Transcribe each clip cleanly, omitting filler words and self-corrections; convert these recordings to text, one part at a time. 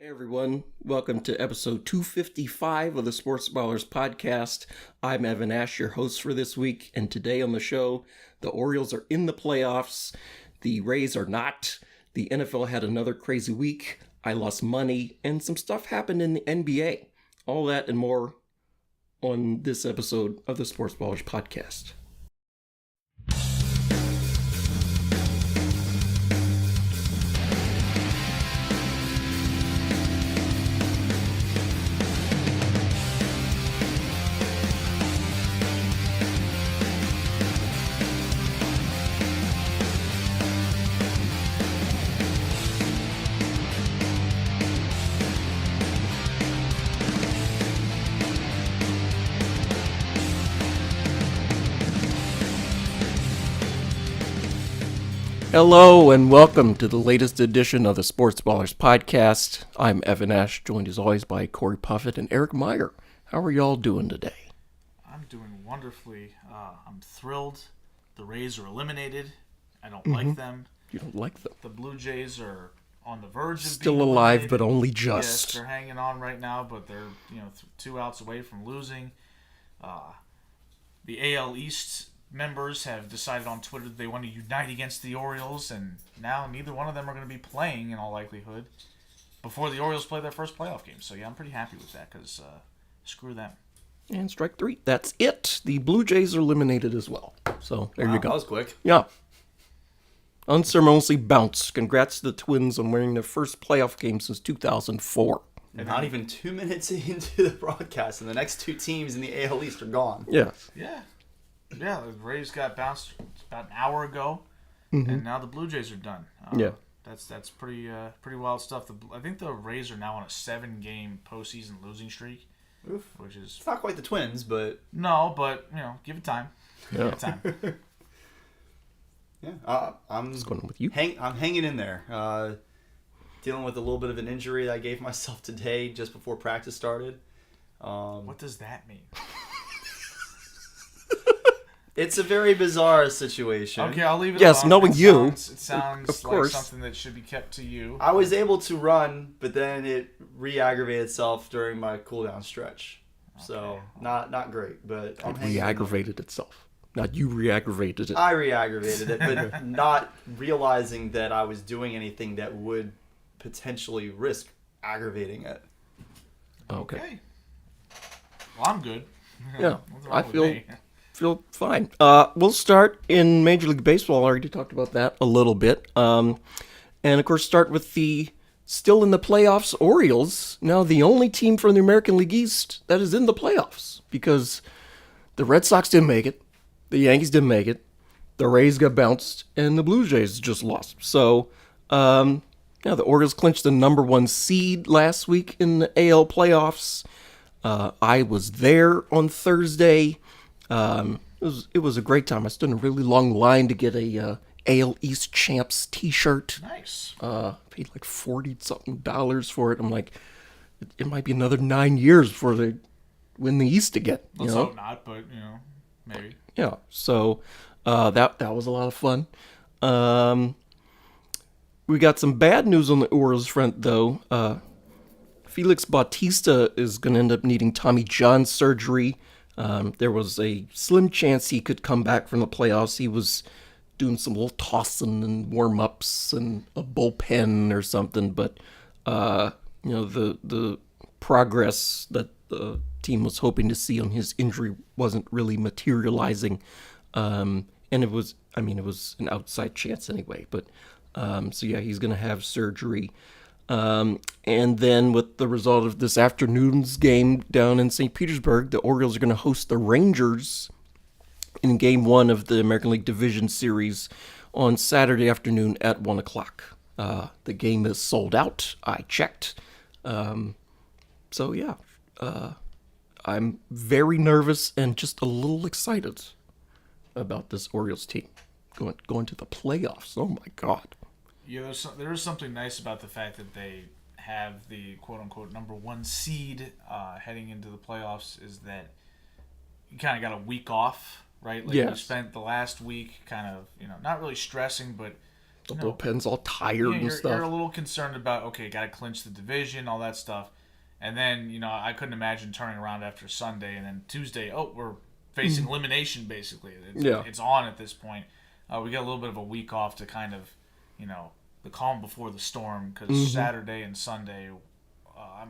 Hey everyone, welcome to episode 255 of the Sports Ballers podcast. I'm Evan Ash, your host for this week, and today on the show, the Orioles are in the playoffs, the Rays are not, the NFL had another crazy week, I lost money, and some stuff happened in the NBA. All that and more on this episode of the Sports Ballers podcast. Hello and welcome to the latest edition of the Sports Ballers podcast. I'm Evan Ash, joined as always by Corey Puffett and Eric Meyer. How are y'all doing today? I'm doing wonderfully. I'm thrilled. The Rays are eliminated. I don't like them. You don't like them? The Blue Jays are on the verge of Still being alive, eliminated. but only Yes, just. they're hanging on right now, but they're 2 outs away from losing. The AL East members have decided on Twitter that they want to unite against the Orioles, and now neither one of them are going to be playing in all likelihood before the Orioles play their first playoff game. So yeah, I'm pretty happy with that because screw them. And strike three. That's it. The Blue Jays are eliminated as well. So there you go. That was quick. Yeah. Unceremoniously bounced. Congrats to the Twins on winning their first playoff game since 2004. Not even 2 minutes into the broadcast, and the next two teams in the AL East are gone. Yes. Yeah, the Rays got bounced about an hour ago, and now the Blue Jays are done. Yeah. That's pretty wild stuff. I think the Rays are now on a 7-game postseason losing streak, Oof. which is It's not quite the Twins, but no, but give it time. Yeah. Give it time. yeah, I'm What's going on with you? I'm hanging in there. Dealing with a little bit of an injury that I gave myself today just before practice started. What does that mean? It's a very bizarre situation. Okay, I'll leave it. Yes, alone. knowing you, it sounds of like course. something that should be kept to you. I was able to run, but then it re-aggravated itself during my cooldown stretch. So not great, but I'm It hanging in there. re-aggravated itself. Not you re-aggravated it. I re-aggravated it, but not realizing that I was doing anything that would potentially risk aggravating it. Okay. Well, I'm good. Yeah. What's wrong I with feel me? fine. We'll start in Major League Baseball. I already talked about that a little bit. And of course, start with the still in the playoffs Orioles. Now the only team from the American League East that is in the playoffs because the Red Sox didn't make it, the Yankees didn't make it, the Rays got bounced, and the Blue Jays just lost. So, the Orioles clinched the number 1 seed last week in the AL playoffs. I was there on Thursday. It was a great time. I stood in a really long line to get a AL East Champs T-shirt. Nice. Paid like $40-something for it. I'm like, it might be another 9 years before they win the East again. Let's hope not, but maybe. Yeah. So that was a lot of fun. We got some bad news on the Orioles front though. Felix Bautista is going to end up needing Tommy John surgery. There was a slim chance he could come back from the playoffs. He was doing some little tossing and warm-ups and a bullpen or something, but the progress that the team was hoping to see on his injury wasn't really materializing. And it was an outside chance anyway, but so yeah, he's going to have surgery. And then with the result of this afternoon's game down in St. Petersburg, the Orioles are going to host the Rangers in Game 1 of the American League Division Series on Saturday afternoon at 1 o'clock. The game is sold out. I checked. So yeah, I'm very nervous and just a little excited about this Orioles team going to the playoffs. Oh my God. Yeah, there is something nice about the fact that they have the quote-unquote number 1 seed heading into the playoffs is that you kind of got a week off, right? Like Yes. you spent the last week kind of, not really stressing, but The No. bullpen's all tired Yeah, and you're stuff. a little concerned about, okay, got to clinch the division, all that stuff. And then, I couldn't imagine turning around after Sunday and then Tuesday, we're facing elimination, basically. Yeah. It's on at this point. We got a little bit of a week off to kind of, the calm before the storm, because Saturday and Sunday,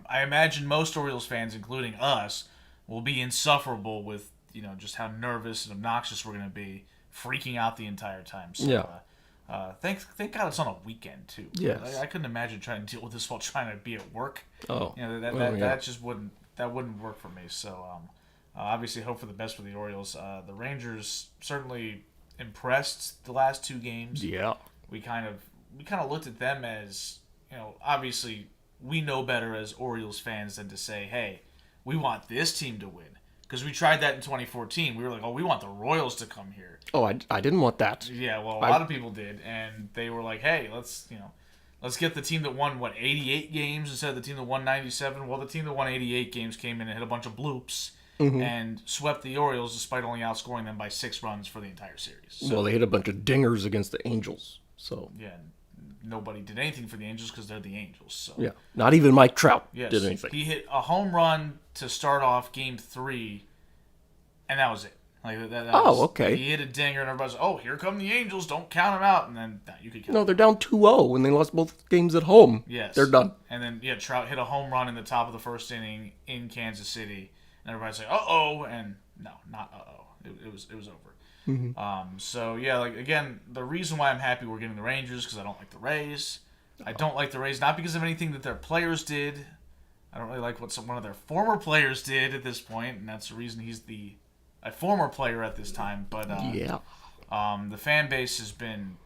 I imagine most Orioles fans, including us, will be insufferable with, just how nervous and obnoxious we're going to be, freaking out the entire time. So, Yeah. Thank God it's on a weekend too. Yes. I couldn't imagine trying to deal with this while trying to be at work. Oh. That Yeah. just wouldn't work for me. So obviously hope for the best for the Orioles. The Rangers certainly impressed the last two games. Yeah. We kind of looked at them as, obviously we know better as Orioles fans than to say, hey, we want this team to win. Because we tried that in 2014. We were like, we want the Royals to come here. Oh, I didn't want that. Yeah, well, a lot of people did, and they were like, "Hey, let's get the team that won 88 games instead of the team that won 97." Well, the team that won 88 games came in and hit a bunch of bloops and swept the Orioles, despite only outscoring them by 6 runs for the entire series. So, Well, they hit a bunch of dingers against the Angels. So yeah, nobody did anything for the Angels because they're the Angels. So yeah, not even Mike Trout yes, did anything. he hit a home run to start off Game 3, and that was it. Like that Oh, was, okay. He hit a dinger, and everybody's, here come the Angels, don't count them out. And then you could count No, they're down 2-0 and they lost both games at home. Yes. They're done. And then, Trout hit a home run in the top of the first inning in Kansas City. And everybody's like, uh-oh. And no, not uh-oh. It was over. So, yeah, again, the reason why I'm happy we're getting the Rangers is because I don't like the Rays. I don't like the Rays, not because of anything that their players did. I don't really like what one of their former players did at this point, and that's the reason he's a former player at this time. But Yeah. the fan base has been,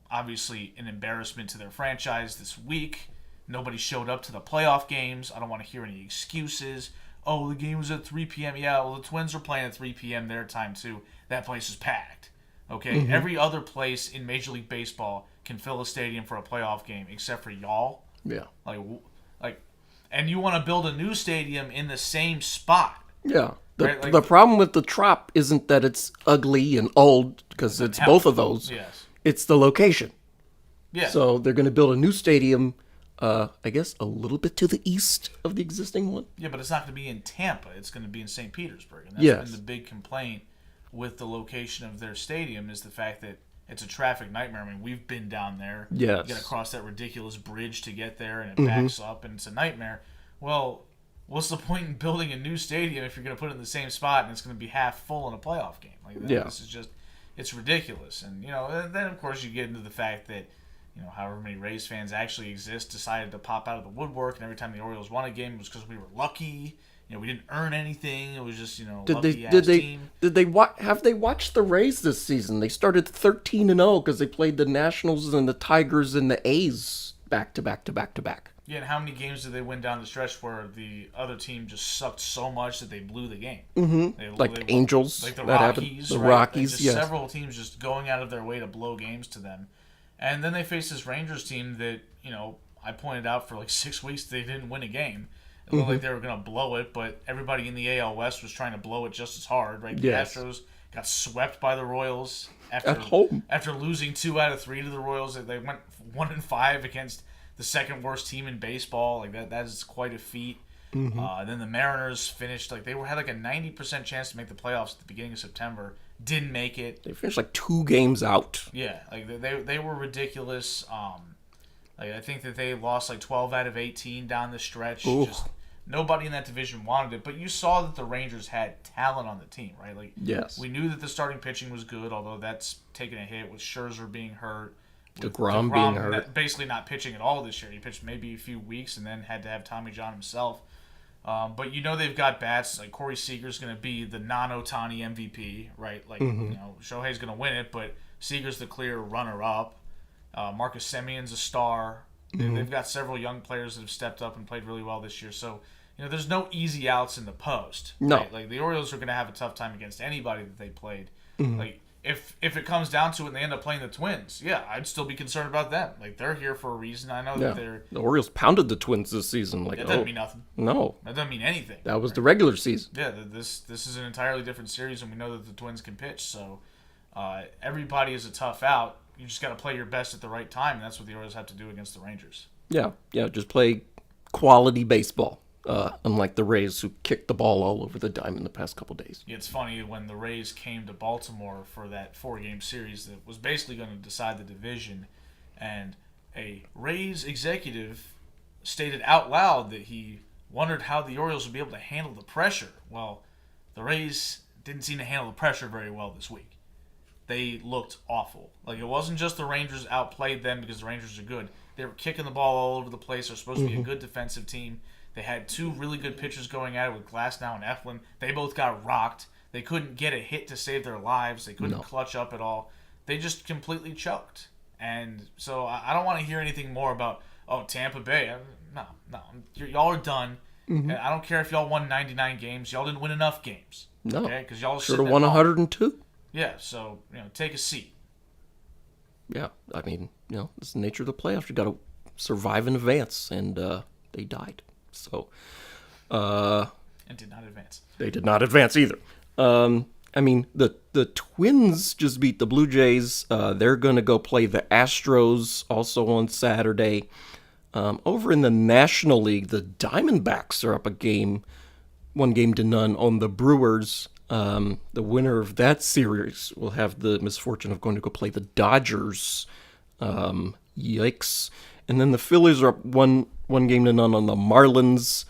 obviously an embarrassment to their franchise this week. Nobody showed up to the playoff games. I don't want to hear any excuses. Oh, the game was at 3 p.m. Yeah, well, the Twins are playing at 3 p.m. their time, too. That place is packed. Okay? Every other place in Major League Baseball can fill a stadium for a playoff game except for y'all. Yeah. And you want to build a new stadium in the same spot. Yeah. Right, The problem with the Trop isn't that it's ugly and old, because it's both of those. Yes. It's the location. Yeah. So they're going to build a new stadium, I guess, a little bit to the east of the existing one. Yeah, but it's not going to be in Tampa. It's going to be in St. Petersburg. And that's Yes. been the big complaint with the location of their stadium is the fact that it's a traffic nightmare. I mean, we've been down there. Yes. You got to cross that ridiculous bridge to get there, and it backs up, and it's a nightmare. Well, what's the point in building a new stadium if you're going to put it in the same spot and it's going to be half full in a playoff game? Yeah. This is just, it's ridiculous. And, and then, of course, you get into the fact that, however many Rays fans actually exist, decided to pop out of the woodwork, and every time the Orioles won a game, it was because we were lucky. We didn't earn anything. It was just, team. Have they watched the Rays this season? They started 13-0 because they played the Nationals and the Tigers and the A's back to back to back to back. Yeah, and how many games did they win down the stretch where the other team just sucked so much that they blew the game? Like Angels, like the that happened. Rockies, The right? Rockies, Just yes. several teams just going out of their way to blow games to them. And then they faced this Rangers team that, I pointed out for 6 weeks they didn't win a game. It looked like they were going to blow it, but everybody in the AL West was trying to blow it just as hard, right? The Yes. Astros got swept by the Royals after At home. After losing 2 out of 3 to the Royals. They went 1-5 against the second worst team in baseball. That is quite a feat. Then the Mariners finished they had a 90% chance to make the playoffs at the beginning of September. Didn't make it. They finished 2 games out. Yeah, they were ridiculous. I think that they lost 12 out of 18 down the stretch. Ooh. Just nobody in that division wanted it. But you saw that the Rangers had talent on the team, right? Yes. We knew that the starting pitching was good, although that's taken a hit with Scherzer being hurt. With DeGrom being hurt. Basically not pitching at all this year. He pitched maybe a few weeks and then had to have Tommy John himself. But they've got bats. Corey Seager's going to be the non-Ohtani MVP, right? Shohei's going to win it, but Seager's the clear runner-up. Marcus Semion's a star. They've got several young players that have stepped up and played really well this year. So, there's no easy outs in the post. No. Right? The Orioles are going to have a tough time against anybody that they played. If it comes down to it and they end up playing the Twins, yeah, I'd still be concerned about them. They're here for a reason. I know that they're... The Orioles pounded the Twins this season. That doesn't mean nothing. No. That doesn't mean anything. That was the regular season. Yeah, this is an entirely different series, and we know that the Twins can pitch. So everybody is a tough out you just got to play your best at the right time, and that's what the Orioles have to do against the Rangers. Yeah, just play quality baseball. Unlike the Rays, who kicked the ball all over the diamond the past couple days. Yeah, it's funny when the Rays came to Baltimore for that 4-game series that was basically going to decide the division, and a Rays executive stated out loud that he wondered how the Orioles would be able to handle the pressure. Well, the Rays didn't seem to handle the pressure very well this week. They looked awful. Like, it wasn't just the Rangers outplayed them because the Rangers are good. They were kicking the ball all over the place. They're supposed to be a good defensive team. They had two really good pitchers going at it with Glasnow and Eflin. They both got rocked. They couldn't get a hit to save their lives. They couldn't clutch up at all. They just completely choked. And so I don't want to hear anything more about, Tampa Bay. No. Y'all are done. And I don't care if y'all won 99 games. Y'all didn't win enough games. No. Okay? Because y'all should have won 102. Yeah, so, take a seat. Yeah, I mean, it's the nature of the playoffs. You got to survive in advance, and they died. So, and did not advance. They did not advance either. I mean, the Twins just beat the Blue Jays. They're going to go play the Astros also on Saturday. Over in the National League, the Diamondbacks are up 1-0 on the Brewers. The winner of that series will have the misfortune of going to go play the Dodgers. Yikes. And then the Phillies are up 1-0 on the Marlins.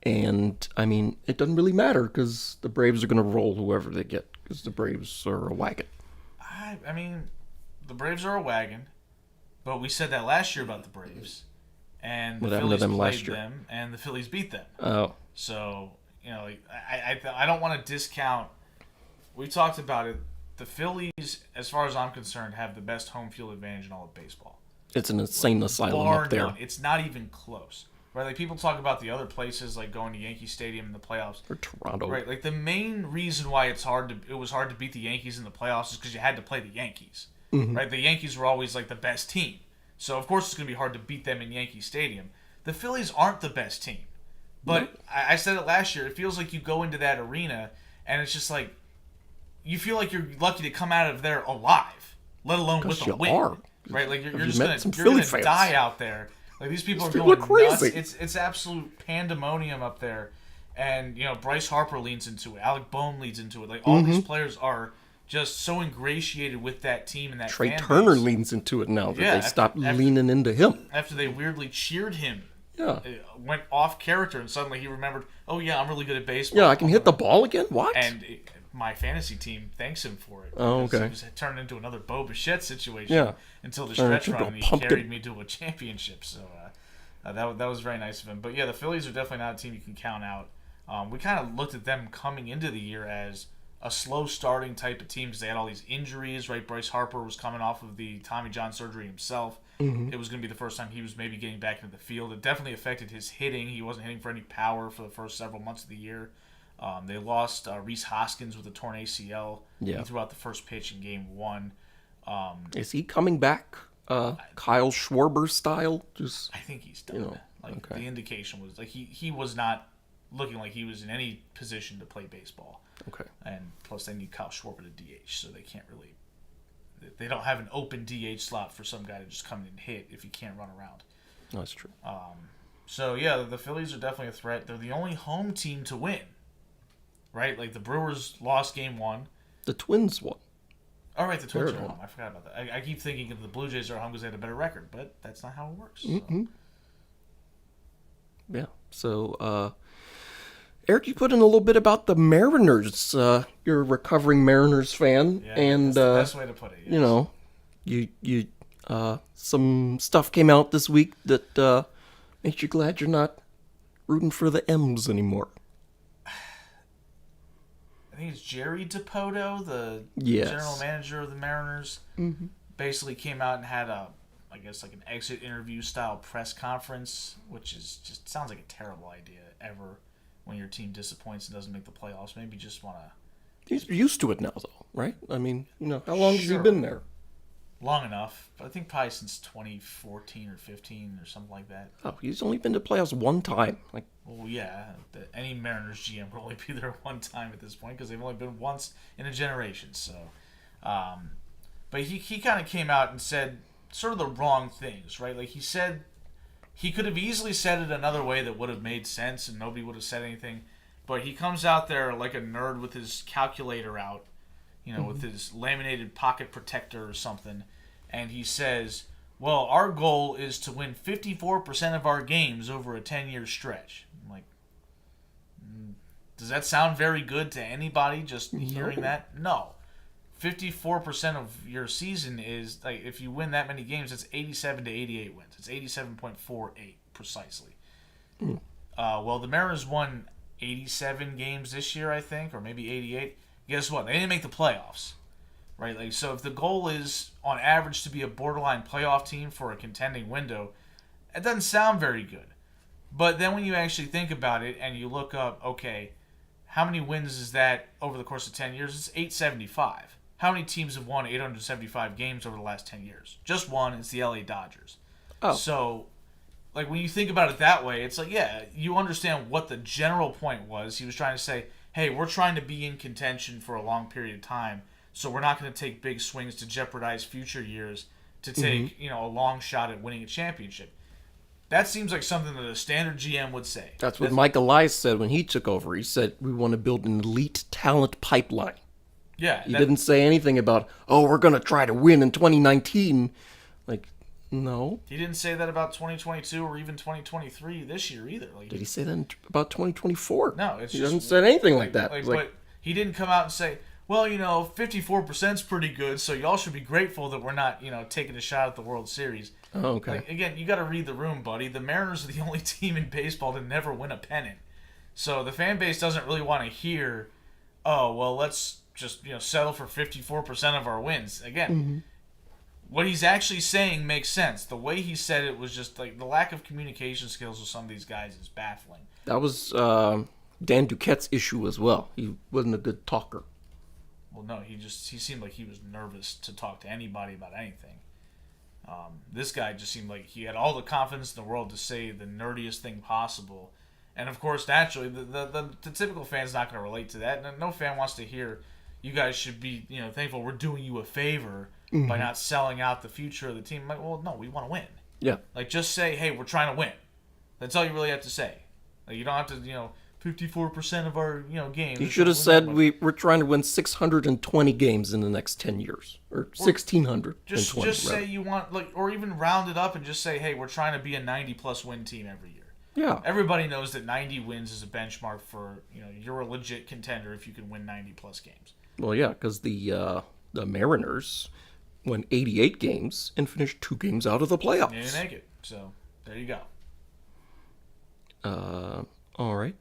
And, I mean, it doesn't really matter because the Braves are going to roll whoever they get because the Braves are a wagon. I mean, the Braves are a wagon, but we said that last year about the Braves. And the Phillies played them, and the Phillies beat them. Oh. So, I don't want to discount. We talked about it. The Phillies, as far as I'm concerned, have the best home field advantage in all of baseball. It's an insane asylum up there. None. It's not even close. Right? Like, people talk about the other places, like going to Yankee Stadium in the playoffs. Or Toronto. Right. Like, the main reason why it was hard to beat the Yankees in the playoffs is because you had to play the Yankees. Mm-hmm. Right? The Yankees were always, like, the best team. So, of course, it's going to be hard to beat them in Yankee Stadium. The Phillies aren't the best team. But nope. I said it last year. It feels like you go into that arena, and it's just like, you feel like you're lucky to come out of there alive, let alone with a win. Are. Right? Like, you're just going to die out there. Like, these people are going crazy. Nuts. It's absolute pandemonium up there. And, Bryce Harper leans into it. Alec Bohm leads into it. Like, all these players are just so ingratiated with that team and that Trey fan Turner base. leans into it now that they stopped leaning into him. After they weirdly cheered him. Yeah. Went off character, and suddenly he remembered, oh, yeah, I'm really good at baseball. Yeah, I can hit the ball again? What? And my fantasy team thanks him for it. Oh, okay. It turned into another Bo Bichette situation until the stretch run, and he carried me to a championship. So that was very nice of him. But, yeah, the Phillies are definitely not a team you can count out. We kind of looked at them coming into the year as a slow-starting type of team because they had all these injuries, right? Bryce Harper was coming off of the Tommy John surgery himself. It was going to be the first time he was maybe getting back into the field. It definitely affected his hitting. He wasn't hitting for any power for the first several months of the year. They lost Rhys Hoskins with a torn ACL. Yeah. He threw out the first pitch in Game 1. Is he coming back Kyle Schwarber style? I think he's done. The indication was like he was not looking like he was in any position to play baseball. Okay. And plus they need Kyle Schwarber to DH, so they can't really. They don't have an open DH slot for some guy to just come in and hit if he can't run around. No, that's true. So, yeah, the Phillies are definitely a threat. They're the only home team to win, right? Like, the Brewers lost Game 1. The Twins won. Oh, right, the Twins are home. I forgot about that. I keep thinking the Blue Jays are home because they had a better record, but that's not how it works. So. Yeah, so, Eric, you put in a little bit about the Mariners. You're a recovering Mariners fan, and that's the best way to put it. Yes. You some stuff came out this week that makes you glad you're not rooting for the M's anymore. I think it's Jerry Dipoto, the general manager of the Mariners, basically came out and had an exit interview style press conference, which is just sounds like a terrible idea ever. When your team disappoints and doesn't make the playoffs, maybe just want to... He's used to it now, though, right? I mean, how long has he been there? Long enough, but I think probably since 2014 or 15 or something like that. Oh, he's only been to playoffs one time. Well, yeah, any Mariners GM will only be there one time at this point because they've only been once in a generation. So, But he kind of came out and said sort of the wrong things, right? Like, he could have easily said it another way that would have made sense and nobody would have said anything. But he comes out there like a nerd with his calculator out, with his laminated pocket protector or something, and he says, well, our goal is to win 54% of our games over a 10-year stretch. I'm like, does that sound very good to anybody just hearing that? No. 54% of your season is, like, if you win that many games, it's 87 to 88 wins. It's 87.48 precisely. Well, the Mariners won 87 games this year, I think, or maybe 88. Guess what? They didn't make the playoffs, right? Like, so if the goal is, on average, to be a borderline playoff team for a contending window, it doesn't sound very good. But then when you actually think about it and you look up, okay, how many wins is that over the course of 10 years? It's 875. How many teams have won 875 games over the last 10 years? Just one. It's the LA Dodgers. Oh. So, like, when you think about it that way, it's like, yeah, you understand what the general point was. He was trying to say, hey, we're trying to be in contention for a long period of time, so we're not going to take big swings to jeopardize future years to take, a long shot at winning a championship. That seems like something that a standard GM would say. That's what Mike Elias said when he took over. He said, we want to build an elite talent pipeline. Yeah. He didn't say anything about, we're going to try to win in 2019. Like, no. He didn't say that about 2022 or even 2023 this year either. Like, Did he say that about 2024? No, it's he just, doesn't say anything like that. But he didn't come out and say, well, 54% is pretty good, so y'all should be grateful that we're not, taking a shot at the World Series. Oh, okay. Like, again, you got to read the room, buddy. The Mariners are the only team in baseball to never win a pennant. So the fan base doesn't really want to hear, let's just, settle for 54% of our wins. Again, what he's actually saying makes sense. The way he said it was just like the lack of communication skills with some of these guys is baffling. That was Dan Duquette's issue as well. He wasn't a good talker. Well, no, he seemed like he was nervous to talk to anybody about anything. This guy just seemed like he had all the confidence in the world to say the nerdiest thing possible. And, of course, naturally, the typical fan's not going to relate to that. No fan wants to hear, you guys should be thankful we're doing you a favor by not selling out the future of the team. I'm like, well, no, we want to win. Yeah. Like, just say, hey, we're trying to win. That's all you really have to say. Like, you don't have to, 54% of our, games. You should have said we're trying to win 620 games in the next 10 years. Or 1,600. Just say you want, or even round it up and just say, hey, we're trying to be a 90-plus win team every year. Yeah. Everybody knows that 90 wins is a benchmark for, you're a legit contender if you can win 90-plus games. Well, yeah, because the Mariners won 88 games and finished 2 games out of the playoffs. They didn't make it. So, there you go. All right.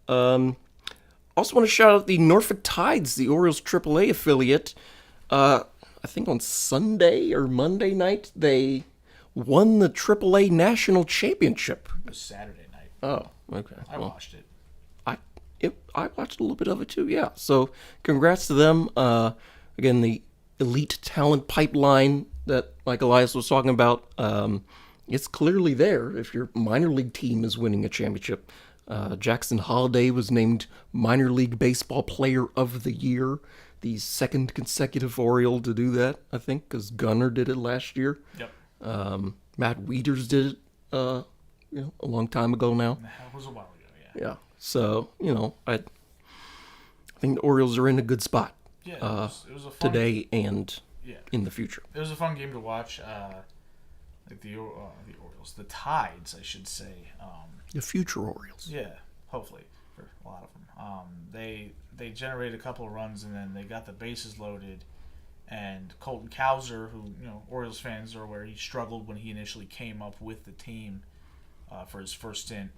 Also want to shout out the Norfolk Tides, the Orioles AAA affiliate. I think on Sunday or Monday night, they won the AAA National Championship. It was Saturday night. Oh, okay. I watched it. I watched a little bit of it too, yeah. So congrats to them. Again, the elite talent pipeline that Mike Elias was talking about, it's clearly there if your minor league team is winning a championship. Jackson Holliday was named Minor League Baseball Player of the Year, the second consecutive Oriole to do that, I think, because Gunnar did it last year. Yep. Matt Wieters did it, a long time ago now. That was a while ago, yeah. Yeah. So, I think the Orioles are in a good spot. Yeah, it was a fun today and in the future. It was a fun game to watch. Like the Orioles, the Tides, I should say. The future Orioles. Yeah, hopefully for a lot of them. They generated a couple of runs and then they got the bases loaded. And Colton Cowser, who Orioles fans are aware, he struggled when he initially came up with the team for his first stint.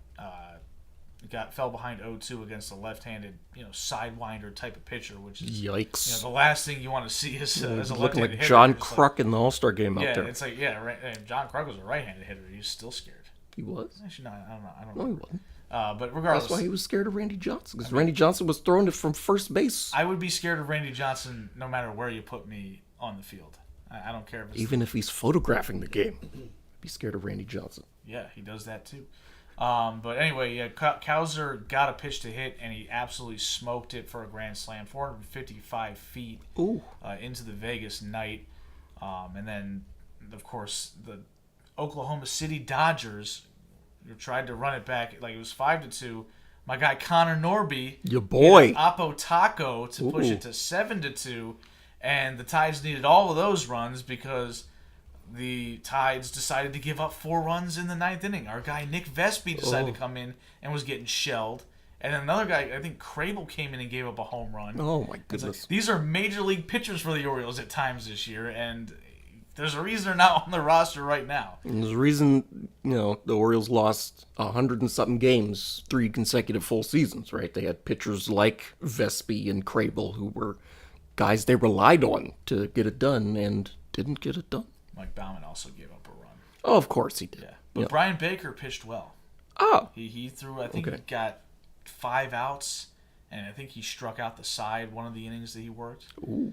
Fell behind 0-2 against a left-handed, sidewinder type of pitcher, which is yikes. The last thing you want to see is a looking left-handed like hitter. John Kruk in the All-Star game out there. Yeah, it's like right, John Kruk was a right-handed hitter. He's still scared. He was. Actually, no, I don't know. No, he wasn't. But regardless, that's why he was scared of Randy Johnson, because Randy Johnson was throwing it from first base. I would be scared of Randy Johnson no matter where you put me on the field. I don't care if it's even if he's photographing the game. I'd be scared of Randy Johnson. Yeah, he does that too. But anyway, yeah, Cowser got a pitch to hit, and he absolutely smoked it for a grand slam, 455 feet into the Vegas night. And then, of course, the Oklahoma City Dodgers tried to run it back. Like, it was 5-2. My guy Connor Norby, Your boy. Apo Taco, to push it to 7-2, and the Tides needed all of those runs because the Tides decided to give up 4 runs in the 9th inning. Our guy Nick Vespi decided to come in and was getting shelled. And then another guy, I think Crable, came in and gave up a home run. Oh, my It's like, goodness. these are major league pitchers for the Orioles at times this year, and there's a reason they're not on the roster right now. And there's a reason, the Orioles lost 100 and something games, 3 consecutive full seasons, right? They had pitchers like Vespi and Crable who were guys they relied on to get it done and didn't get it done. Mike Baumann also gave up a run. Oh, of course he did. Yeah. But Brian Baker pitched well. Oh, He threw, I think Okay. he got 5 outs, and I think he struck out the side one of the innings that he worked. Ooh.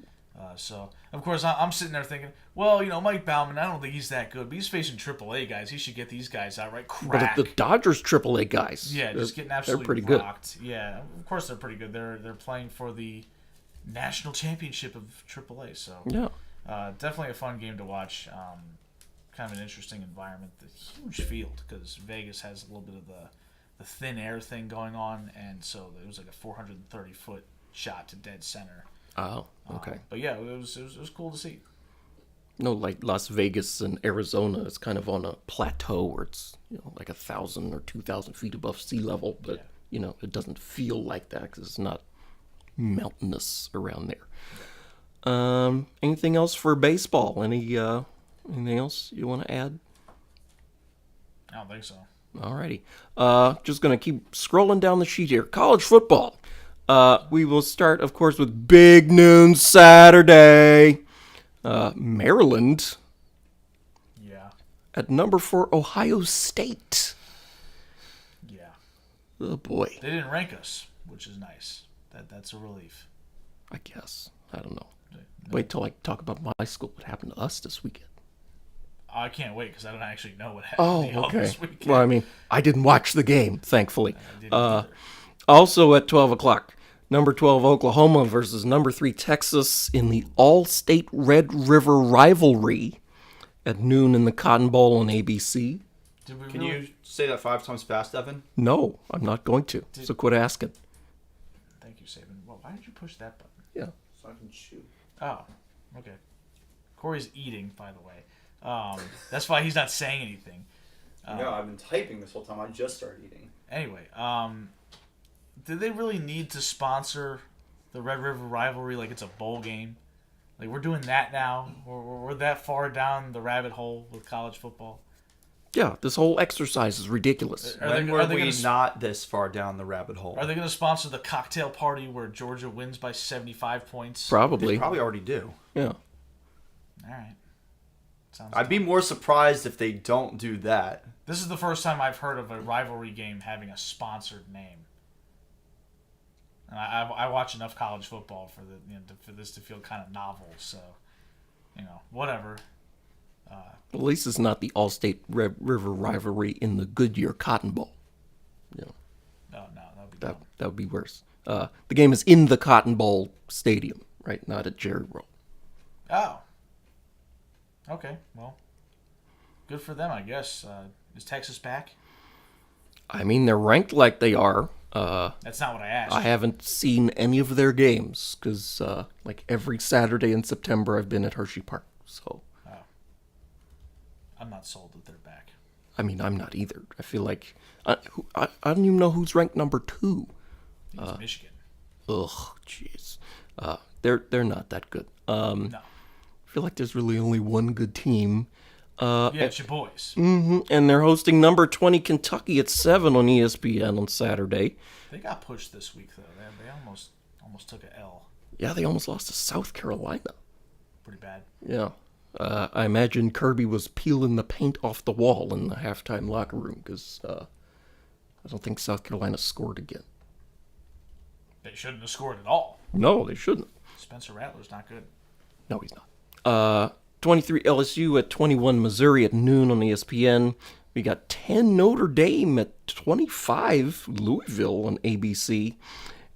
So, of course, I'm sitting there thinking, well, Mike Baumann, I don't think he's that good, but he's facing AAA guys. He should get these guys out, right? But Crack. the Dodgers AAA guys, Yeah, just getting they're absolutely pretty good. rocked. Yeah, of course they're pretty good. They're playing for the national championship of AAA, so Yeah. definitely a fun game to watch. Kind of an interesting environment. The huge field, because Vegas has a little bit of the thin air thing going on, and so it was like a 430-foot shot to dead center. Oh, okay. But yeah, it was cool to see. No, like Las Vegas and Arizona, it's kind of on a plateau where it's like 1,000 or 2,000 feet above sea level, but it doesn't feel like that because it's not mountainous around there. Anything else for baseball? Anything else you want to add? I don't think so. Alrighty. Just gonna keep scrolling down the sheet here. College football. We will start, of course, with Big Noon Saturday. Maryland Yeah, at number 4, Ohio State. yeah. Oh boy, They didn't rank us, which is nice. That's a relief. I guess. I don't know. Wait till I talk about my school. What happened to us this weekend? I can't wait because I don't actually know what happened Oh, to y'all okay. this weekend. Well, I mean, I didn't watch the game, thankfully. I didn't either. Also at 12 o'clock, number 12 Oklahoma versus number 3 Texas in the All-State Red River rivalry at noon in the Cotton Bowl on ABC. Did we Can really, you say that 5 times fast, Evan? No, I'm not going to. So quit asking. Thank you, Saban. Well, why did you push that button? Yeah. So I can shoot. Oh, okay. Corey's eating, by the way. That's why he's not saying anything. No, I've been typing this whole time. I just started eating. Anyway, did they really need to sponsor the Red River rivalry like it's a bowl game? Like, we're doing that now? We're that far down the rabbit hole with college football? Yeah, this whole exercise is ridiculous. When were we not this far down the rabbit hole? Are they going to sponsor the cocktail party where Georgia wins by 75 points? They Probably. probably already do. Yeah. All right. Sounds I'd be more surprised if they don't do that. This is the first time I've heard of a rivalry game having a sponsored name. And I watch enough college football for for this to feel kind of novel. So, whatever. At least it's not the All-State Red River rivalry in the Goodyear Cotton Bowl. No, that would be That dumb. that would be worse. The game is in the Cotton Bowl Stadium, right? Not at Jerry World. Oh. Okay. Well, good for them, I guess. Is Texas back? I mean, they're ranked like they are. That's not what I asked. I haven't seen any of their games because, like every Saturday in September, I've been at Hershey Park. So, I'm not sold that they're back. I mean, I'm not either. I feel like I don't even know who's ranked number 2. I think it's Michigan. Ugh, jeez. They're not that good. No. I feel like there's really only one good team. Yeah, it's your boys. And they're hosting number 20 Kentucky at 7 on ESPN on Saturday. They got pushed this week, though. They almost took a L. Yeah, they almost lost to South Carolina. Pretty bad. Yeah. I imagine Kirby was peeling the paint off the wall in the halftime locker room because I don't think South Carolina scored again. They shouldn't have scored at all. No, they shouldn't. Spencer Rattler's not good. No, he's not. 23 LSU at 21 Missouri at noon on ESPN. We got 10 Notre Dame at 25 Louisville on ABC.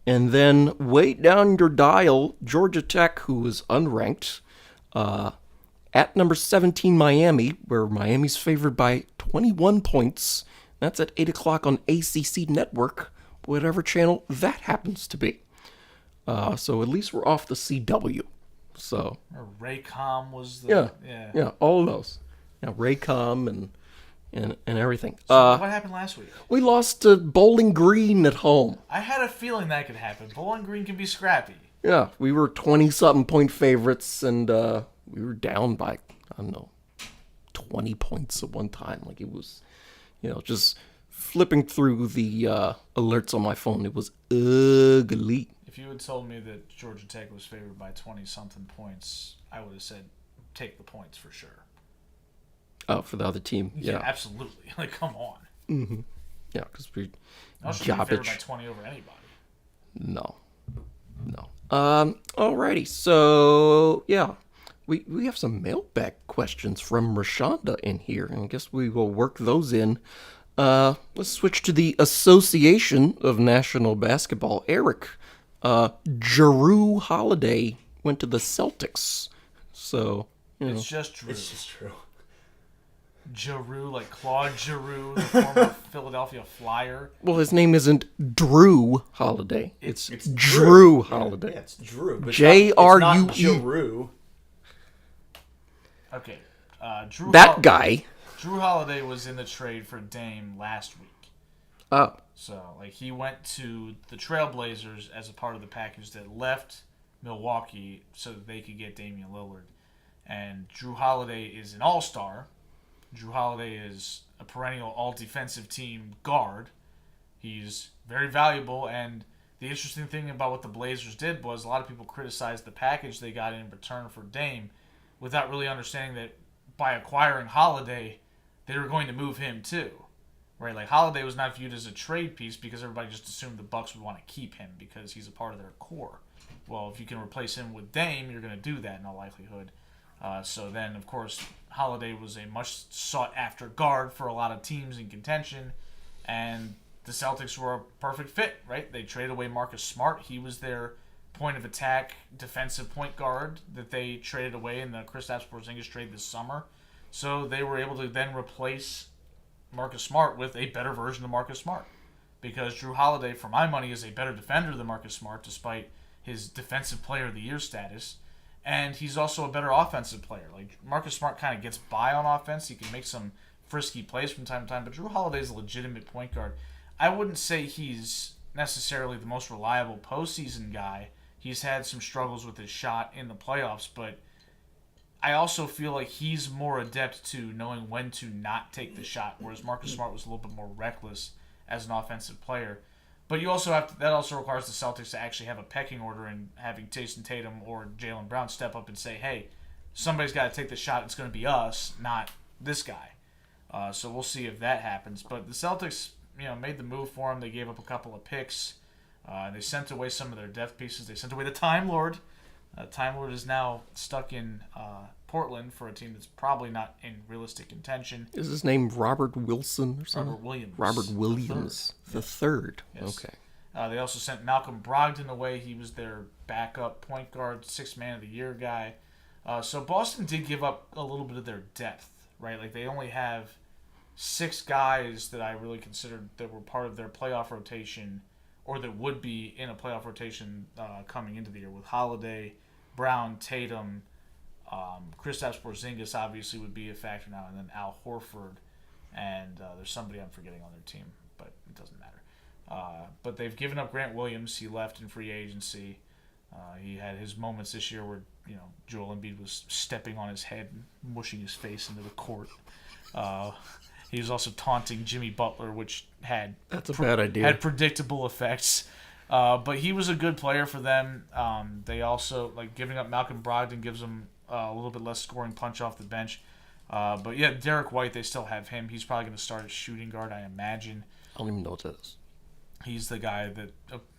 And then way down your dial, Georgia Tech, who is unranked, at number 17 Miami, where Miami's favored by 21 points. That's at 8 o'clock on ACC Network, whatever channel that happens to be. So at least we're off the CW. So Or Raycom was the yeah, all of those. Yeah, Raycom and everything. So what happened last week? We lost to Bowling Green at home. I had a feeling that could happen. Bowling Green can be scrappy. Yeah, we were 20-something point favorites, and we were down by, I don't know, 20 points at one time. Like, it was, just flipping through the alerts on my phone. It was ugly. If you had told me that Georgia Tech was favored by 20-something points, I would have said take the points for sure. Oh, for the other team. Yeah. Absolutely. Like, come on. Yeah, because we... I should be favored by 20 over anybody. No. Alrighty, so yeah, we have some mailbag questions from Rashonda in here, and I guess we will work those in. Let's switch to the Association of National Basketball. Eric, Jrue Holiday went to the Celtics, so It's just Drew. It's just true. Giroux, like Claude Giroux, the former Philadelphia Flyer. well, his name isn't Drew Holiday; it's It's Drew Holiday. Yeah, it's Drew. But J-R-U-E. It's not Giroux. Okay, Drew. That guy. Drew Holiday was in the trade for Dame last week. Oh, So, like, he went to the Trailblazers as a part of the package that left Milwaukee so that they could get Damian Lillard. And Drew Holiday is an all-star. Drew Holiday is a perennial all-defensive team guard. He's very valuable, and the interesting thing about what the Blazers did was a lot of people criticized the package they got in return for Dame without really understanding that by acquiring Holiday, they were going to move him too. Right? Like, Holiday was not viewed as a trade piece because everybody just assumed the Bucks would want to keep him because he's a part of their core. Well, if you can replace him with Dame, you're going to do that in all likelihood. So then, of course, Holiday was a much sought-after guard for a lot of teams in contention, and the Celtics were a perfect fit, right? They traded away Marcus Smart. He was their point-of-attack defensive point guard that they traded away in the Kristaps Porzingis trade this summer. So they were able to then replace Marcus Smart with a better version of Marcus Smart, because Drew Holiday, for my money, is a better defender than Marcus Smart, despite his Defensive Player of the Year status. And he's also a better offensive player. Like, Marcus Smart kind of gets by on offense. He can make some frisky plays from time to time. But Drew Holiday is a legitimate point guard. I wouldn't say he's necessarily the most reliable postseason guy. He's had some struggles with his shot in the playoffs. But I also feel like he's more adept to knowing when to not take the shot, whereas Marcus Smart was a little bit more reckless as an offensive player. But you also have to, that also requires the Celtics to actually have a pecking order and having Jason Tatum or Jaylen Brown step up and say, hey, somebody's got to take the shot. It's going to be us, not this guy. So we'll see if that happens. But the Celtics, made the move for him. They gave up a couple of picks. They sent away some of their depth pieces. They sent away the Time Lord. Time Lord is now stuck in Portland for a team that's probably not in realistic contention. is his name Robert Wilson or something? Robert Williams. Robert Williams the third. Yes. Okay. They also sent Malcolm Brogdon away. He was their backup point guard, sixth man of the year guy. So Boston did give up a little bit of their depth, right? Like, they only have 6 guys that I really considered that were part of their playoff rotation, or that would be in a playoff rotation coming into the year, with Holiday, Brown, Tatum, Kristaps Porzingis obviously would be a factor now, and then Al Horford, and there's somebody I'm forgetting on their team, but it doesn't matter. But they've given up Grant Williams. He left in free agency. He had his moments this year where Joel Embiid was stepping on his head and mushing his face into the court. He was also taunting Jimmy Butler, which That's a bad idea. had predictable effects. But he was a good player for them. They also, giving up Malcolm Brogdon gives them a little bit less scoring punch off the bench. But yeah, Derek White, they still have him. He's probably going to start at shooting guard, I imagine. I don't even know what that is. He's the guy that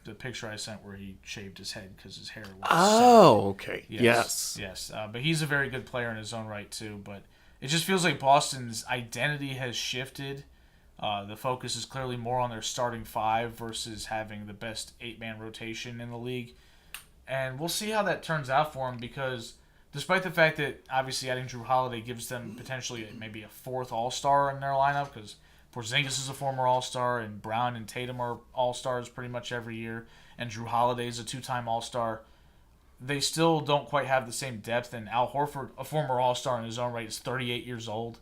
the picture I sent where he shaved his head because his hair was Oh, okay. Yes. But he's a very good player in his own right too. But it just feels like Boston's identity has shifted. The focus is clearly more on their starting 5 versus having the best 8-man rotation in the league. And we'll see how that turns out for them, because despite the fact that obviously adding Drew Holiday gives them potentially maybe a fourth All-Star in their lineup, because Porzingis is a former All-Star, and Brown and Tatum are All-Stars pretty much every year, and Drew Holiday is a two-time All-Star. They still don't quite have the same depth, and Al Horford, a former All-Star in his own right, is 38 years old.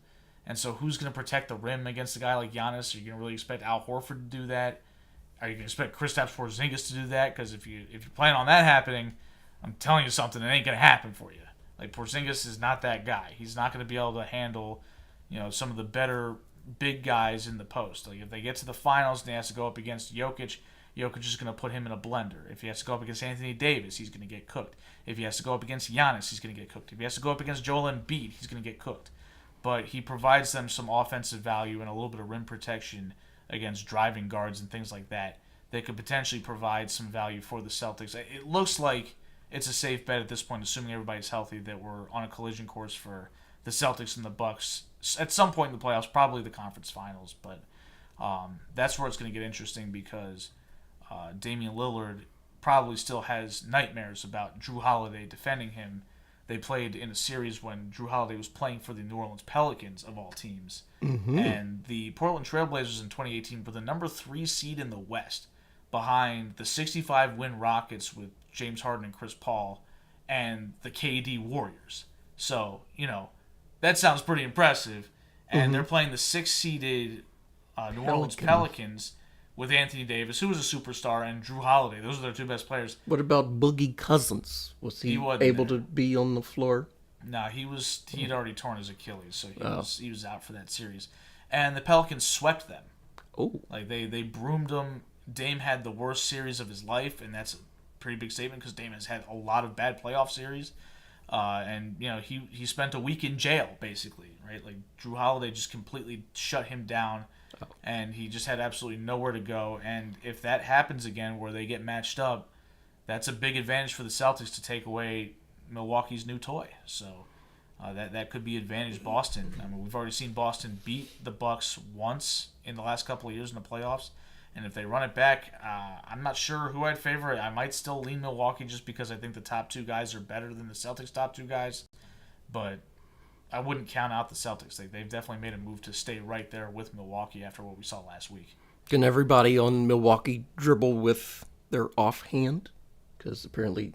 And so who's going to protect the rim against a guy like Giannis? Are you going to really expect Al Horford to do that? Are you going to expect Kristaps Porzingis to do that? Because if you plan on that happening, I'm telling you something, it ain't going to happen for you. Like, Porzingis is not that guy. He's not going to be able to handle, some of the better big guys in the post. Like, if they get to the finals and he has to go up against Jokic, Jokic is going to put him in a blender. If he has to go up against Anthony Davis, he's going to get cooked. If he has to go up against Giannis, he's going to get cooked. If he has to go up against Joel Embiid, he's going to get cooked. But he provides them some offensive value and a little bit of rim protection against driving guards and things like that could potentially provide some value for the Celtics. It looks like it's a safe bet at this point, assuming everybody's healthy, that we're on a collision course for the Celtics and the Bucks at some point in the playoffs, probably the conference finals. But that's where it's going to get interesting, because Damian Lillard probably still has nightmares about Drew Holiday defending him. They played in a series when Drew Holiday was playing for the New Orleans Pelicans, of all teams. Mm-hmm. And the Portland Trailblazers in 2018 were the number 3 seed in the West, behind the 65-win Rockets with James Harden and Chris Paul, and the KD Warriors. So, that sounds pretty impressive. And they're playing the 6-seeded New Orleans Pelicans with Anthony Davis, who was a superstar, and Drew Holiday. Those are their 2 best players. What about Boogie Cousins? Was he able to be on the floor? No, he'd already torn his Achilles, so he was out for that series. And the Pelicans swept them. Oh. Like, they broomed them. Dame had the worst series of his life, and that's a pretty big statement, because Dame has had a lot of bad playoff series. And he spent a week in jail, basically, right? Like, Drew Holiday just completely shut him down. And he just had absolutely nowhere to go. And if that happens again, where they get matched up, that's a big advantage for the Celtics to take away Milwaukee's new toy. So that could be advantage Boston. I mean, we've already seen Boston beat the Bucks once in the last couple of years in the playoffs. And if they run it back, I'm not sure who I'd favor. I might still lean Milwaukee, just because I think the top 2 guys are better than the Celtics' top 2 guys. But I wouldn't count out the Celtics. They've definitely made a move to stay right there with Milwaukee after what we saw last week. Can everybody on Milwaukee dribble with their offhand? Because apparently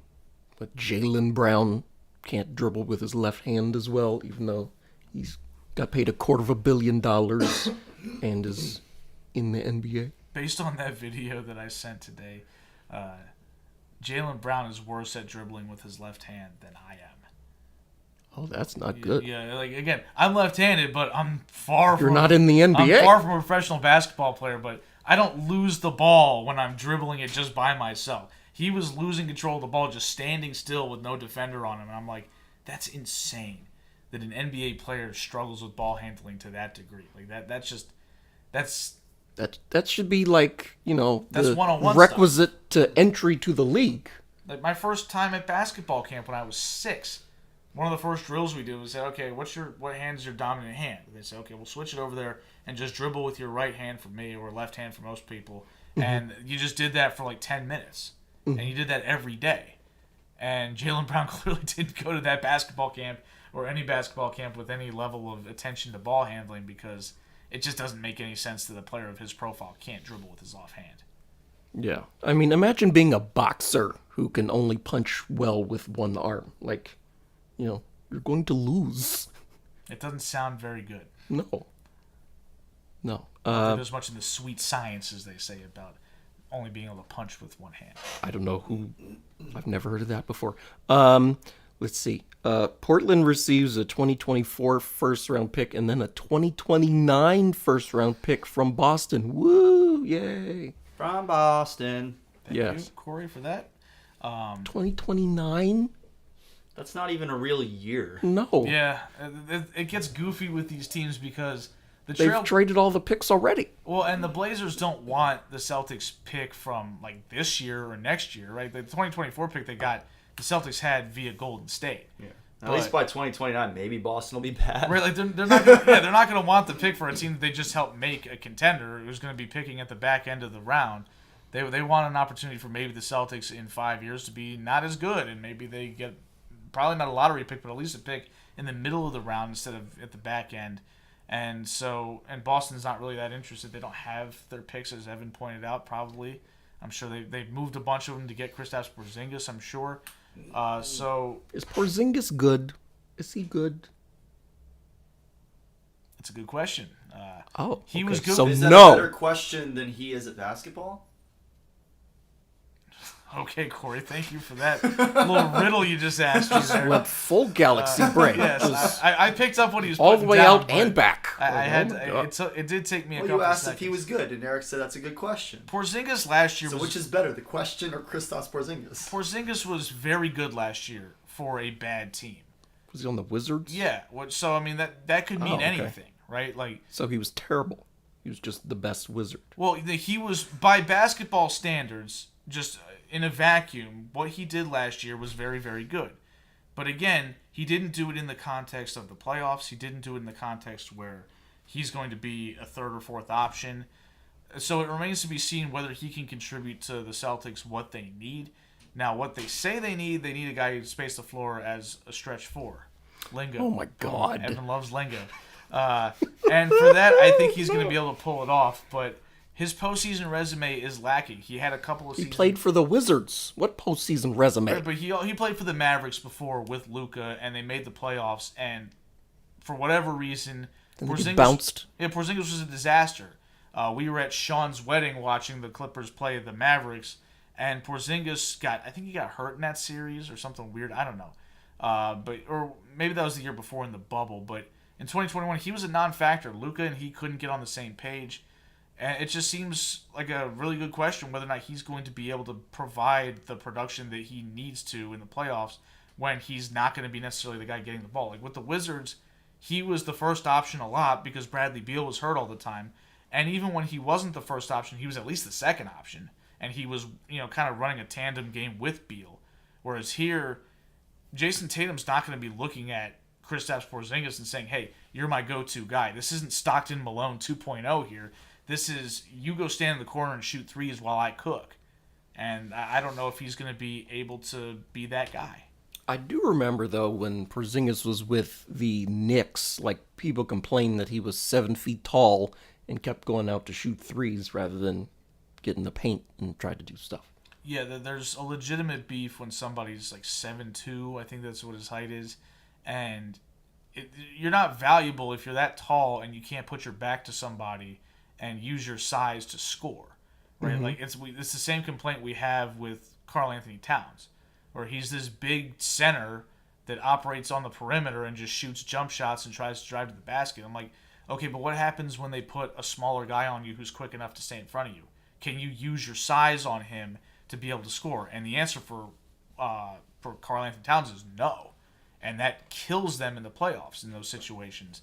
Jaylen Brown can't dribble with his left hand as well, even though he's got paid $250 million and is in the NBA. Based on that video that I sent today, Jaylen Brown is worse at dribbling with his left hand than I am. Oh, that's not good. Yeah, like, again, I'm left-handed, but I'm far from... You're not in the NBA. I'm far from a professional basketball player, but I don't lose the ball when I'm dribbling it just by myself. He was losing control of the ball, just standing still with no defender on him, and I'm like, that's insane that an NBA player struggles with ball handling to that degree. Like, That should be like, that's the one-on-one requisite to entry to the league. Like, my first time at basketball camp when I was 6, one of the first drills we did was say, okay, what hand is your dominant hand? And they say, okay, we'll switch it over there and just dribble with your right hand for me, or left hand for most people. Mm-hmm. And you just did that for like 10 minutes. Mm-hmm. And you did that every day. And Jaylen Brown clearly didn't go to that basketball camp or any basketball camp with any level of attention to ball handling, because it just doesn't make any sense that a player of his profile can't dribble with his offhand. Yeah. I mean, imagine being a boxer who can only punch well with one arm. Like, you're going to lose. It doesn't sound very good. No. There's much in the sweet science, as they say, about only being able to punch with one hand. I don't know who. I've never heard of that before. Let's see. Portland receives a 2024 first-round pick and then a 2029 first-round pick from Boston. Woo! Yay! From Boston. Thank you, Corey, for that. 2029? That's not even a real year. No. Yeah, it gets goofy with these teams, because they've traded all the picks already. Well, and the Blazers don't want the Celtics pick from like this year or next year, right? The 2024 pick they got, the Celtics had via Golden State. Yeah. At least by 2029, maybe Boston will be bad. Right, like they're not gonna, they're not going to want the pick for a team that they just helped make a contender who's going to be picking at the back end of the round. They want an opportunity for maybe the Celtics in 5 years to be not as good, and maybe they get probably not a lottery pick, but at least a pick in the middle of the round instead of at the back end. And Boston's not really that interested. They don't have their picks, as Evan pointed out, probably. I'm sure they've moved a bunch of them to get Kristaps Porzingis, I'm sure. Is Porzingis good? Is he good? It's a good question. He okay. was good. So Is that no. a better question than he is at basketball? Okay, Corey, thank you for that little riddle you just asked me there. Went full galaxy brain. Yes, I picked up what he was all the putting way down, out but and back. I had my God. it did take me a Well, couple you asked seconds. if he was good, and Eric said that's a good question. Porzingis last year So was which is better, the question or Kristaps Porzingis? Porzingis was very good last year for a bad team. Was he on the Wizards? Yeah, so I mean that could mean okay. anything, right? Like, So he was terrible. He was just the best wizard. well, he was by basketball standards, just in a vacuum. What he did last year was very, very good. But again, he didn't do it in the context of the playoffs. He didn't do it in the context where he's going to be a third or fourth option. So it remains to be seen whether he can contribute to the Celtics what they need. Now, what they say they need a guy who space the floor as a stretch four. Lingo. Oh my God. Evan loves lingo. And for that, I think he's going to be able to pull it off. But his postseason resume is lacking. He had a couple of He seasons. played for the Wizards. What postseason resume? But he played for the Mavericks before with Luka, and they made the playoffs. And for whatever reason, Didn't he get bounced? Yeah, Porzingis was a disaster. We were at Sean's wedding watching the Clippers play the Mavericks, and Porzingis I think he got hurt in that series or something weird. I don't know. Or maybe that was the year before in the bubble. But in 2021, he was a non-factor. Luka and he couldn't get on the same page. And it just seems like a really good question whether or not he's going to be able to provide the production that he needs to in the playoffs when he's not going to be necessarily the guy getting the ball. Like with the Wizards, he was the first option a lot because Bradley Beal was hurt all the time. And even when he wasn't the first option, he was at least the second option. And he was, kind of running a tandem game with Beal. Whereas here, Jason Tatum's not going to be looking at Kristaps Porzingis and saying, hey, you're my go-to guy. This isn't Stockton Malone 2.0 here. This is you go stand in the corner and shoot threes while I cook. And I don't know if he's going to be able to be that guy. I do remember, though, when Porzingis was with the Knicks, like, people complained that he was 7 feet tall and kept going out to shoot threes rather than get in the paint and try to do stuff. Yeah, there's a legitimate beef when somebody's like 7'2", I think that's what his height is. And you're not valuable if you're that tall and you can't put your back to somebody and use your size to score, right? Mm-hmm. Like it's the same complaint we have with Karl Anthony Towns, where he's this big center that operates on the perimeter and just shoots jump shots and tries to drive to the basket. I'm like, okay, but what happens when they put a smaller guy on you who's quick enough to stay in front of you? Can you use your size on him to be able to score? And the answer for Karl Anthony Towns is no, and that kills them in the playoffs in those situations.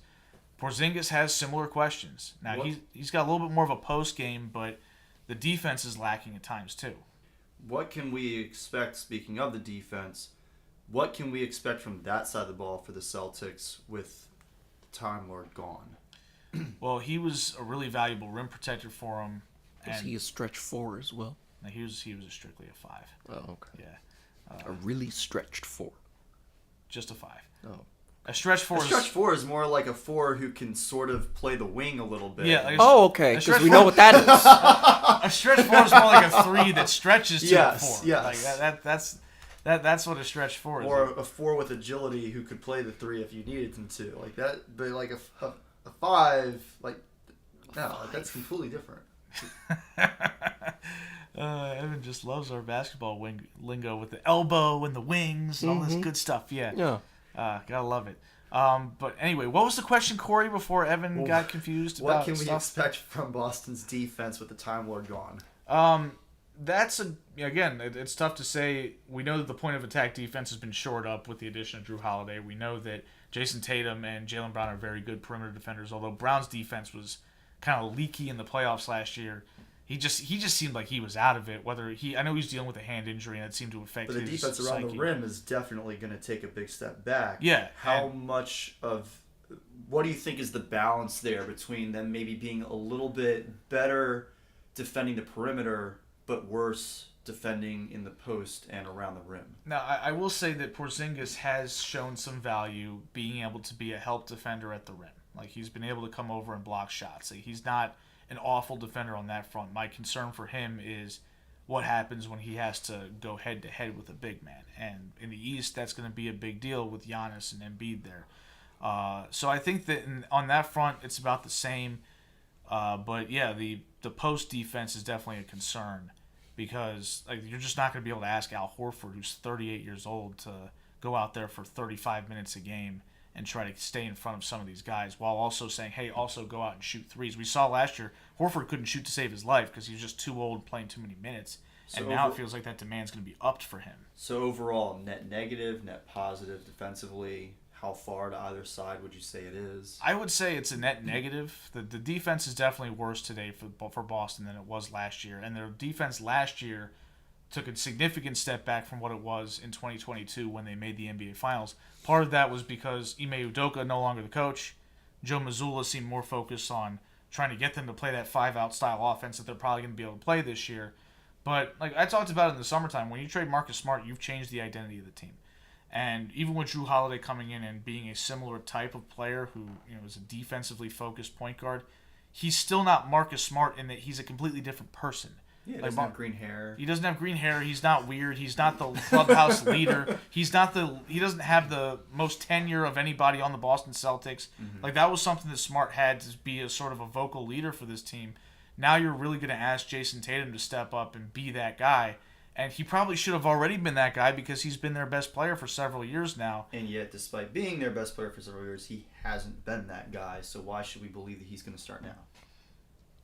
Porzingis has similar questions. Now, he's got a little bit more of a post game, but the defense is lacking at times too. What can we expect, speaking of the defense, what can we expect from that side of the ball for the Celtics with Time Lord gone? Well, he was a really valuable rim protector for him. Was he a stretch 4 as well? He was strictly a 5. Oh, okay. Yeah. A really stretched 4. Just a 5. Oh. A stretch 4 A stretch 4 is more like a 4 who can sort of play the wing a little bit. Yeah, like Oh, okay, a because stretch we know what that is. a stretch 4 is more like a 3 that stretches to a 4. Yes. Like that's what a stretch 4 is. Or a 4 with agility who could play the 3 if you needed him to. Like that, but like a 5, like, no, that's completely different. Evan just loves our basketball lingo with the elbow and the wings and all this good stuff. Yeah. Yeah. Gotta love it. But anyway, what was the question, Corey, before Evan got confused What about can we stuff? expect from Boston's defense with the Time Lord gone? It's tough to say. We know that the point of attack defense has been shored up with the addition of Drew Holiday. We know that Jason Tatum and Jaylen Brown are very good perimeter defenders, although Brown's defense was kind of leaky in the playoffs last year. He just seemed like he was out of it. I know he's dealing with a hand injury and it seemed to affect But the his defense around psyche. the rim is definitely going to take a big step back. Yeah. How much of what do you think is the balance there between them maybe being a little bit better defending the perimeter but worse defending in the post and around the rim. Now, I will say that Porzingis has shown some value being able to be a help defender at the rim. Like, he's been able to come over and block shots. Like, he's not an awful defender on that front. My concern for him is what happens when he has to go head-to-head with a big man. And in the East, that's going to be a big deal with Giannis and Embiid there. So I think that on that front, it's about the same. But, yeah, the post defense is definitely a concern because like you're just not going to be able to ask Al Horford, who's 38 years old, to go out there for 35 minutes a game and try to stay in front of some of these guys while also saying, hey, also go out and shoot threes. We saw last year Horford couldn't shoot to save his life because he was just too old playing too many minutes. And now it feels like that demand's going to be upped for him. So overall, net negative, net positive defensively, how far to either side would you say it is? I would say it's a net negative. The defense is definitely worse today for Boston than it was last year. And their defense last year took a significant step back from what it was in 2022 when they made the NBA Finals. Part of that was because Ime Udoka no longer the coach. Joe Mazzulla seemed more focused on trying to get them to play that 5-out style offense that they're probably going to be able to play this year. But like I talked about in the summertime, when you trade Marcus Smart, you've changed the identity of the team. And even with Jrue Holiday coming in and being a similar type of player who is a defensively focused point guard, he's still not Marcus Smart in that he's a completely different person. Yeah, he doesn't have green hair. He doesn't have green hair. He's not weird. He's not the clubhouse leader. He doesn't have the most tenure of anybody on the Boston Celtics. Mm-hmm. Like that was something that Smart had to be a sort of a vocal leader for this team. Now you're really going to ask Jason Tatum to step up and be that guy. And he probably should have already been that guy because he's been their best player for several years now. And yet, despite being their best player for several years, he hasn't been that guy. So why should we believe that he's going to start now?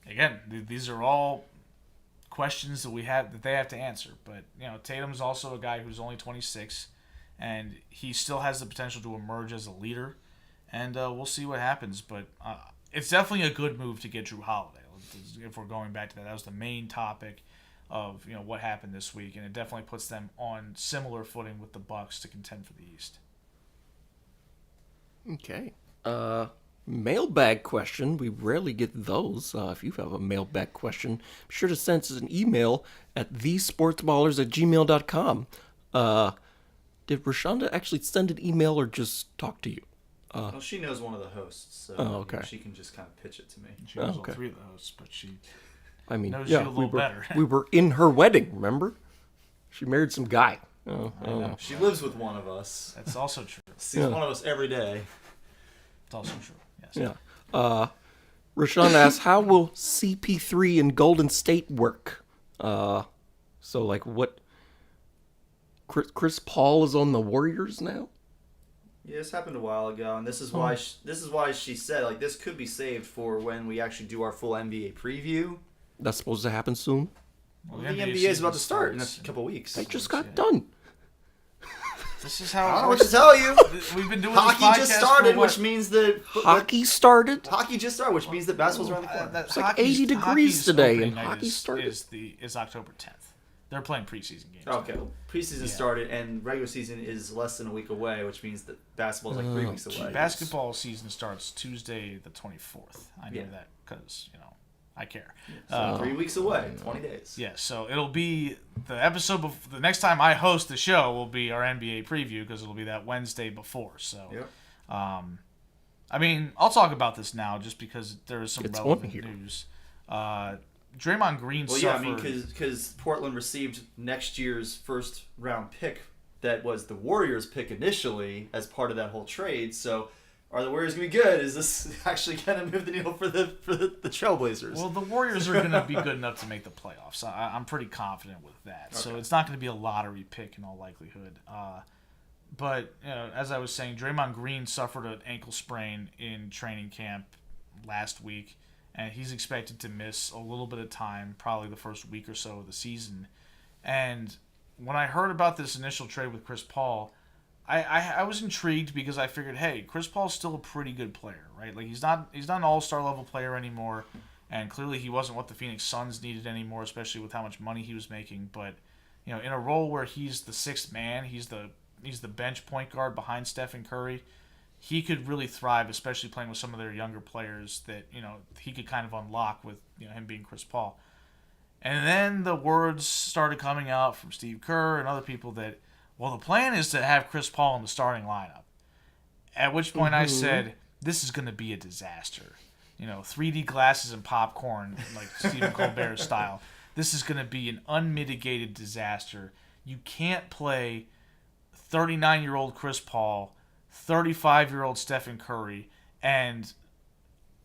Again, these are all questions that they have to answer. But Tatum's also a guy who's only 26, and he still has the potential to emerge as a leader. And we'll see what happens. But it's definitely a good move to get Jrue Holiday. If we're going back to that, that was the main topic of what happened this week, and it definitely puts them on similar footing with the Bucks to contend for the East. Okay. Mailbag question. We rarely get those. If you have a mailbag question, be sure to send us an email at thesportsballers@gmail.com. Did Rashonda actually send an email or just talk to you? Well, she knows one of the hosts, so okay. She can just kind of pitch it to me. She knows all three of the hosts, but she knows you a little better. We were in her wedding, remember? She married some guy. I know. She lives with one of us. That's also true. Sees one of us every day. It's also true. Yes. Yeah. Rashawn asks, how will CP3 in Golden State work? So like what? Chris Paul is on the Warriors now? Yeah, this happened a while ago, and this is why she said like this could be saved for when we actually do our full NBA preview. That's supposed to happen soon. Well, the NBA is about to start in a couple weeks. They just got done. This is how I don't know what to tell you. We've been doing hockey this podcast just started, for what? which means that Hockey started. Hockey just started, which means that basketball's around the corner. It's like 80 degrees today, and hockey started. Is October 10th. They're playing preseason games. Okay, well, preseason started, and regular season is less than a week away, which means that basketball is like 3 weeks away. Basketball season starts Tuesday the 24th. I know that because I care. So 3 weeks away, 20 days. Yeah, so it'll be the episode. The next time I host the show will be our NBA preview because it'll be that Wednesday before. So, I mean, I'll talk about this now just because there is some relevant news. Draymond Green suffered. Well, yeah, I mean, because Portland received next year's first round pick that was the Warriors' pick initially as part of that whole trade. So, are the Warriors going to be good? Is this actually going to move the needle for the Trailblazers? Well, the Warriors are going to be good enough to make the playoffs. I'm pretty confident with that. Okay. So it's not going to be a lottery pick in all likelihood. But as I was saying, Draymond Green suffered an ankle sprain in training camp last week, and he's expected to miss a little bit of time, probably the first week or so of the season. And when I heard about this initial trade with Chris Paul, I was intrigued because I figured, hey, Chris Paul's still a pretty good player, right? Like he's not an all-star level player anymore, and clearly he wasn't what the Phoenix Suns needed anymore, especially with how much money he was making. But in a role where he's the sixth man, he's the bench point guard behind Stephen Curry, he could really thrive, especially playing with some of their younger players that he could kind of unlock with him being Chris Paul. And then the words started coming out from Steve Kerr and other people that, well, the plan is to have Chris Paul in the starting lineup. At which point I said, this is going to be a disaster. 3D glasses and popcorn, like Stephen Colbert style. This is going to be an unmitigated disaster. You can't play 39-year-old Chris Paul, 35-year-old Stephen Curry, and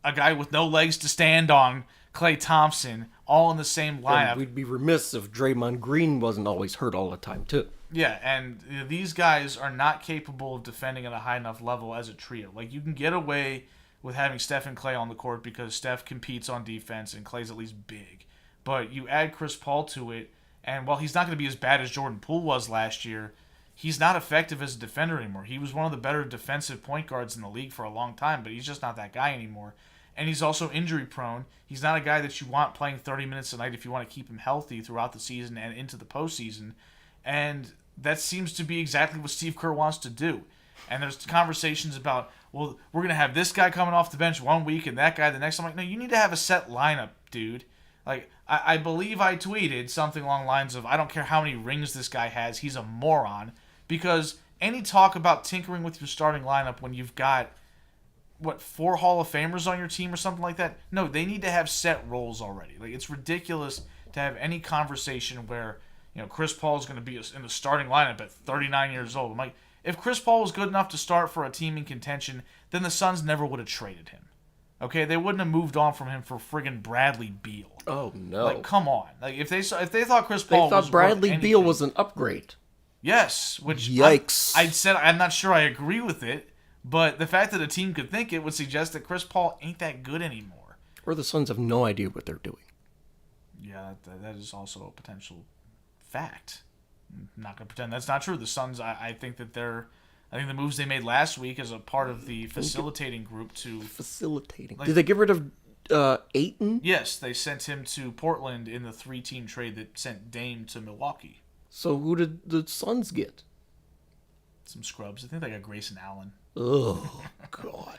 a guy with no legs to stand on, Klay Thompson, all in the same lineup. And we'd be remiss if Draymond Green wasn't always hurt all the time, too. Yeah, and these guys are not capable of defending at a high enough level as a trio. Like, you can get away with having Steph and Klay on the court because Steph competes on defense and Klay's at least big. But you add Chris Paul to it, and while he's not going to be as bad as Jordan Poole was last year, he's not effective as a defender anymore. He was one of the better defensive point guards in the league for a long time, but he's just not that guy anymore. And he's also injury prone. He's not a guy that you want playing 30 minutes a night if you want to keep him healthy throughout the season and into the postseason. And that seems to be exactly what Steve Kerr wants to do. And there's conversations about, well, we're going to have this guy coming off the bench one week and that guy the next. I'm like, no, you need to have a set lineup, dude. Like, I believe I tweeted something along the lines of, I don't care how many rings this guy has, he's a moron. Because any talk about tinkering with your starting lineup when you've got, 4 Hall of Famers on your team or something like that? No, they need to have set roles already. Like, it's ridiculous to have any conversation where, Chris Paul is going to be in the starting lineup at 39 years old. I'm like, if Chris Paul was good enough to start for a team in contention, then the Suns never would have traded him. Okay, they wouldn't have moved on from him for friggin' Bradley Beal. Oh no! Like, come on! Like, if they thought Chris Paul, they thought was Bradley worth Beal anything, was an upgrade. yes, which Yikes! I said I'm not sure I agree with it, but the fact that a team could think it would suggest that Chris Paul ain't that good anymore. Or the Suns have no idea what they're doing. Yeah, that is also a potential fact. I'm not gonna pretend that's not true. The Suns, I think the moves they made last week as a part of the facilitating group to Facilitating. Like- Did they get rid of Ayton? yes, they sent him to Portland in the 3-team trade that sent Dame to Milwaukee. So who did the Suns get? Some scrubs. I think they got Grayson Allen. Oh God!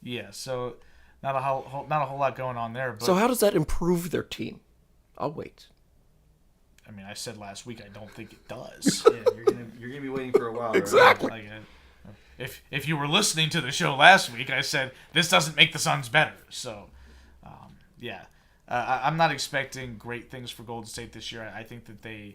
Yeah, so not a whole lot going on there. But So how does that improve their team? I'll wait. I mean, I said last week I don't think it does. Yeah, you're gonna be waiting for a while. right? Exactly. Like, if you were listening to the show last week, I said this doesn't make the Suns better. So, yeah, I'm not expecting great things for Golden State this year. I think that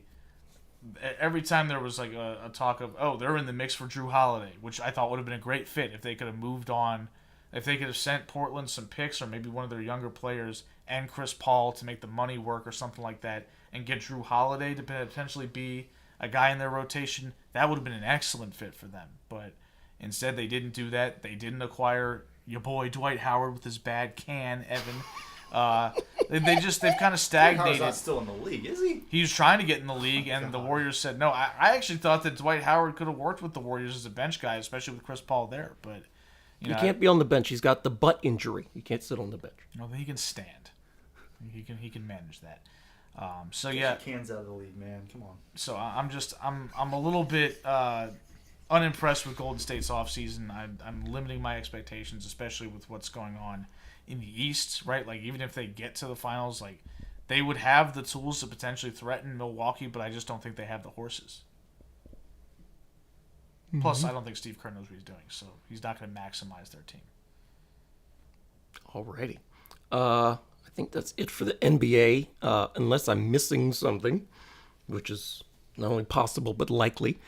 every time there was like a talk of, oh, they're in the mix for Drew Holiday, which I thought would have been a great fit if they could have moved on, if they could have sent Portland some picks or maybe one of their younger players and Chris Paul to make the money work or something like that, and get Drew Holiday to potentially be a guy in their rotation, that would have been an excellent fit for them. But instead, they didn't do that. They didn't acquire your boy Dwight Howard with his bad can, Evan. They've kind of Howard's stagnated. not still in the league, is he? He was trying to get in the league, and the Warriors said no. I actually thought that Dwight Howard could have worked with the Warriors as a bench guy, especially with Chris Paul there. But He can't be on the bench. He's got the butt injury. He can't sit on the bench. he can stand. He can manage that. So Get yeah, your cans out of the league, man. Come on. so I'm a little bit unimpressed with Golden State's offseason. I'm limiting my expectations, especially with what's going on in the East, right? Like, even if they get to the finals, like, they would have the tools to potentially threaten Milwaukee, but I just don't think they have the horses. Plus, I don't think Steve Kerr knows what he's doing, so he's not going to maximize their team. Alrighty. I think that's it for the NBA, unless I'm missing something, which is not only possible but likely.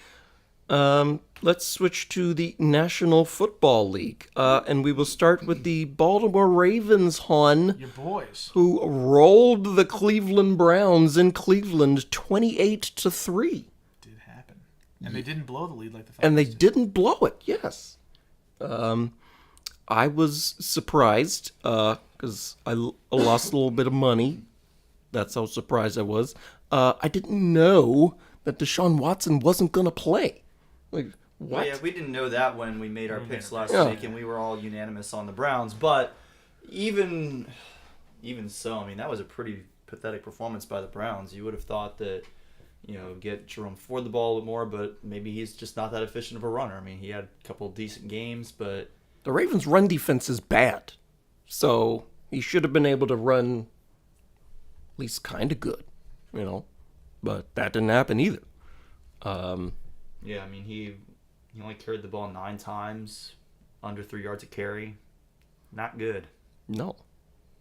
Let's switch to the National Football League, and we will start with the Baltimore Ravens, Hon, Your boys. who rolled the Cleveland Browns in Cleveland 28-3. Did happen. And they didn't blow the lead like the Falcons And they did. didn't blow it, yes. I was surprised because I lost a little bit of money. That's how surprised I was. I didn't know that Deshaun Watson wasn't going to play. Like, what? Well, yeah, we didn't know that when we made our We picks made last our week, and we were all unanimous on the Browns. But even so, I mean, that was a pretty pathetic performance by the Browns. You would have thought that, get Jerome Ford the ball a bit more, but maybe he's just not that efficient of a runner. I mean, he had a couple decent games, but The Ravens' run defense is bad. So he should have been able to run least kind of good, But that didn't happen either. Yeah, I mean, he only carried the ball 9 times, under 3 yards a carry. Not good. No,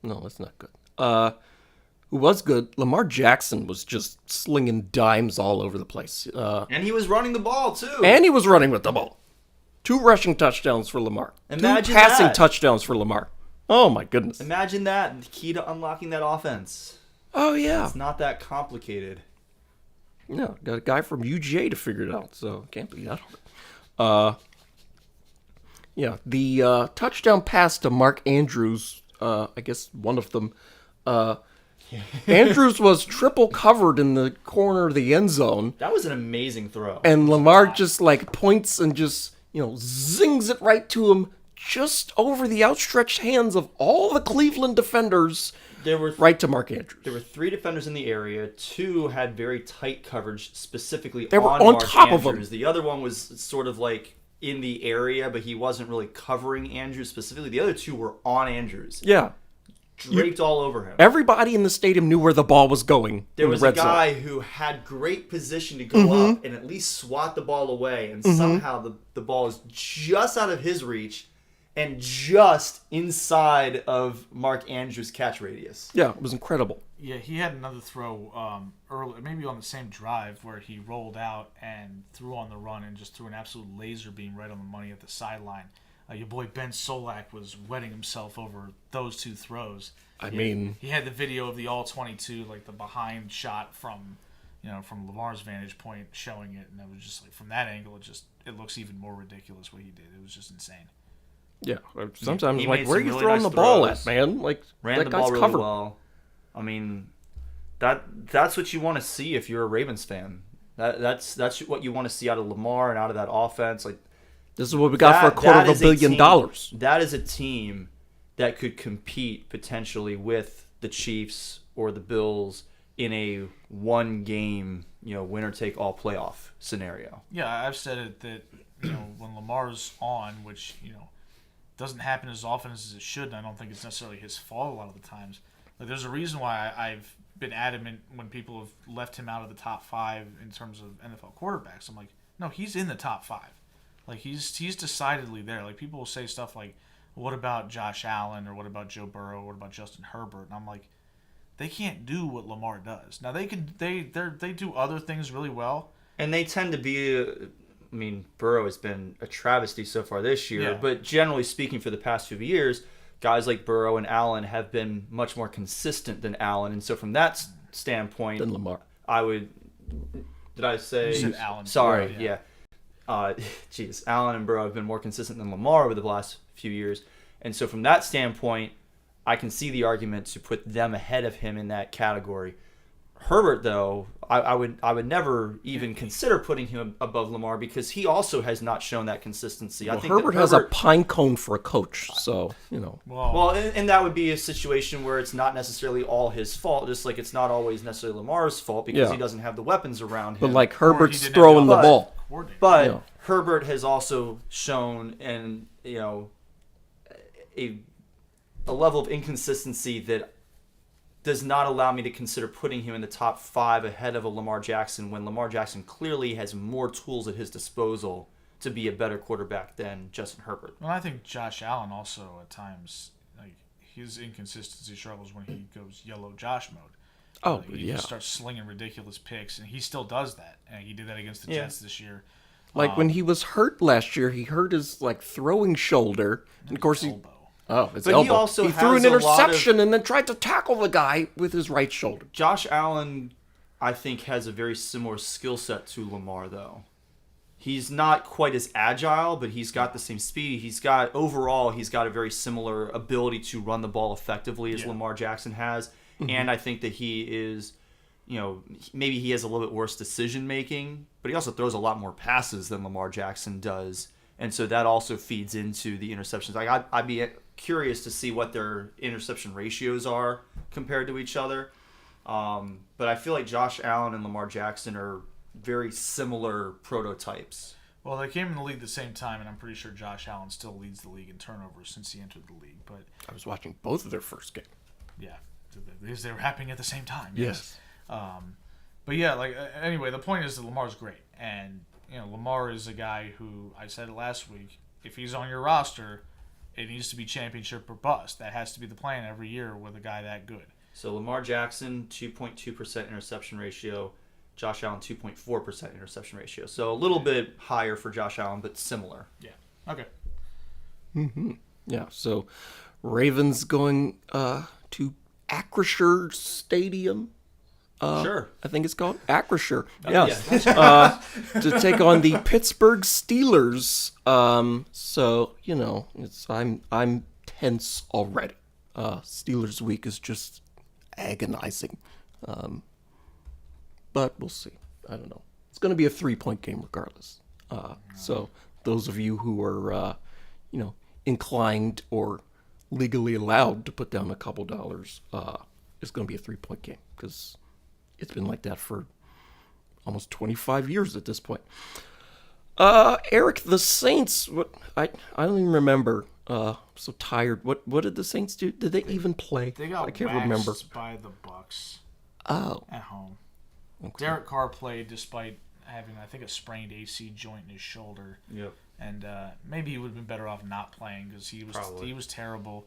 that's not good. Who was good? Lamar Jackson was just slinging dimes all over the place. And he was running the ball, too. And he was running with the ball. 2 rushing touchdowns for Lamar. Imagine 2 passing that. touchdowns for Lamar. Oh, my goodness. Imagine that. The key to unlocking that offense. Oh, yeah. It's not that complicated. No, got a guy from UGA to figure it out, so it can't be that hard. Yeah, the touchdown pass to Mark Andrews, I guess one of them, Andrews was triple covered in the corner of the end zone, That was an amazing throw. and Lamar just points and just, zings it right to him just over the outstretched hands of all the Cleveland defenders There were right to Mark Andrews. There were 3 defenders in the area. 2 had very tight coverage, specifically They were on on Mark top of Andrews. him. The other one was sort of in the area, but he wasn't really covering Andrews specifically. The other 2 were on Andrews, Yeah. draped all over him. Everybody in the stadium knew where the ball was going. There in was the a red zone. guy who had great position to go up and at least swat the ball away, and somehow the ball is just out of his reach and just inside of Mark Andrews' catch radius. Yeah, it was incredible. Yeah, he had another throw early, maybe on the same drive, where he rolled out and threw on the run and just threw an absolute laser beam right on the money at the sideline. Your boy Ben Solak was wetting himself over those 2 throws. I mean, He had the video of the all-22, the behind shot from Lamar's vantage point showing it, and it was just from that angle, it looks even more ridiculous what he did. It was just insane. yeah. Sometimes He I'm made where are some you really throwing nice the ball throws. at, man? Ran that the guy's ball really covered. well. I mean, that's what you want to see if you're a Ravens fan. That's what you want to see out of Lamar and out of that offense. This is what we got for $250 million. That is a team that could compete potentially with the Chiefs or the Bills in a 1-game, winner take all playoff scenario. Yeah, I've said it that when Lamar's on, which doesn't happen as often as it should, and I don't think it's necessarily his fault a lot of the times. There's a reason why I've been adamant when people have left him out of the top 5 in terms of NFL quarterbacks. I'm like, no, he's in the top 5. He's decidedly there. People will say stuff like, what about Josh Allen, or what about Joe Burrow, or what about Justin Herbert? And I'm like, they can't do what Lamar does. Now they do other things really well. And they tend to be, Burrow has been a travesty so far this year, Yeah. but generally speaking for the past few years, guys like Burrow and Allen have been much more consistent than Allen. And so from that standpoint, Than Lamar. I would, did I say? You said Allen. Sorry, Yeah. Jeez, Allen and Burrow have been more consistent than Lamar over the last few years. And so from that standpoint, I can see the argument to put them ahead of him in that category. Herbert, though, I would never even consider putting him above Lamar because he also has not shown that consistency. Well, I think Herbert that has a pine cone for a coach, so, Well, and that would be a situation where it's not necessarily all his fault, just like it's not always necessarily Lamar's fault because Yeah. he doesn't have the weapons around him. But Herbert's didn't throwing have the the ball. coordinator. But Yeah. Herbert has also shown a level of inconsistency that does not allow me to consider putting him in the top 5 ahead of a Lamar Jackson when Lamar Jackson clearly has more tools at his disposal to be a better quarterback than Justin Herbert. Well, I think Josh Allen also at times, his inconsistency struggles when he goes yellow Josh mode. Oh, He yeah. just starts slinging ridiculous picks, and he still does that. And he did that against the Yeah. Jets this year. When he was hurt last year, he hurt his throwing shoulder. And of course he Elbow. his But he elbow. also threw has an a lot of- interception and then tried to tackle the guy with his right shoulder. Josh Allen, I think, has a very similar skill set to Lamar, though. He's not quite as agile, but he's got the same speed. He's got a very similar ability to run the ball effectively as Yeah. Lamar Jackson has. And I think that he is, maybe he has a little bit worse decision making, but he also throws a lot more passes than Lamar Jackson does. And so that also feeds into the interceptions. I'd be curious to see what their interception ratios are compared to each other. But I feel like Josh Allen and Lamar Jackson are very similar prototypes. Well, they came in the league at the same time, and I'm pretty sure Josh Allen still leads the league in turnovers since he entered the league. But I was watching both of their first game. yeah, because they were happening at the same time. Yes. But yeah, like anyway, the point is that Lamar's great, and Lamar is a guy who, I said it last week, if he's on your roster, it needs to be championship or bust. That has to be the plan every year with a guy that good. So Lamar Jackson, 2.2% interception ratio. Josh Allen, 2.4% interception ratio. So a little bit higher for Josh Allen, but similar. Yeah. Okay. Yeah, so Ravens going to Acrisure Stadium. Sure. I think it's called Acrisure. Yeah. To take on the Pittsburgh Steelers. So I'm tense already. Steelers week is just agonizing. But we'll see. I don't know. It's going to be a 3-point game regardless. So those of you who are, inclined or legally allowed to put down a couple dollars, it's going to be a 3-point game because it's been like that for almost 25 years at this point. Eric, the Saints. What I don't even remember. I'm so tired. What did the Saints do? Did they even play? They got I can't waxed remember. by the Bucks Oh, at home. okay. Derek Carr played despite having, I think, a sprained AC joint in his shoulder. Yep. And maybe he would have been better off not playing because he was terrible.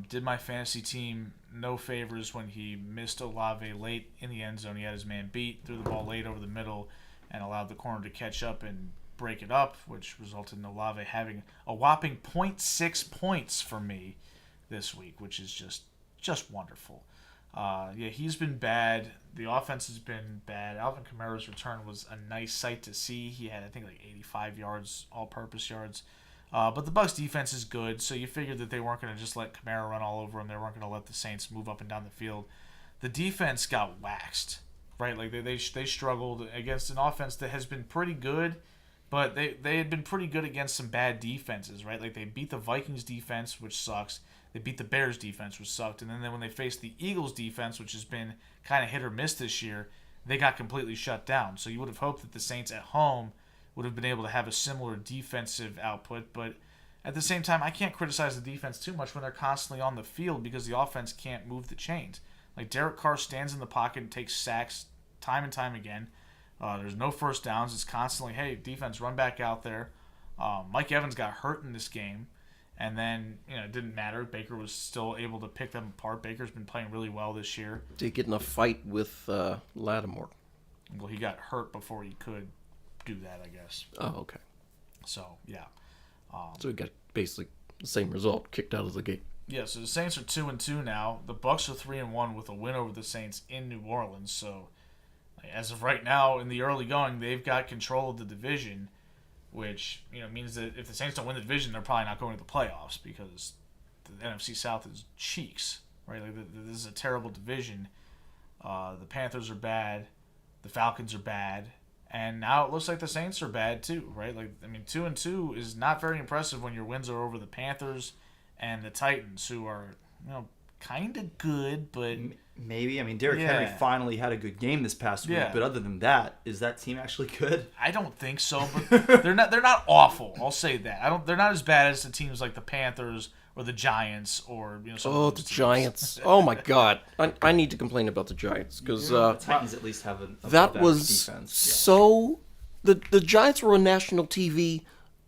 Did my fantasy team no favors when he missed Olave late in the end zone. He had his man beat, threw the ball late over the middle, and allowed the corner to catch up and break it up, which resulted in Olave having a whopping 0.6 points for me this week, which is just wonderful. He's been bad. The offense has been bad. Alvin Kamara's return was a nice sight to see. He had, I think, like 85 yards, all-purpose yards. But the Bucs defense is good, so you figured that they weren't going to just let Kamara run all over him. They weren't going to let the Saints move up and down the field. The defense got waxed, right? Like they struggled against an offense that has been pretty good, but they had been pretty good against some bad defenses, right? Like they beat the Vikings defense, which sucks. They beat the Bears defense, which sucked. And then when they faced the Eagles defense, which has been kind of hit or miss this year, they got completely shut down. So you would have hoped that the Saints at home would have been able to have a similar defensive output. But at the same time, I can't criticize the defense too much when they're constantly on the field because the offense can't move the chains. Like Derek Carr stands in the pocket and takes sacks time and time again. There's no first downs. It's constantly, hey, defense, run back out there. Mike Evans got hurt in this game. And then, it didn't matter. Baker was still able to pick them apart. Baker's been playing really well this year. Did he get in a fight with Lattimore? Well, he got hurt before he could do that, I guess. Oh, okay. So, yeah. So he got basically the same result, kicked out of the game. Yeah, so the Saints are 2-2 now. The Bucs are 3-1 with a win over the Saints in New Orleans. So, as of right now, in the early going, they've got control of the division, which means that if the Saints don't win the division, they're probably not going to the playoffs because the NFC South is cheeks, right? Like this is a terrible division. The Panthers are bad, the Falcons are bad, and now it looks like the Saints are bad too, right? 2-2 is not very impressive when your wins are over the Panthers and the Titans, who are kind of good, but maybe. I mean, Derrick Henry finally had a good game this past week, but other than that, is that team actually good? I don't think so, but they're not awful. I'll say that. They're not as bad as the teams like the Panthers or the Giants or some Oh, of the those teams. Giants! Oh my God, I need to complain about the Giants because The Titans at least have a that was defense. so. The Giants were on national TV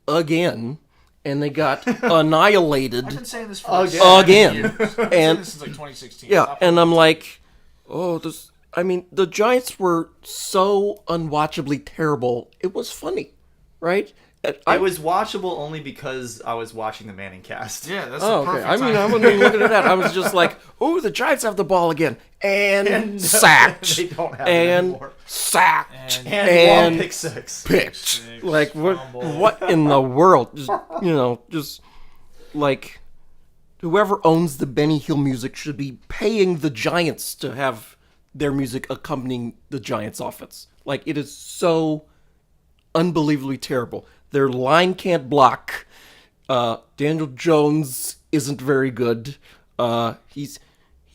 again, and they got annihilated. I've been saying this for Again. years. I've been saying And this since like 2016. yeah, Stop and it. I'm like, oh, this. I mean, the Giants were so unwatchably terrible. It was funny, right? It was watchable only because I was watching the Manning cast. Yeah, that's Oh, the okay. perfect I mean, time. I wasn't even looking at that. I was just like, oh, the Giants have the ball again. And sacked. They don't have it And anymore. sacked. And one pick six. Picked. Six, Like, fumble. what in the world? Just like, whoever owns the Benny Hill music should be paying the Giants to have their music accompanying the Giants' offense. Like, it is so unbelievably terrible. Their line can't block. Daniel Jones isn't very good. He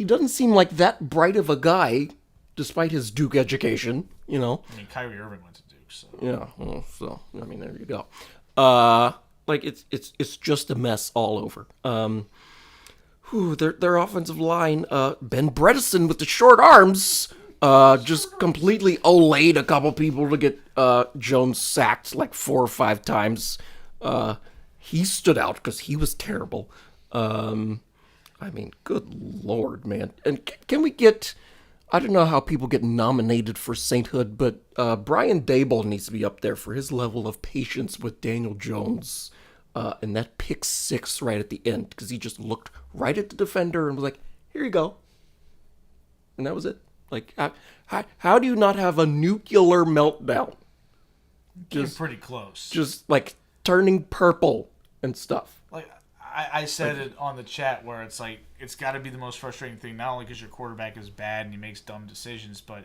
doesn't seem like that bright of a guy, despite his Duke education. I mean, Kyrie Irving went to Duke, so Yeah. Well, so I mean, there you go. Like it's just a mess all over. their offensive line, Ben Bredesen with the short arms, just completely olayed a couple people to get Jones sacked like 4 or 5 times. He stood out because he was terrible. I mean, good lord, man. And can we get... I don't know how people get nominated for sainthood, but Brian Daboll needs to be up there for his level of patience with Daniel Jones. And that pick 6 right at the end, because he just looked right at the defender and was like, here you go. And that was it. Like, how do you not have a nuclear meltdown? Just pretty close. Just, like, turning purple and stuff. Like, I said it on the chat where it's like, it's got to be the most frustrating thing, not only because your quarterback is bad and he makes dumb decisions, but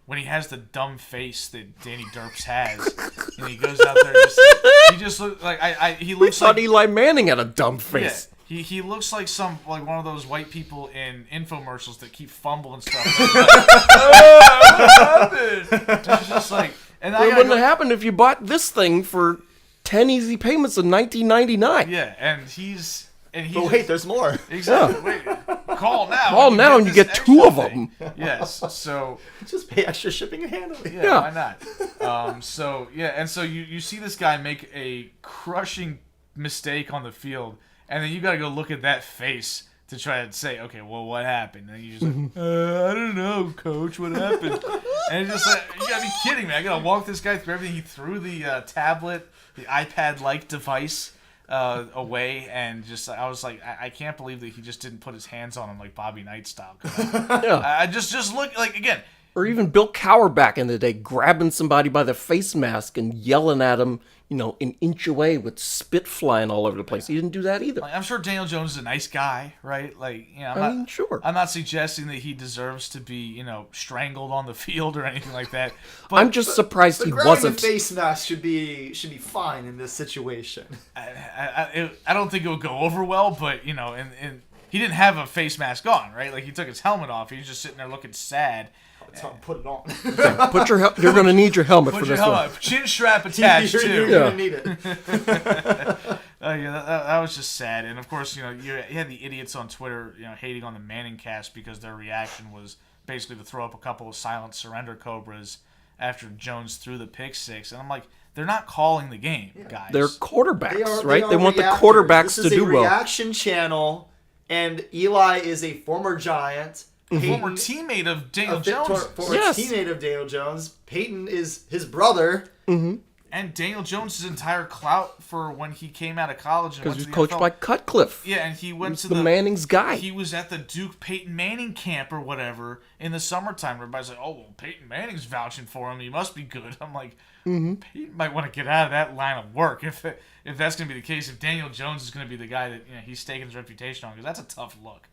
when he has the dumb face that Danny Derps has, and he goes out there, he just looks like he looks like Eli Manning had a dumb face. Yeah, he looks like one of those white people in infomercials that keep fumbling stuff. It's just like, and It wouldn't have happened if you bought this thing for 10 easy payments in 1999. Yeah, and he's. But wait, there's more. Exactly. Wait, call now. Call now and you this get 2 of extra them. thing. Yes. So Just pay extra shipping and handling. yeah, why not? So yeah, and so you see this guy make a crushing mistake on the field, and then you got to go look at that face to try to say, okay, well, what happened? And you just like, I don't know, coach, what happened? And it's just like, you gotta be kidding me! I gotta walk this guy through everything. He threw the tablet, the iPad-like device. Away, and just I was like, I can't believe that he just didn't put his hands on him like Bobby Knight style. I just look like, again, Or even Bill Cowher back in the day, grabbing somebody by the face mask and yelling at him, an inch away with spit flying all over the place. He didn't do that either. like, I'm sure Daniel Jones is a nice guy, right? Like, Sure. I'm not suggesting that he deserves to be, strangled on the field or anything like that. But I'm just surprised he Grabbing wasn't. the face mask should be fine in this situation. I don't think it would go over well. But and he didn't have a face mask on, right? Like, he took his helmet off. He was just sitting there looking sad. Put it on. You're going to need your helmet Put for your this one. helmet, chin strap attached you're too. gonna need it. That was just sad. And of course, you had the idiots on Twitter, hating on the Manning cast because their reaction was basically to throw up a couple of silent surrender cobras after Jones threw the pick 6. And I'm like, they're not calling the game, guys. They're quarterbacks, They right? are They want the reactors. quarterbacks This to do is a well. reaction channel, and Eli is a former Giant. former teammate of Daniel Jones. Former Yes. teammate of Daniel Jones. Peyton is his brother. And Daniel Jones' entire clout for when he came out of college and Because went he to was the coached NFL. by Cutcliffe. Yeah, and he went to the Manning's guy. He was at the Duke Peyton Manning camp or whatever in the summertime. Everybody's like, "Oh well, Peyton Manning's vouching for him. He must be good." I'm like, Peyton might want to get out of that line of work if that's going to be the case. If Daniel Jones is going to be the guy that he's staking his reputation on, because that's a tough look.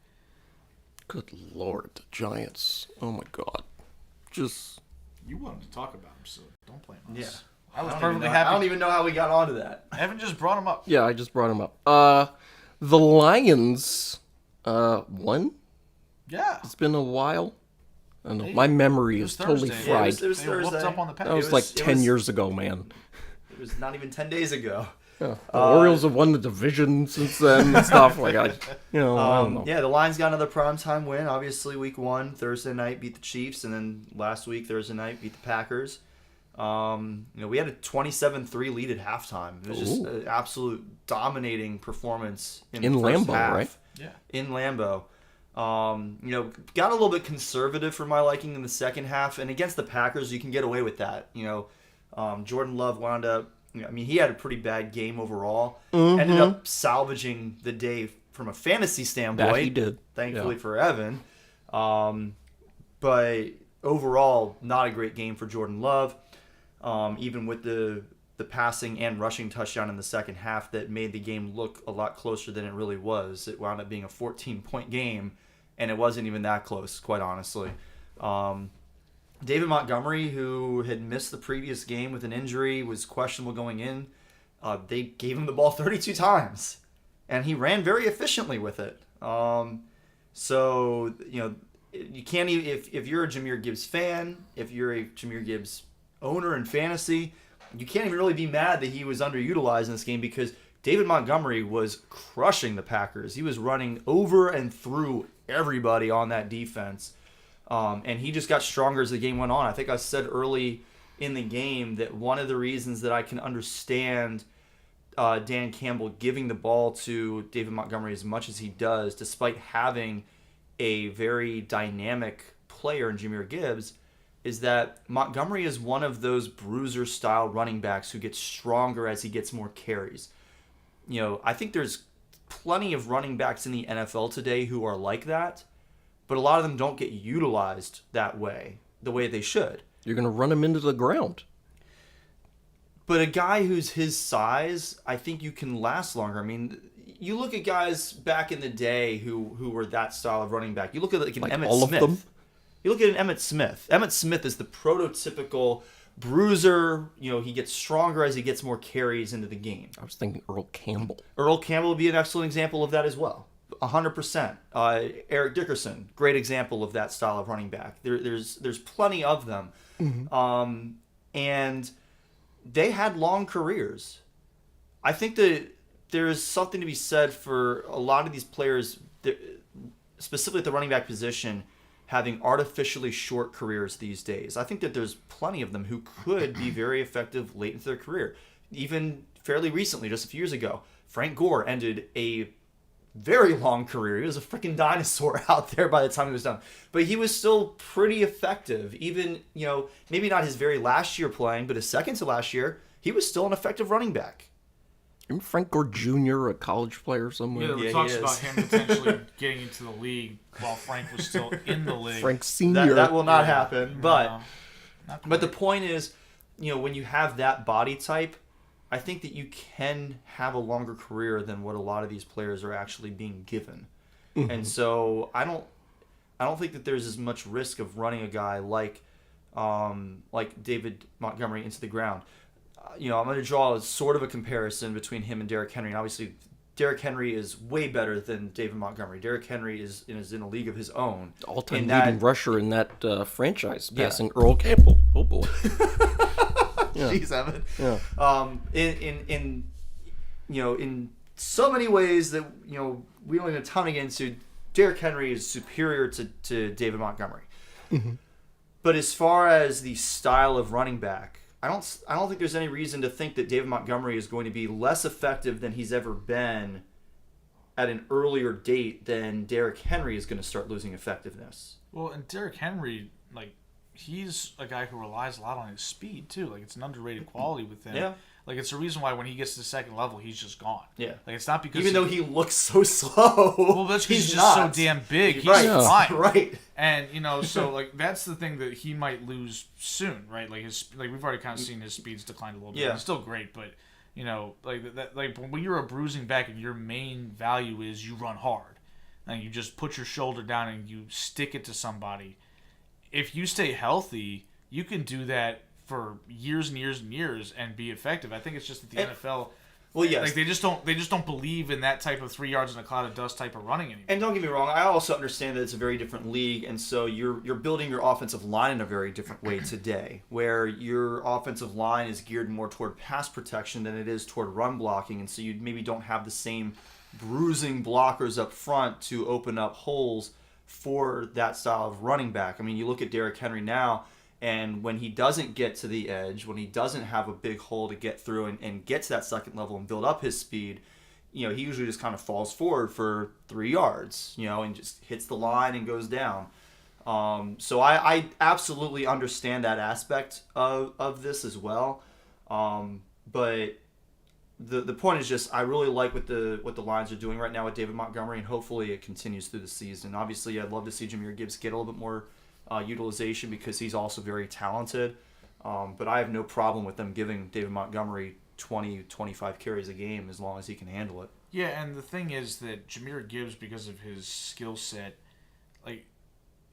Good lord, the Giants. Oh my god. Just... You wanted to talk about him, so don't blame us. Yeah. I was I perfectly don't happy. even know how we got onto that. Evan just brought him up. Yeah, I just brought him up. The Lions, won? Yeah. It's been a while. I don't know. My memory is totally Thursday. fried. It was They whooped Thursday. up on the Packers. That was like 10 years ago, man. It was not even 10 days ago. Yeah. The Orioles have won the division since then and stuff. Like, I don't know. Yeah, the Lions got another primetime win. Obviously, week 1, Thursday night, beat the Chiefs. And then last week, Thursday night, beat the Packers. We had a 27-3 lead at halftime. It was just an absolute dominating performance in the first Lambeau, half. right? Yeah. In Lambeau. Got a little bit conservative for my liking in the second half. And against the Packers, you can get away with that. Jordan Love wound up, he had a pretty bad game overall. Ended up salvaging the day from a fantasy standpoint. That he did. Thankfully for Evan. But overall, not a great game for Jordan Love. Even with the passing and rushing touchdown in the second half that made the game look a lot closer than it really was. It wound up being a 14-point game, and it wasn't even that close, quite honestly. David Montgomery, who had missed the previous game with an injury, was questionable going in. They gave him the ball 32 times, and he ran very efficiently with it. You can't even, if you're a Jahmyr Gibbs fan, if you're a Jahmyr Gibbs owner in fantasy, you can't even really be mad that he was underutilized in this game because David Montgomery was crushing the Packers. He was running over and through everybody on that defense. And he just got stronger as the game went on. I think I said early in the game that one of the reasons that I can understand Dan Campbell giving the ball to David Montgomery as much as he does, despite having a very dynamic player in Jahmyr Gibbs, is that Montgomery is one of those bruiser-style running backs who gets stronger as he gets more carries. You know, I think there's plenty of running backs in the NFL today who are like that, but a lot of them don't get utilized that way, the way they should. You're going to run him into the ground. But a guy who's his size, I think you can last longer. I mean, you look at guys back in the day who were that style of running back. You look at like an Emmitt all Smith. of them? You look at an Emmitt Smith. Emmitt Smith is the prototypical bruiser. You know, he gets stronger as he gets more carries into the game. I was thinking Earl Campbell. Earl Campbell would be an excellent example of that as well. 100%. Eric Dickerson, great example of that style of running back. There's plenty of them. Mm-hmm. And they had long careers. I think that there's something to be said for a lot of these players, specifically at the running back position, having artificially short careers these days. I think that there's plenty of them who could be very effective late into their career. Even fairly recently, just a few years ago, Frank Gore ended a very long career. He was a freaking dinosaur out there by the time he was done. But he was still pretty effective. Even, you know, maybe not his very last year playing, but his second to last year, he was still an effective running back. Isn't Frank Gore Jr. a college player somewhere? Yeah, there were talks about him potentially getting into the league while Frank was still in the league. Frank Sr. That will not happen. No, But the point is, you know, when you have that body type, I think that you can have a longer career than what a lot of these players are actually being given. Mm-hmm. And so I don't think that there's as much risk of running a guy like David Montgomery into the ground. You know, I'm going to draw sort of a comparison between him and Derrick Henry. And obviously, Derrick Henry is way better than David Montgomery. Derrick Henry is in a league of his own. All-time leading rusher in that franchise, passing Earl Campbell. Oh, boy. Yeah. Jeez, Evan. Yeah. In so many ways that, you know, we don't even have time to get into, Derrick Henry is superior to David Montgomery. Mm-hmm. But as far as the style of running back, I don't think there's any reason to think that David Montgomery is going to be less effective than he's ever been at an earlier date than Derrick Henry is going to start losing effectiveness. Well, and Derrick Henry, like, he's a guy who relies a lot on his speed too. Like, it's an underrated quality with him. Yeah. Like, it's the reason why when he gets to the second level, he's just gone. Yeah. Like, it's not because even though he looks so slow. Well, that's because he's just so damn big. He's fine. Right. And, you know, so, like, that's the thing that he might lose soon, right? Like, we've already kind of seen his speeds decline a little bit. Yeah. He's still great, but, you know, like when you're a bruising back and your main value is you run hard and you just put your shoulder down and you stick it to somebody, if you stay healthy, you can do that for years and years and years and be effective. I think it's just that the NFL, well, yes, like they just don't believe in that type of 3 yards in a cloud of dust type of running anymore. And don't get me wrong, I also understand that it's a very different league, and so you're building your offensive line in a very different way today, where your offensive line is geared more toward pass protection than it is toward run blocking, and so you maybe don't have the same bruising blockers up front to open up holes for that style of running back. I mean, you look at Derrick Henry now, and when he doesn't get to the edge, when he doesn't have a big hole to get through and get to that second level and build up his speed, you know, he usually just kind of falls forward for 3 yards, you know, and just hits the line and goes down. So I absolutely understand that aspect of this as well. But the point is just I really like what the Lions are doing right now with David Montgomery, and hopefully it continues through the season. Obviously, I'd love to see Jahmyr Gibbs get a little bit more utilization because he's also very talented. But I have no problem with them giving David Montgomery 20, 25 carries a game as long as he can handle it. Yeah, and the thing is that Jahmyr Gibbs, because of his skill set, like,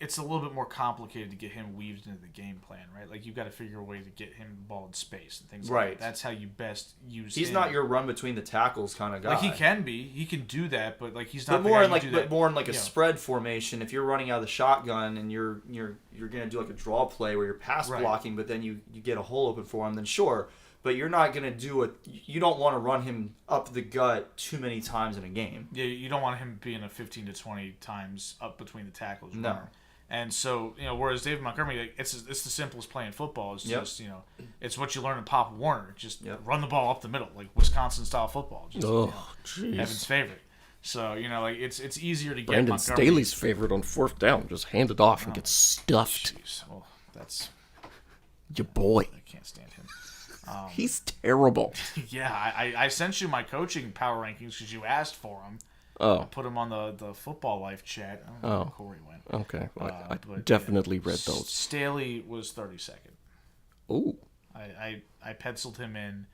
it's a little bit more complicated to get him weaved into the game plan, right? Like, you've got to figure a way to get him the ball in space and things like that. That's how you best use him. He's not your run between the tackles kind of guy. Like, he can be. He can do that, but, like, he's not but more in that. a spread formation. If you're running out of the shotgun and you're going to do like a draw play where you're pass blocking, but then you get a hole open for him, then sure. but you're not going to do it. You don't want to run him up the gut too many times in a game. Yeah, you don't want him being a 15 to 20 times up between the tackles. No. runner. And so, whereas David Montgomery, it's the simplest play in football. It's Yep. just, it's what you learn in Pop Warner. Just Yep. run the ball up the middle, like Wisconsin-style football. Just, Oh, Evan's jeez. favorite. So, it's easier to get Brandon Montgomery. Staley's favorite on 4th down. Just hand it off and get stuffed. Jeez, well, that's... Your boy. I can't stand him. He's terrible. Yeah, I sent you my coaching power rankings because you asked for them. Oh, Put them on the Football Life chat. I don't know where Corey went. okay. Well, I but, definitely read those. Staley was 32nd. Oh, I penciled him in.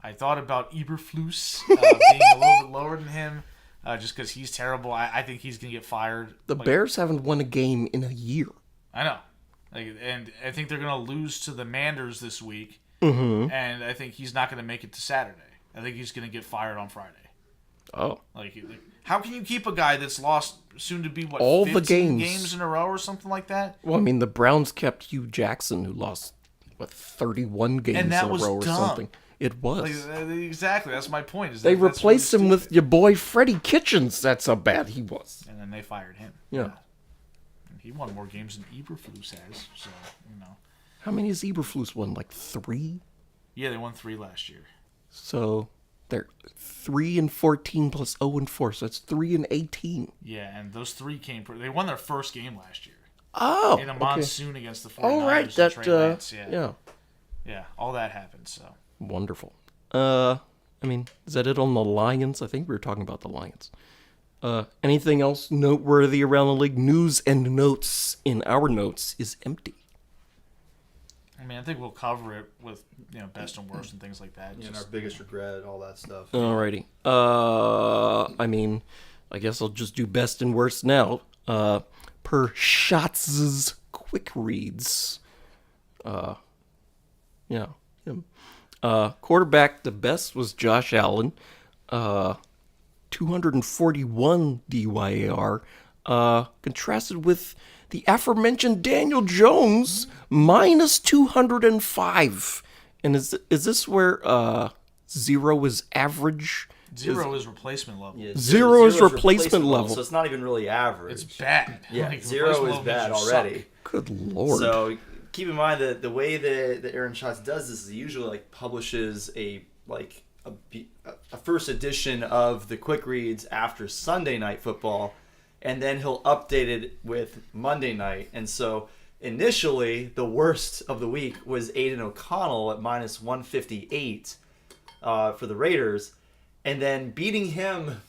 I thought about Eberflus being a little bit lower than him, just because he's terrible. I think he's gonna get fired. the Bears haven't won a game in a year. I know, and I think they're gonna lose to the Manders this week. Mm-hmm. And I think he's not gonna make it to Saturday. I think he's gonna get fired on Friday. Oh, Like, how can you keep a guy that's lost soon to be All the 15 games. in a row or something like that? well, I mean, the Browns kept Hugh Jackson, who lost 31 games And that in a was row or dumb. something. It was. Exactly. That's my point. Is They that that's replaced really him with stupid. your boy Freddie Kitchens. That's how bad he was. And then they fired him. Yeah. And he won more games than Eberflus has. So How many has Eberflus won? Like 3? yeah, they won 3 last year. So they're 3-14 plus 0-4. So that's 3-18. Yeah, and those 3 they won their first game last year Oh, in a okay. monsoon against the 49ers. Oh, right. and That, Trey Lance. yeah. Yeah, all that happened. So Wonderful. I mean, is that it on the Lions? I think we were talking about the Lions. Anything else noteworthy around the league? News and notes in our notes is empty. I mean, I think we'll cover it with best and worst and things like that. And our Just- biggest regret, all that stuff. Alrighty. I mean, I guess I'll just do best and worst now. Per Shots' quick reads. Yeah. Him. Quarterback, the best was Josh Allen. 241 DYAR. Contrasted with the aforementioned Daniel Jones, minus 205. And is this where 0 is average? 0 is replacement level. Yeah, Zero is replacement level. so it's not even really average. It's bad. Yeah, Like, 0 replacement is level bad means you already. suck. Good lord. So keep in mind that the way that Aaron Schatz does this is he usually publishes a first edition of the quick reads after Sunday Night Football, and then he'll update it with Monday night. And so initially the worst of the week was Aiden O'Connell at minus 158 for the Raiders, and then beating him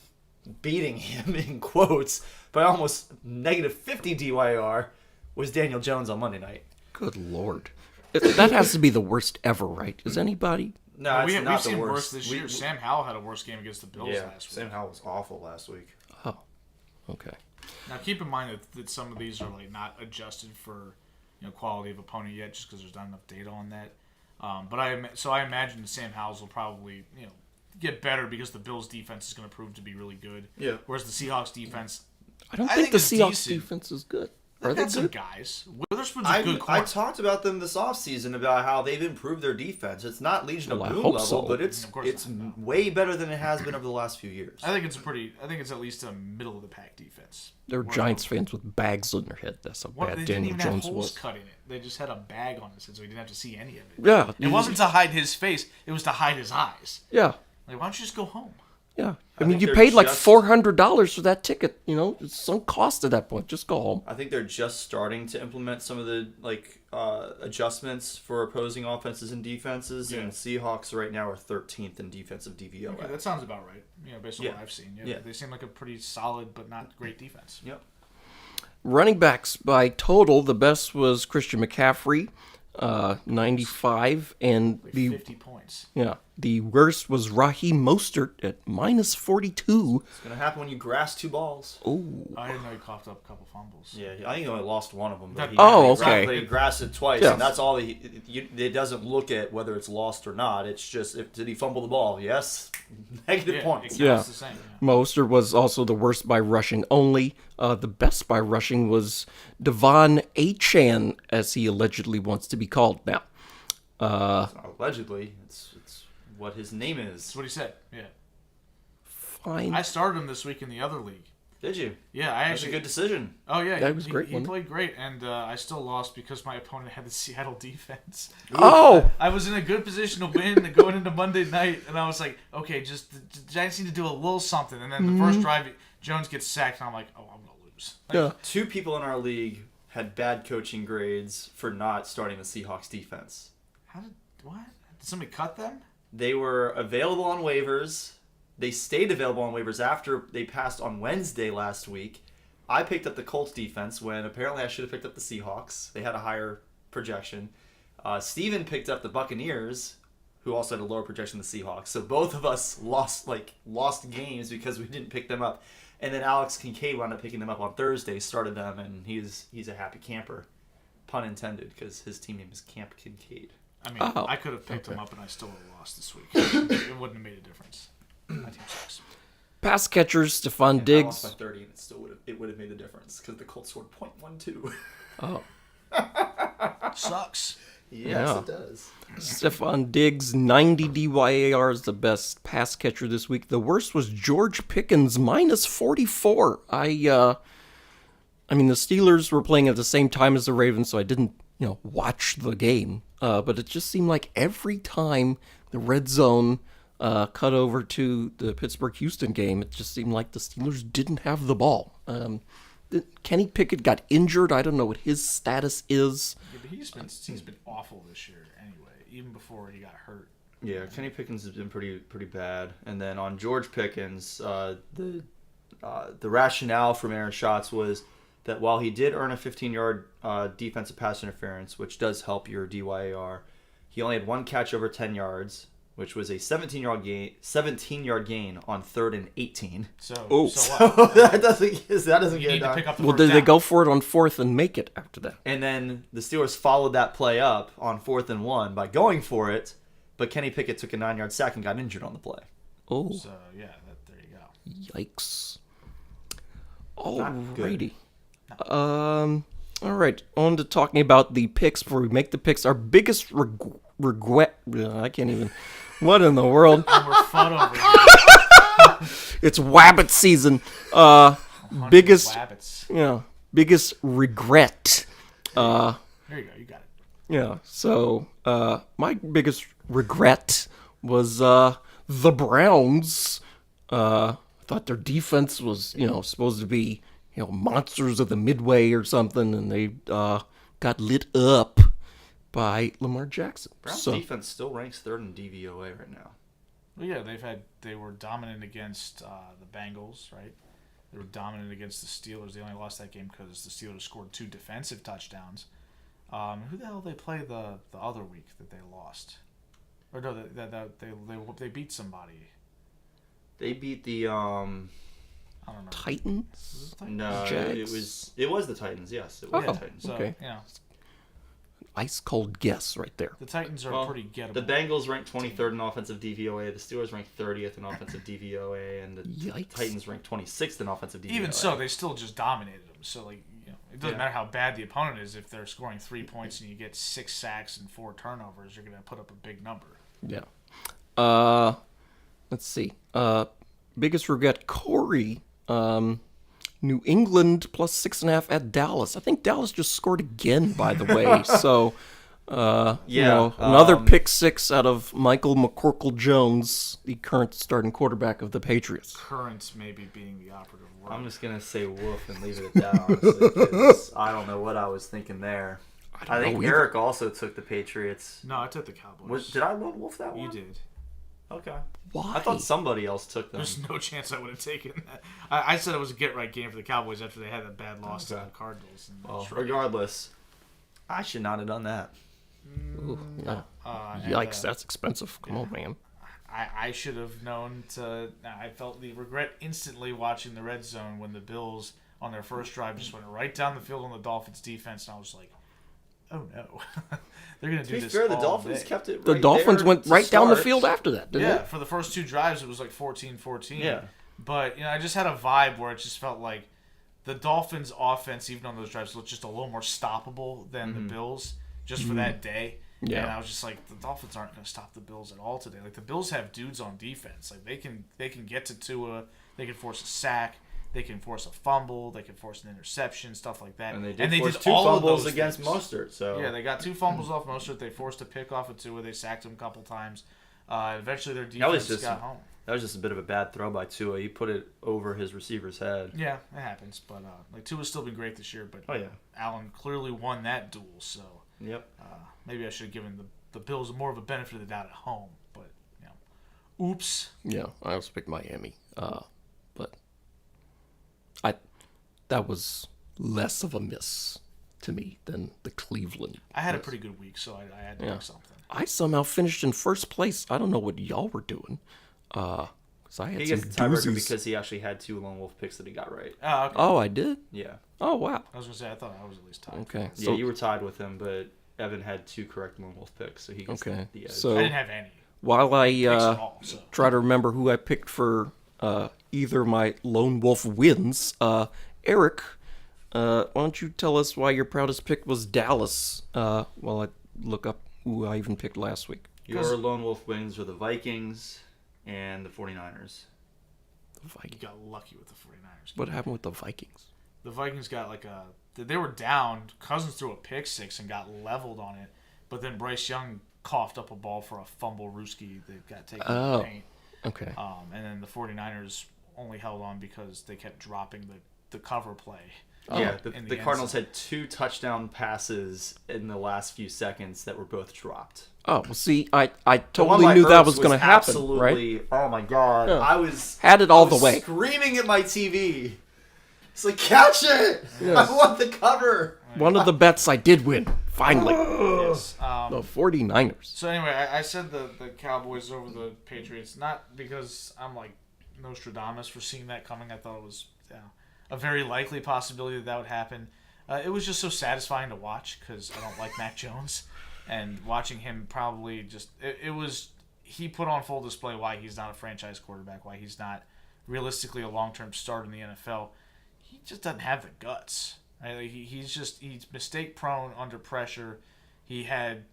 in quotes by almost negative 50 DYR was Daniel Jones on Monday night. Good lord. That has to be the worst ever, right? Is anybody? No, it's We've not seen the worse worst. this year. Sam Howell had a worse game against the Bills last week. Sam Howell was awful last week. Oh, okay. Now keep in mind that some of these are like not adjusted for quality of opponent yet, just because there's not enough data on that. But I imagine Sam Howell's will probably get better because the Bills defense is going to prove to be really good. Yeah. Whereas the Seahawks defense, I don't I think think the it's Seahawks decent. defense is good. they've Are they got some good? guys. Witherspoon's a I good corner. talked about them this offseason about how they've improved their defense. It's not Legion Well, I of Boom hope level, so. but it's Of course it's not, no. way better than it has been over the last few years. I think it's at least a middle of the pack defense. They're Where- Giants fans with bags on their head. That's how What, bad they didn't Daniel even have Jones holes was. cut in it. They just had a bag on his head, so he didn't have to see any of it. Yeah. It wasn't to hide his face; it was to hide his eyes. Yeah. Like, why don't you just go home? Yeah. I I mean, think you they're paid like just- $400 for that ticket. It's some cost at that point. Just go home. I think they're just starting to implement some of the adjustments for opposing offenses and defenses, and Seahawks right now are 13th in defensive DVOA. Okay, that sounds about right. Based on Yeah. what I've seen. Yeah. They seem like a pretty solid but not great defense. Yep. Running backs by total, the best was Christian McCaffrey, 95, and Like the 50 points. the worst was Raheem Mostert at minus 42. It's gonna happen when you grass 2 balls. Oh, I didn't know he coughed up a couple fumbles. Yeah, I think he only lost one of them. But he, Oh, okay. But he grassed it twice, Yeah. and that's all. It doesn't look at whether it's lost or not. It's just did he fumble the ball? Yes, negative Yeah, points. it Yeah. counts the same. Yeah. Mostert was also the worst by rushing only. The best by rushing was Devon Achan, as he allegedly wants to be called now. Allegedly, it's what his name is. That's what he said. Yeah. Fine. I started him this week in the other league. Did you? Yeah, That's a good decision. Oh yeah, That was he, great, He wasn't it? played great, and I still lost because my opponent had the Seattle defense. Oh! I was in a good position to win going into Monday night, and I was like, okay, just the Giants need to do a little something. And then the first drive, Jones gets sacked, and I'm like, oh, I'm gonna lose. Yeah. 2 people in our league had bad coaching grades for not starting the Seahawks defense. What? Did somebody cut them? They were available on waivers. They stayed available on waivers after they passed on Wednesday last week. I picked up the Colts defense when apparently I should have picked up the Seahawks. They had a higher projection. Steven picked up the Buccaneers, who also had a lower projection than the Seahawks. So both of us lost games because we didn't pick them up. And then Alex Kincaid wound up picking them up on Thursday, started them, and he's a happy camper. Pun intended, because his team name is Camp Kincaid. I mean, Oh, I could have picked him up, and I still would have lost this week. It wouldn't have made a difference. My team sucks. Pass catchers, Stephon And I Diggs. lost by 30, and it would have made the difference because the Colts scored .12. Oh. Sucks. Yes, Yeah. it does. Stephon Diggs, 90 DYAR is the best pass catcher this week. The worst was George Pickens, minus 44. I mean, the Steelers were playing at the same time as the Ravens, so I didn't, watch the game. But it just seemed like every time the red zone cut over to the Pittsburgh-Houston game, it just seemed like the Steelers didn't have the ball. Kenny Pickett got injured. I don't know what his status is. Yeah, but he's been awful this year anyway, even before he got hurt. Yeah, Kenny Pickens has been pretty bad. And then on George Pickens, the rationale from Aaron Schatz was that while he did earn a 15-yard defensive pass interference, which does help your DYAR, he only had 1 catch over 10 yards, which was a 17-yard gain on 3rd and 18. So So what? that doesn't You get need it to done. pick up the Well, first did they down. go for it on 4th and make it after that? And then the Steelers followed that play up on 4th and 1 by going for it, but Kenny Pickett took a 9-yard sack and got injured on the play. Oh, So yeah, there you go. yikes. Not good. Alrighty. All right. On to talking about the picks before we make the picks. Our biggest regret. I can't even. What in the world? And we're fun over here. It's Wabbit season. Biggest, Wabbits. biggest regret. There you go. You got it. Yeah. So, my biggest regret was the Browns. Thought their defense was, supposed to be, monsters of the Midway or something, and they got lit up by Lamar Jackson. Browns So, defense still ranks 3rd in DVOA right now. Well, yeah, they were dominant against the Bengals, right? They were dominant against the Steelers. They only lost that game because the Steelers scored 2 defensive touchdowns. Who the hell did they play the other week that they lost? Or no, they beat somebody. They beat the I don't know. Titans? no, Jags? it was the Titans. Yes, it was Oh. the Titans. So, Okay. Ice cold guess right there. the Titans are Well, pretty gettable. The Bengals ranked 23rd in offensive DVOA. The Steelers ranked 30th in offensive DVOA, and the Yikes. Titans ranked 26th in offensive DVOA. Even so, they still just dominated them. So, it doesn't Yeah. matter how bad the opponent is. If they're scoring 3 points and you get 6 sacks and 4 turnovers, you're going to put up a big number. Yeah. Let's see. Biggest regret, Corey. New England plus 6.5 at Dallas. I think Dallas just scored again, by the way. So, another pick 6 out of Michael McCorkle Jones, the current starting quarterback of the Patriots. Current maybe being the operative word. I'm just gonna say woof and leave it at that. Honestly, 'cause I don't know what I was thinking there. I think know either. Eric also took the Patriots. No, I took the Cowboys. Did I lone wolf that one? You did. Okay. Why? I thought somebody else took them. There's no chance I would have taken that. I said it was a get-right game for the Cowboys after they had that bad loss to the Cardinals. And Well, that's right. regardless, I should not have done that. Ooh, yeah. And, Yikes, that's expensive. Come on, man. I should have known to. I felt the regret instantly watching the red zone when the Bills on their first drive just went right down the field on the Dolphins defense, and I was like, "Oh no, they're gonna To do be this." fair, the all Dolphins day. kept it. The right Dolphins there went to right down the start. field after that, didn't Yeah, they? for the first 2 drives, it was like 14-14. Yeah. But, I just had a vibe where it just felt like the Dolphins' offense, even on those drives, looked just a little more stoppable than the Bills. just for that day. Yeah. And I was just like, the Dolphins aren't going to stop the Bills at all today. Like, the Bills have dudes on defense. Like, they can get to Tua. They can force a sack. They can force a fumble. They can force an interception, stuff like that. And they did force did two all of fumbles those against things. Mostert. So Yeah, they got 2 fumbles off Mostert. They forced a pick off of Tua. They sacked him a couple times. Eventually, their defense got home. that was just a bit of a bad throw by Tua. He put it over his receiver's head. Yeah, it happens. But like, Tua's still been great this year. But Oh yeah. Allen clearly won that duel. So Yep. maybe I should have given the Bills more of a benefit of the doubt at home. But oops. Yeah, I also picked Miami. But that was less of a miss to me than the Cleveland. I had a pretty good week, so I had to pick something. I somehow finished in first place. I don't know what y'all were doing. 'Cause I had He some gets the tiebreaker doozies. because he actually had 2 lone wolf picks that he got right. Oh, okay. Oh, I did? Yeah. Oh, wow. I was gonna say I thought I was at least tied. Okay. Yeah, So, you were tied with him, but Evan had 2 correct lone wolf picks, so he gets okay. the edge. So I didn't have any while I picks at all. So try to remember who I picked for either my lone wolf wins, Eric, why don't you tell us why your proudest pick was Dallas? While I look up who I even picked last week. Your lone wolf wins are the Vikings and the 49ers. The you Vikings. got lucky with the 49ers. What happened with the Vikings? The Vikings got they were down. Cousins threw a pick six and got leveled on it, but then Bryce Young coughed up a ball for a fumble rooski that got taken in Oh. the paint. Okay. And then the 49ers only held on because they kept dropping the cover play. Yeah, in the end Cardinals zone. had 2 touchdown passes in the last few seconds that were both dropped. Oh, well, see, I The one totally by knew that Ertz was going to happen, right? absolutely, oh my god. Yeah. I was Had it all I was the way. screaming at my TV. It's like, catch it! Yes. I want the cover! One of the bets I did win, finally. Yes. The 49ers. So anyway, I said the Cowboys over the Patriots, not because I'm like Nostradamus for seeing that coming. I thought it was a very likely possibility that would happen. It was just so satisfying to watch because I don't like Mac Jones, and watching him probably just it was he put on full display why he's not a franchise quarterback, why he's not realistically a long-term starter in the NFL. He just doesn't have the guts. Right? Like he's mistake prone under pressure. He had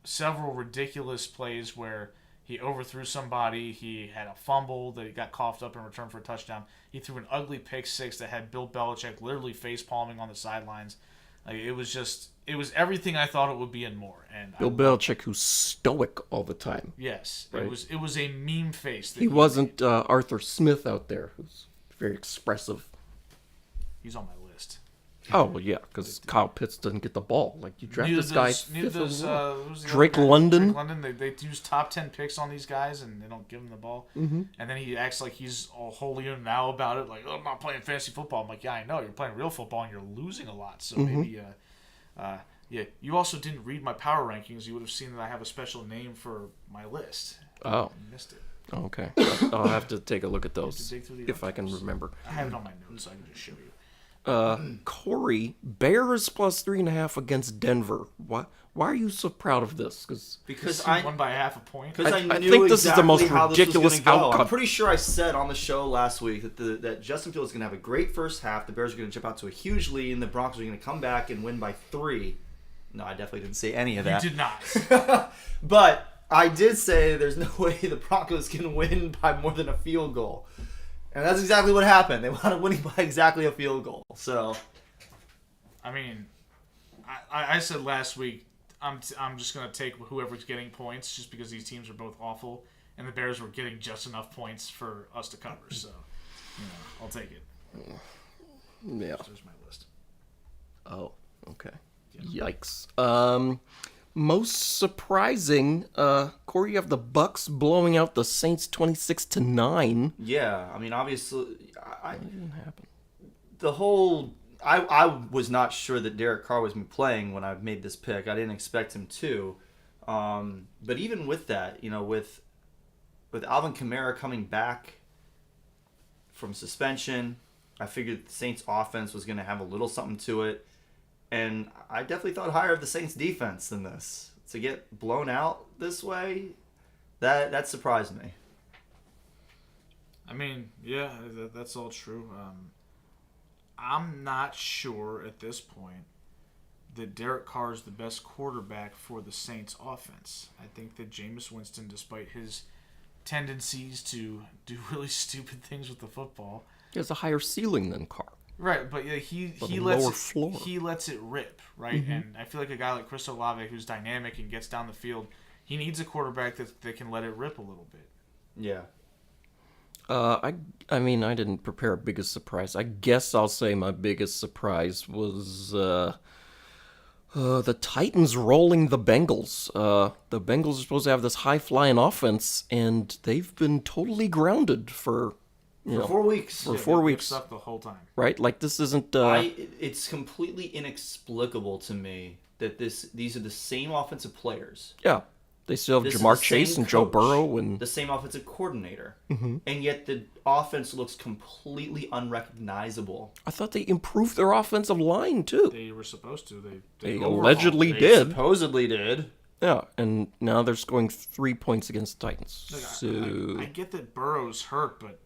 several ridiculous plays where he overthrew somebody. He had a fumble that he got coughed up in return for a touchdown. He threw an ugly pick six that had Bill Belichick literally face palming on the sidelines. Like it was everything I thought it would be and more. And Bill Belichick, who's stoic all the time. yes, Right. it was a meme face. That He wasn't Arthur Smith out there, who's very expressive. He's on my list. Oh, well, yeah, because Kyle Pitts doesn't get the ball. Like, you draft this guy fifth overall. who's the Drake other guy? London? Drake London. They use top 10 picks on these guys, and they don't give him the ball. Mm-hmm. And then he acts like he's all holier than thou about it. Like, oh, I'm not playing fantasy football. I'm like, yeah, I know. You're playing real football, and you're losing a lot. So maybe, yeah. You also didn't read my power rankings. You would have seen that I have a special name for my list. Oh, You missed it. okay. I'll have to take a look at those dig through the if I can archives. remember. I have it on my notes, so I can just show you. Corey, Bears plus 3.5 against Denver. Why are you so proud of this? Because He won by half a point. Because I I knew think this is the most exactly how this was ridiculous gonna go. outcome. I'm pretty sure I said on the show last week that Justin Fields is going to have a great first half. The Bears are going to jump out to a huge lead, and the Broncos are going to come back and win by 3. No, I definitely didn't say any of You that. did not. But I did say there's no way the Broncos can win by more than a field goal. And that's exactly what happened. They wound up winning by exactly a field goal. So, I mean, I said last week I'm just gonna take whoever's getting points just because these teams are both awful, and the Bears were getting just enough points for us to cover. So, I'll take it. Yeah. There's my list. Oh, okay. Yikes. Most surprising, Corey, you have the Bucks blowing out the Saints 26-9. yeah, I mean, obviously, What didn't happen? I was not sure that Derek Carr was playing when I made this pick. I didn't expect him to. But even with that, with Alvin Kamara coming back from suspension, I figured the Saints offense was going to have a little something to it. And I definitely thought higher of the Saints defense than this. To get blown out this way, that surprised me. I mean, yeah, that's all true. I'm not sure at this point that Derek Carr is the best quarterback for the Saints offense. I think that Jameis Winston, despite his tendencies to do really stupid things with the football, He has a higher ceiling than Carr. right? But yeah, he a lets lower it, floor. he lets it rip, right? And I feel like a guy like Chris Olave, who's dynamic and gets down the field, he needs a quarterback that can let it rip a little bit. Yeah. I mean, I didn't prepare a biggest surprise. I guess I'll say my biggest surprise was the Titans rolling the Bengals. The Bengals are supposed to have this high-flying offense, and they've been totally grounded for, For 4 weeks. for 4 It weeks, sucked the whole time. right? Like, this isn't... It's completely inexplicable to me that these are the same offensive players. yeah, they still have This is Jamar the same Chase and Joe coach, Burrow, and the same offensive coordinator, and yet the offense looks completely unrecognizable. I thought they improved their offensive line, too. They were supposed to. They overhauled. allegedly They did. supposedly did. Yeah, and now they're scoring 3 points against the Titans. Look, So, I get that Burrow's hurt, but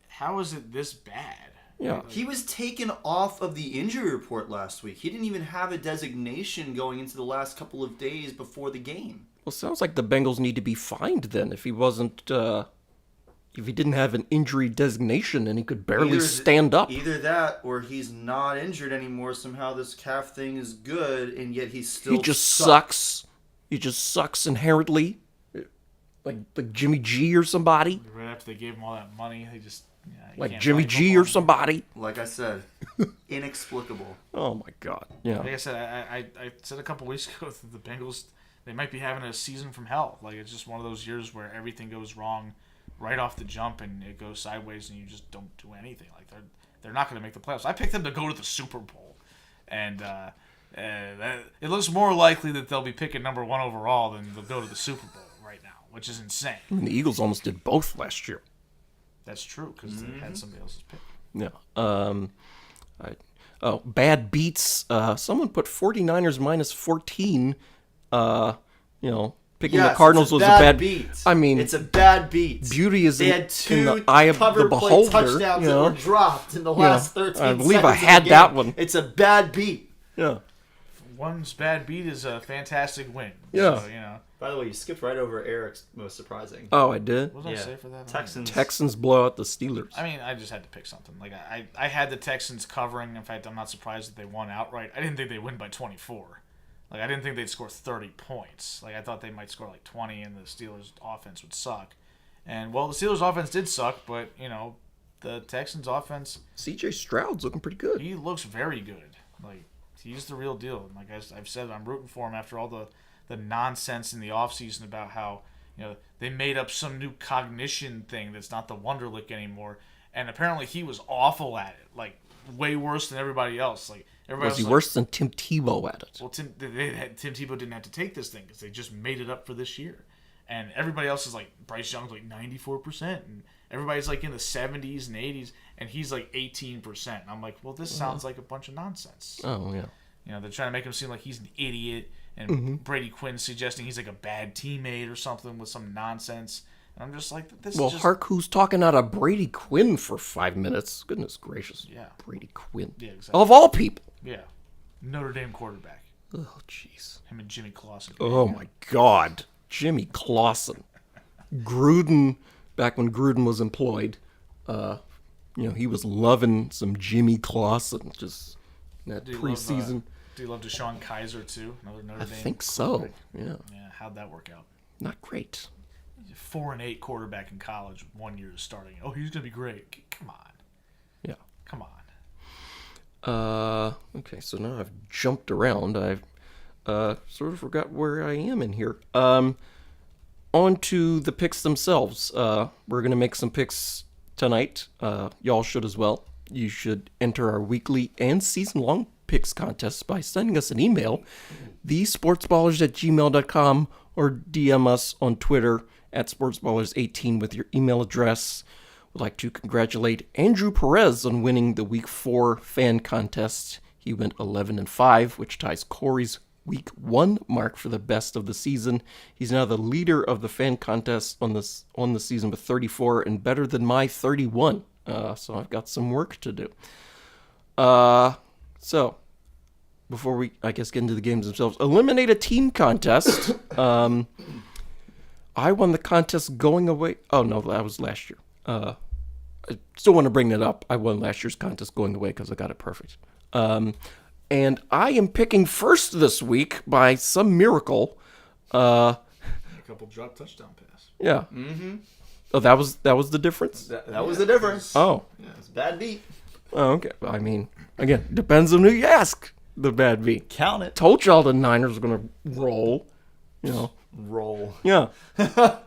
how is it this bad? yeah. He was taken off of the injury report last week. He didn't even have a designation going into the last couple of days before the game. Well, sounds like the Bengals need to be fined then if he wasn't, if he didn't have an injury designation and he could barely stand up. Either that, or he's not injured anymore. Somehow this calf thing is good, and yet he still He just sucks. He just sucks inherently. Like Jimmy G or somebody. Right after they gave him all that money, they just you Like can't Jimmy play G football or somebody. Like I said, inexplicable. Oh my God. Yeah. Like I said, I said a couple weeks ago that the Bengals, they might be having a season from hell. Like, it's just one of those years where everything goes wrong right off the jump and it goes sideways and you just don't do anything. Like, they're not going to make the playoffs. I picked them to go to the Super Bowl, and it looks more likely that they'll be picking number 1 overall than they'll go to the Super Bowl right now, which is insane. I mean, the Eagles almost did both last year. That's true because they had somebody else's pick. Yeah. Bad beats. Someone put 49ers minus 14. Picking Yes, the Cardinals it's was a bad beat. I mean, it's a bad beat. beauty is They in, had in two the eye of the cover play beholder. touchdowns You that were know? dropped in the last 13 I believe I seconds of the had game. that one. It's a bad beat. Yeah. One's bad beat is a fantastic win. Yeah. So, By the way, you skipped right over Eric's most surprising. Oh, I did. what did I say for that? Texans. Texans blow out the Steelers. I mean, I just had to pick something. Like, I had the Texans covering. In fact, I'm not surprised that they won outright. I didn't think they'd win by 24. Like, I didn't think they'd score 30 points. Like, I thought they might score like 20 and the Steelers' offense would suck. And, well, the Steelers' offense did suck, but, the Texans' offense, CJ Stroud's looking pretty good. he looks very good. Like, he's the real deal. And like I've said, I'm rooting for him after all the nonsense in the offseason about how, they made up some new cognition thing that's not the Wonderlic anymore. And apparently he was awful at it. Like, way worse than everybody else. Like, everybody Was he else worse than Tim Tebow at it? well, Tim Tebow didn't have to take this thing because they just made it up for this year. And everybody else is like, Bryce Young's like 94%. And everybody's like in the 70s and 80s. And he's like 18%. And I'm like, well, this sounds like a bunch of nonsense. Oh, yeah. They're trying to make him seem like he's an idiot. And Brady Quinn suggesting he's like a bad teammate or something with some nonsense. And I'm just like, this Well, is just... hark who's talking out of Brady Quinn for 5 minutes. Goodness gracious. Yeah. Brady Quinn. Yeah, exactly. Of all people. Yeah. Notre Dame quarterback. Oh, jeez. Him and Jimmy Clausen. Oh, my God. Jimmy Clausen. Gruden, back when Gruden was employed, he was loving some Jimmy Clausen just in that Do you preseason. Do you love Deshaun Kaiser, too? Another Notre I Dame think so. quarterback? Yeah. Yeah, how'd that work out? Not great. 4-8 quarterback in college, 1 year of starting. Oh, he's gonna be great. Come on, Yeah. come on. Okay, so now I've jumped around. I've sort of forgot where I am in here. On to the picks themselves. We're going to make some picks tonight. Y'all should as well. You should enter our weekly and season-long picks contest by sending us an email, thesportsballers@gmail.com, or DM us on Twitter @sportsballers18 with your email address. Would like to congratulate Andrew Perez on winning the Week 4 fan contest. He went 11-5, which ties Corey's Week 1 mark for the best of the season. He's now the leader of the fan contest on the season with 34 and better than my 31. So I've got some work to do. So before we, I guess, get into the games themselves, eliminate a team contest. I won the contest going away. Oh, no, that was last year. I still want to bring that up. I won last year's contest going away because I got it perfect. And I am picking first this week by some miracle. A couple drop touchdown pass. Yeah. Mm-hmm. Oh, that was the difference? That was the difference. Oh. Yeah. It's a bad beat. Oh, okay. I mean, again, depends on who you ask. The bad beat. Count it. Told y'all the Niners were going to roll. You know. Roll. Yeah.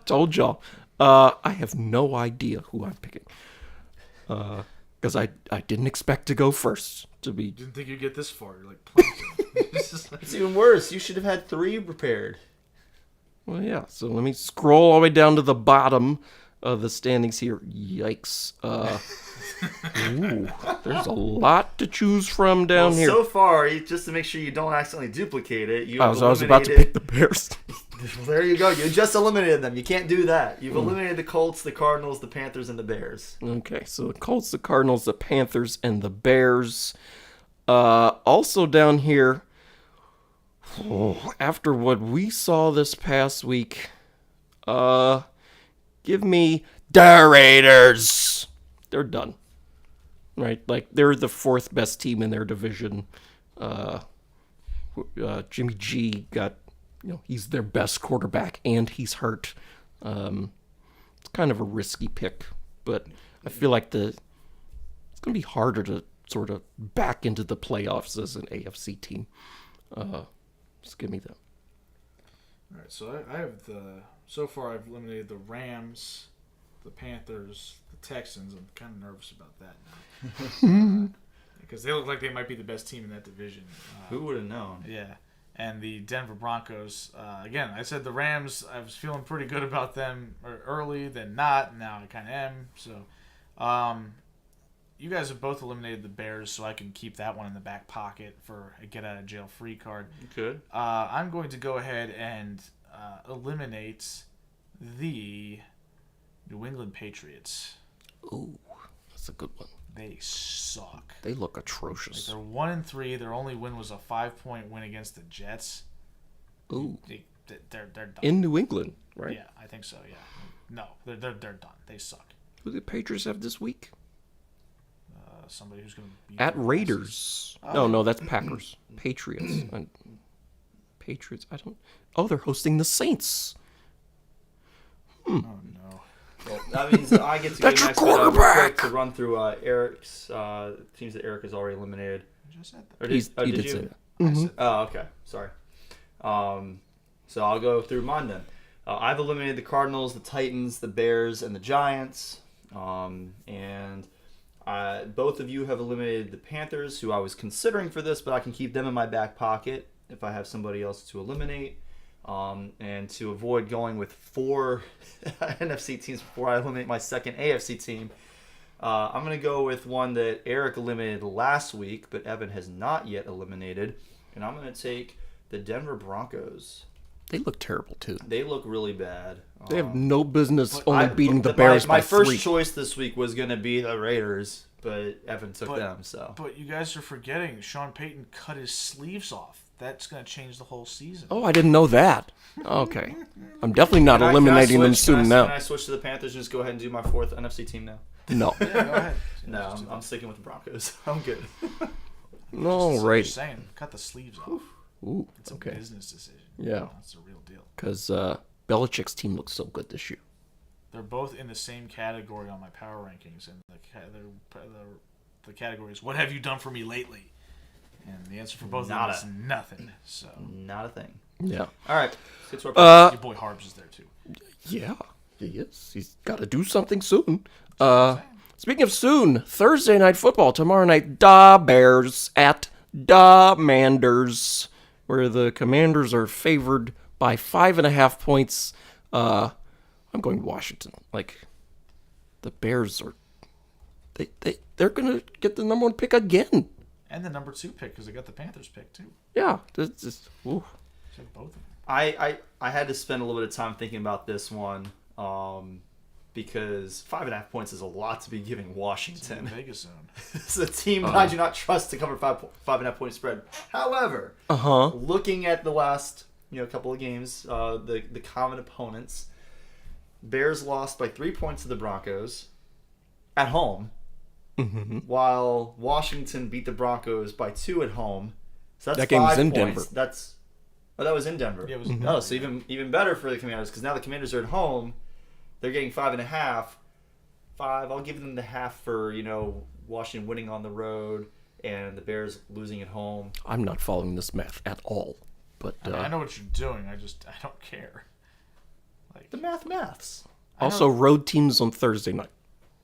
Told y'all. I have no idea who I'm picking. Because I didn't expect to go first. Didn't think you'd get this far. You're like, planting. It's even worse. You should have had 3 prepared. Well, yeah. So let me scroll all the way down to the bottom of the standings here. Yikes. Ooh, there's a lot to choose from down here. So far, just to make sure you don't accidentally duplicate it, you I was about to pick the Bears. There you go. You just eliminated them. You can't do that. You've eliminated the Colts, the Cardinals, the Panthers, and the Bears. Okay, so the Colts, the Cardinals, the Panthers, and the Bears. Also down here, after what we saw this past week, give me the Raiders. They're done. Right? Like, they're the 4th best team in their division. Jimmy G got, he's their best quarterback, and he's hurt. It's kind of a risky pick, but I feel like it's going to be harder to sort of back into the playoffs as an AFC team. Just give me that. All right, so I have so far I've eliminated the Rams, the Panthers, the Texans. I'm kind of nervous about that now. Because they look like they might be the best team in that division. Who would have known? Yeah. And the Denver Broncos. Again, I said the Rams, I was feeling pretty good about them early, then not. Now I kind of am. So, you guys have both eliminated the Bears, so I can keep that one in the back pocket for a get-out-of-jail-free card. Good. I'm going to go ahead and eliminate the New England Patriots. Ooh, that's a good one. They suck. They look atrocious. They're 1-3. Their only win was a 5-point win against the Jets. Ooh. They're done. In New England, right? Yeah, I think so. Yeah. No, they're done. They suck. Who do the Patriots have this week? Somebody who's going to be At Raiders. No, that's Packers. Patriots. Patriots. I don't. Oh, they're hosting the Saints. Oh no. Well, that means I get to That's go your next. Real quarterback! quick to run through Eric's teams that Eric has already eliminated. I just said that. Or He did did you? say that. I said Oh, okay. Sorry. So I'll go through mine then. I've eliminated the Cardinals, the Titans, the Bears, and the Giants. And both of you have eliminated the Panthers, who I was considering for this, but I can keep them in my back pocket if I have somebody else to eliminate. And to avoid going with 4 NFC teams before I eliminate my second AFC team, I'm going to go with one that Eric eliminated last week, but Evan has not yet eliminated. And I'm going to take the Denver Broncos. They look terrible, too. They look really bad. They have no business only beating the my- Bears my by first 3. choice this week was going to be the Raiders, but Evan took But- them, so. But you guys are forgetting Sean Payton cut his sleeves off. That's going to change the whole season. Oh, I didn't know that. Okay. I'm definitely not eliminating them soon Can now. I switch to the Panthers and just go ahead and do my 4th NFC team now? No. Yeah, go ahead. No, I'm sticking with the Broncos. I'm good. All Just right. saying, cut the sleeves off. Ooh, It's a okay. business decision. Yeah. That's a real deal. Because Belichick's team looks so good this year. They're both in the same category on my power rankings, and the category is "What have you done for me lately?" And the answer for both of them Nada. is nothing. So Not a thing. Yeah. All right. Let's get to our your boy Harbs is there too. Yeah, he is. He's got to do something soon. Speaking of soon, Thursday night football tomorrow night. Da Bears at Da Manders, where the Commanders are favored by 5.5 points. I'm going Washington. Like, the Bears are they're gonna get the number 1 pick again. And the number 2 pick because they got the Panthers pick too. Yeah, just ooh. Took both of them. I had to spend a little bit of time thinking about this one. because 5.5 points is a lot to be giving In Washington. the Vegas zone. It's a team I do not trust to cover 5.5 point spread. However, looking at the last couple of games, the common opponents, Bears lost by 3 points to the Broncos at home, while Washington beat the Broncos by 2 at home. So that's That game was 5 in points. Denver. That was in Denver. Yeah, it was in Oh, Denver, so even better for the Commanders, because now the Commanders are at home. They're getting 5.5. 5. I'll give them the half for Washington winning on the road and the Bears losing at home. I'm not following this math at all. But I mean, I know what you're doing. I don't care. Like The maths. also, road teams on Thursday night.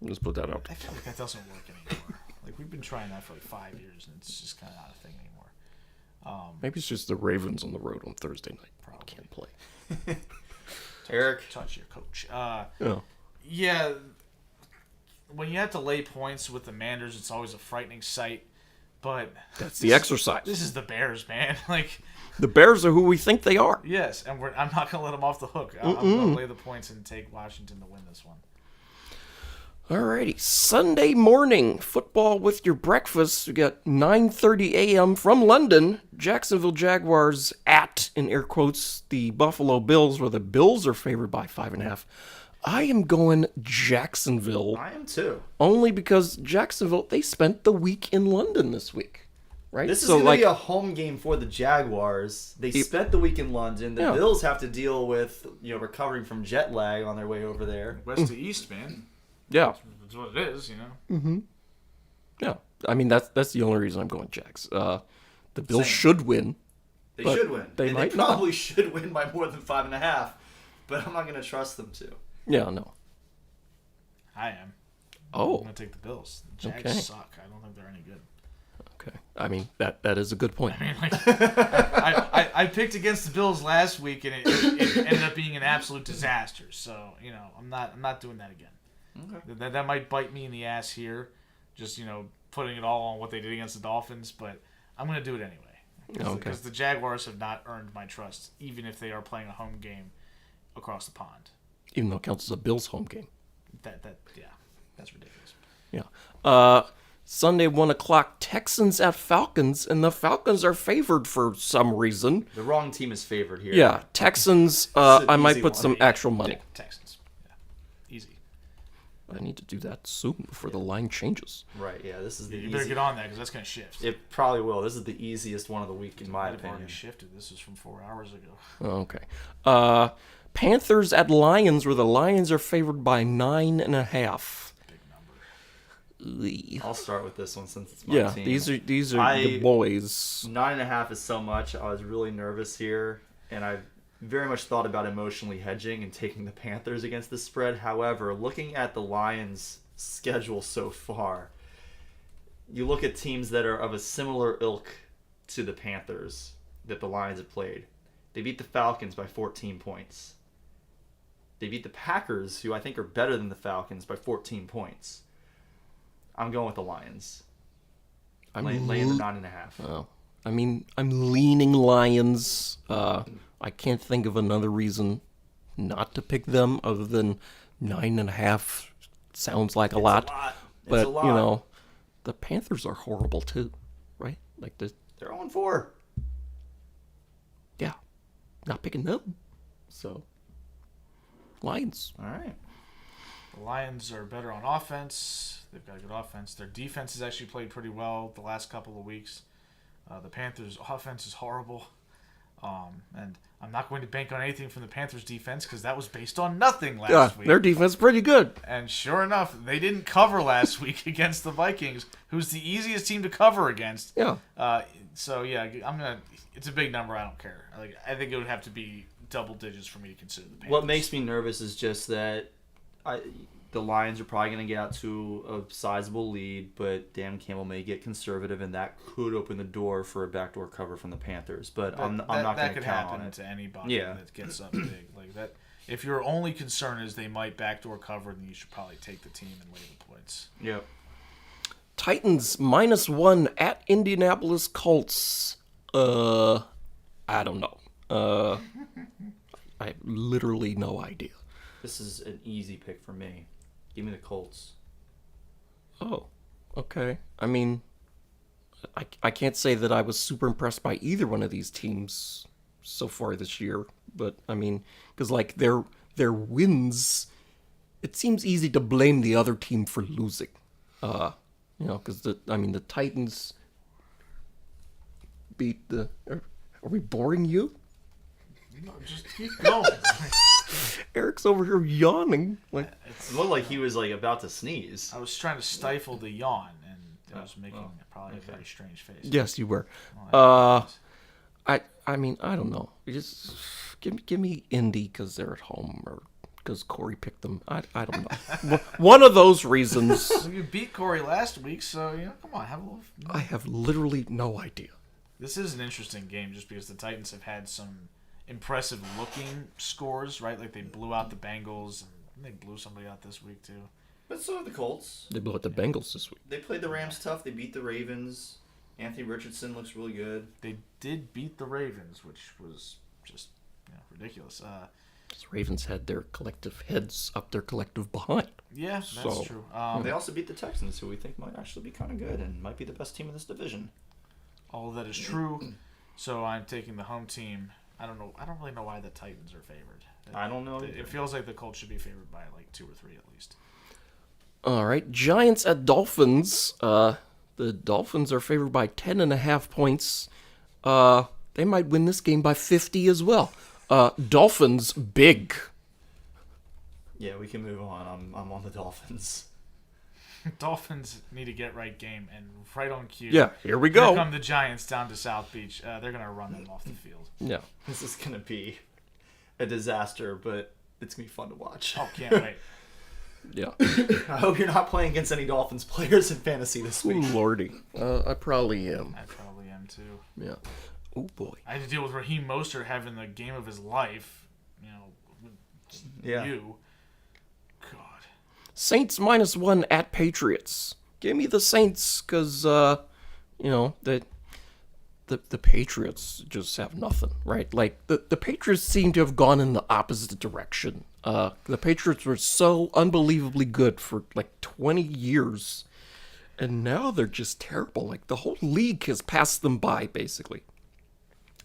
Let's put that out. I feel like that doesn't work anymore. Like we've been trying that for like 5 years, and it's just kind of not a thing anymore. Maybe it's just the Ravens on the road on Thursday night. Probably. Can't play. Eric. Touch your coach. Yeah. Yeah, when you have to lay points with the Manders, it's always a frightening sight. But That's the exercise. this is the Bears, man. Like, The Bears are who we think they are. yes, and I'm not gonna let them off the hook. I'm gonna lay the points and take Washington to win this one. Alrighty, Sunday morning football with your breakfast. We got 9:30 a.m. from London. Jacksonville Jaguars at, in air quotes, the Buffalo Bills, where the Bills are favored by 5.5. I am going Jacksonville I am too. only because Jacksonville, they spent the week in London this week, right? This is going to be a home game for the Jaguars. They spent the week in London. The Yeah. Bills have to deal with recovering from jet lag on their way over there. West to East, man. yeah, That's what it is, yeah. I mean, that's the only reason I'm going Jags. The Bills Same. should win. They But should win. they and might they not. probably should win by more than 5.5. But I'm not going to trust them to. Yeah, no. I am. I'm Oh, gonna take the Bills. The Jags Okay. suck. I don't think they're any good. okay. I mean, that is a good point. I mean, like, I picked against the Bills last week, and it ended up being an absolute disaster. So I'm not doing that again. Okay. That might bite me in the ass here, just putting it all on what they did against the Dolphins. But I'm gonna do it anyway Okay. because the Jaguars have not earned my trust, even if they are playing a home game across the pond. Even though it counts as a Bills home game. That's ridiculous. Yeah. Sunday, 1 o'clock, Texans at Falcons, and the Falcons are favored for some reason. The wrong team is favored here. Yeah, Texans, an I might easy put one. some actual money. Texans, yeah, easy. I need to do that soon before the line changes. Right, yeah. This is the You better easy. get on that because that's gonna shift. It probably will. This is the easiest one of the week, in my I've already opinion. shifted. This is from 4 hours ago. Okay. Panthers at Lions, where the Lions are favored by 9.5. Big number. I'll start with this one since it's my Yeah, team. these are the boys. 9.5 is so much. I was really nervous here, and I very much thought about emotionally hedging and taking the Panthers against the spread. However, looking at the Lions' schedule so far, you look at teams that are of a similar ilk to the Panthers that the Lions have played. They beat the Falcons by 14 points. They beat the Packers, who I think are better than the Falcons, by 14 points. I'm going with the Lions. I'm Laying the 9.5. Oh, I mean, I'm leaning Lions. I can't think of another reason not to pick them other than 9.5 sounds like a lot. It's But a lot. the Panthers are horrible too, right? Like They're 0-4. yeah, not picking them. So Lions. All right. The Lions are better on offense. They've got a good offense. Their defense has actually played pretty well the last couple of weeks. The Panthers' offense is horrible. And I'm not going to bank on anything from the Panthers' defense because that was based on nothing last Yeah, week. their defense is pretty good. And sure enough, they didn't cover last week against the Vikings, who's the easiest team to cover against. Yeah. So yeah, it's a big number. I don't care. I think it would have to be double digits for me to consider the Panthers. What makes me nervous is just that the Lions are probably going to get out to a sizable lead, but Dan Campbell may get conservative, and that could open the door for a backdoor cover from the Panthers. But I'm not going to count on That could happen to anybody Yeah. that gets up big like that. If your only concern is they might backdoor cover, then you should probably take the team and lay the points. Yep. Titans -1 at Indianapolis Colts. I don't know. I have literally no idea. This is an easy pick for me. Give me the Colts. Oh, okay. I mean, I can't say that I was super impressed by either one of these teams so far this year, but I mean, because like their wins, it seems easy to blame the other team for losing. Because the Titans beat the. Are we boring you? No, just keep going. Eric's over here yawning. Like, It looked like he was like about to sneeze. I was trying to stifle the yawn, and I was making probably a very strange face. yes, you were. I mean, I don't know. You just give me Indy because they're at home, or because Corey picked them. I don't know. One of those reasons. Well, you beat Corey last week, so come on, have a little. I have literally no idea. This is an interesting game just because the Titans have had some impressive looking scores, right? Like they blew out the Bengals, and they blew somebody out this week too. But so have the Colts. They blew out the Bengals this week. They played the Rams tough. They beat the Ravens. Anthony Richardson looks really good. They did beat the Ravens, which was just ridiculous. The Ravens had their collective heads up their collective behind. Yeah, that's So- true. They also beat the Texans, who we think might actually be kind of good and might be the best team in this division. All of that is true. So I'm taking the home team. I don't know. I don't really know why the Titans are favored. I don't know. It feels like the Colts should be favored by like 2 or 3 at least. All right, Giants at Dolphins. The Dolphins are favored by 10.5 points. They might win this game by 50 as well. Dolphins big. Yeah, we can move on. I'm on the Dolphins. Dolphins need to get right game, and right on cue. Yeah, here we Here go. come the Giants down to South Beach. They're gonna run them off the field. Yeah. This is gonna be a disaster, but it's gonna be fun to watch. Oh, can't wait. Yeah. I hope you're not playing against any Dolphins players in fantasy this Ooh, week. lordy. I probably am. I probably am too. Yeah. Oh boy. I had to deal with Raheem Mostert having the game of his life. With Yeah. you. God. Saints -1 at Patriots. Give me the Saints, cause the Patriots just have nothing, right? Like the Patriots seem to have gone in the opposite direction. The Patriots were so unbelievably good for like 20 years, and now they're just terrible. Like the whole league has passed them by, basically.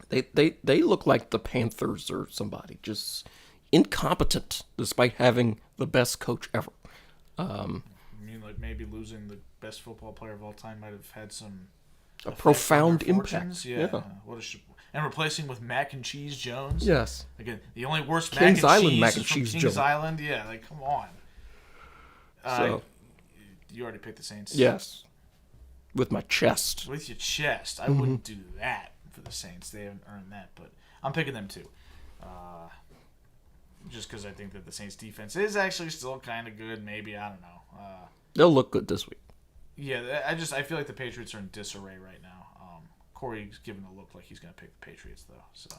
They look like the Panthers or somebody, just incompetent despite having the best coach ever. I mean, like maybe losing the best football player of all time might have had some A effect profound on their impact. fortunes. Yeah. And replacing with Mac and Cheese Jones. Yes. Again, the only worst Kings mac and Island cheese mac is and from cheese Kings Jones. Island. Yeah, like come on. So You already picked the Saints. yes, with my chest. With your chest, I wouldn't do that for the Saints. They haven't earned that, but I'm picking them too. Just because I think that the Saints defense is actually still kind of good. Maybe I don't know. They'll look good this week. Yeah, I feel like the Patriots are in disarray right now. Corey's giving a look like he's going to pick the Patriots though. So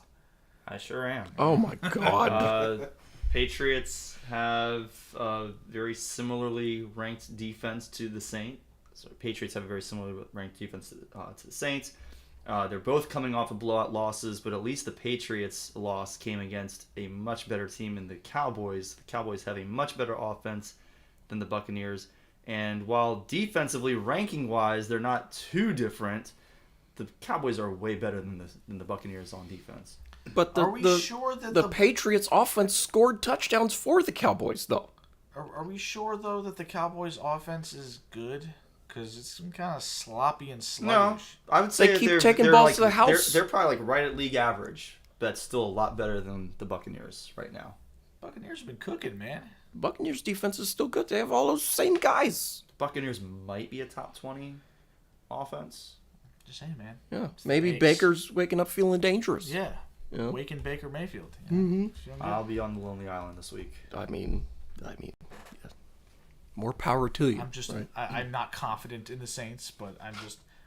I sure am. Oh my god. Patriots have a very similarly ranked defense to the Saints. So Patriots have a very similarly ranked defense to the Saints. They're both coming off of blowout losses, but at least the Patriots' loss came against a much better team in the Cowboys. The Cowboys have a much better offense than the Buccaneers. And while defensively, ranking-wise, they're not too different, the Cowboys are way better than the Buccaneers on defense. But are we sure that the Patriots offense scored touchdowns for the Cowboys though? Are we sure though that the Cowboys offense is good? Because it's kind of sloppy and No, sluggish. I would say They keep they're, taking they're balls like, to the house. They're probably like right at league average. That's still a lot better than the Buccaneers right now. Buccaneers have been cooking, man. Buccaneers defense is still good. They have all those same guys. Buccaneers might be a top 20 offense. Just saying, man. Yeah. Maybe Thanks. Baker's waking up feeling dangerous. Yeah. Yeah. Waking Baker Mayfield. Feeling good. I'll be on the Lonely Island this week. I mean, yeah. More power to you. I'm just, right? I'm not confident in the Saints, but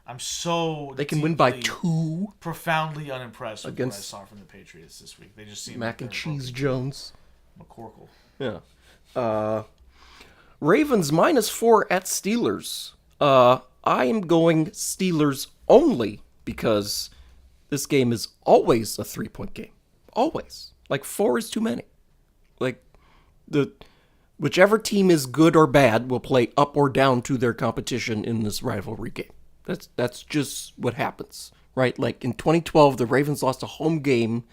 I'm so. They can win by deeply, 2. Profoundly unimpressed with what I Against saw from the Patriots this week. They just seem Mac like and they're Cheese Jones. McCorkle. Yeah. Ravens -4 at Steelers. I am going Steelers only because this game is always a 3-point game. Always. Like 4 is too many. Like the whichever team is good or bad will play up or down to their competition in this rivalry game. That's just what happens, right? Like in 2012, the Ravens lost a home game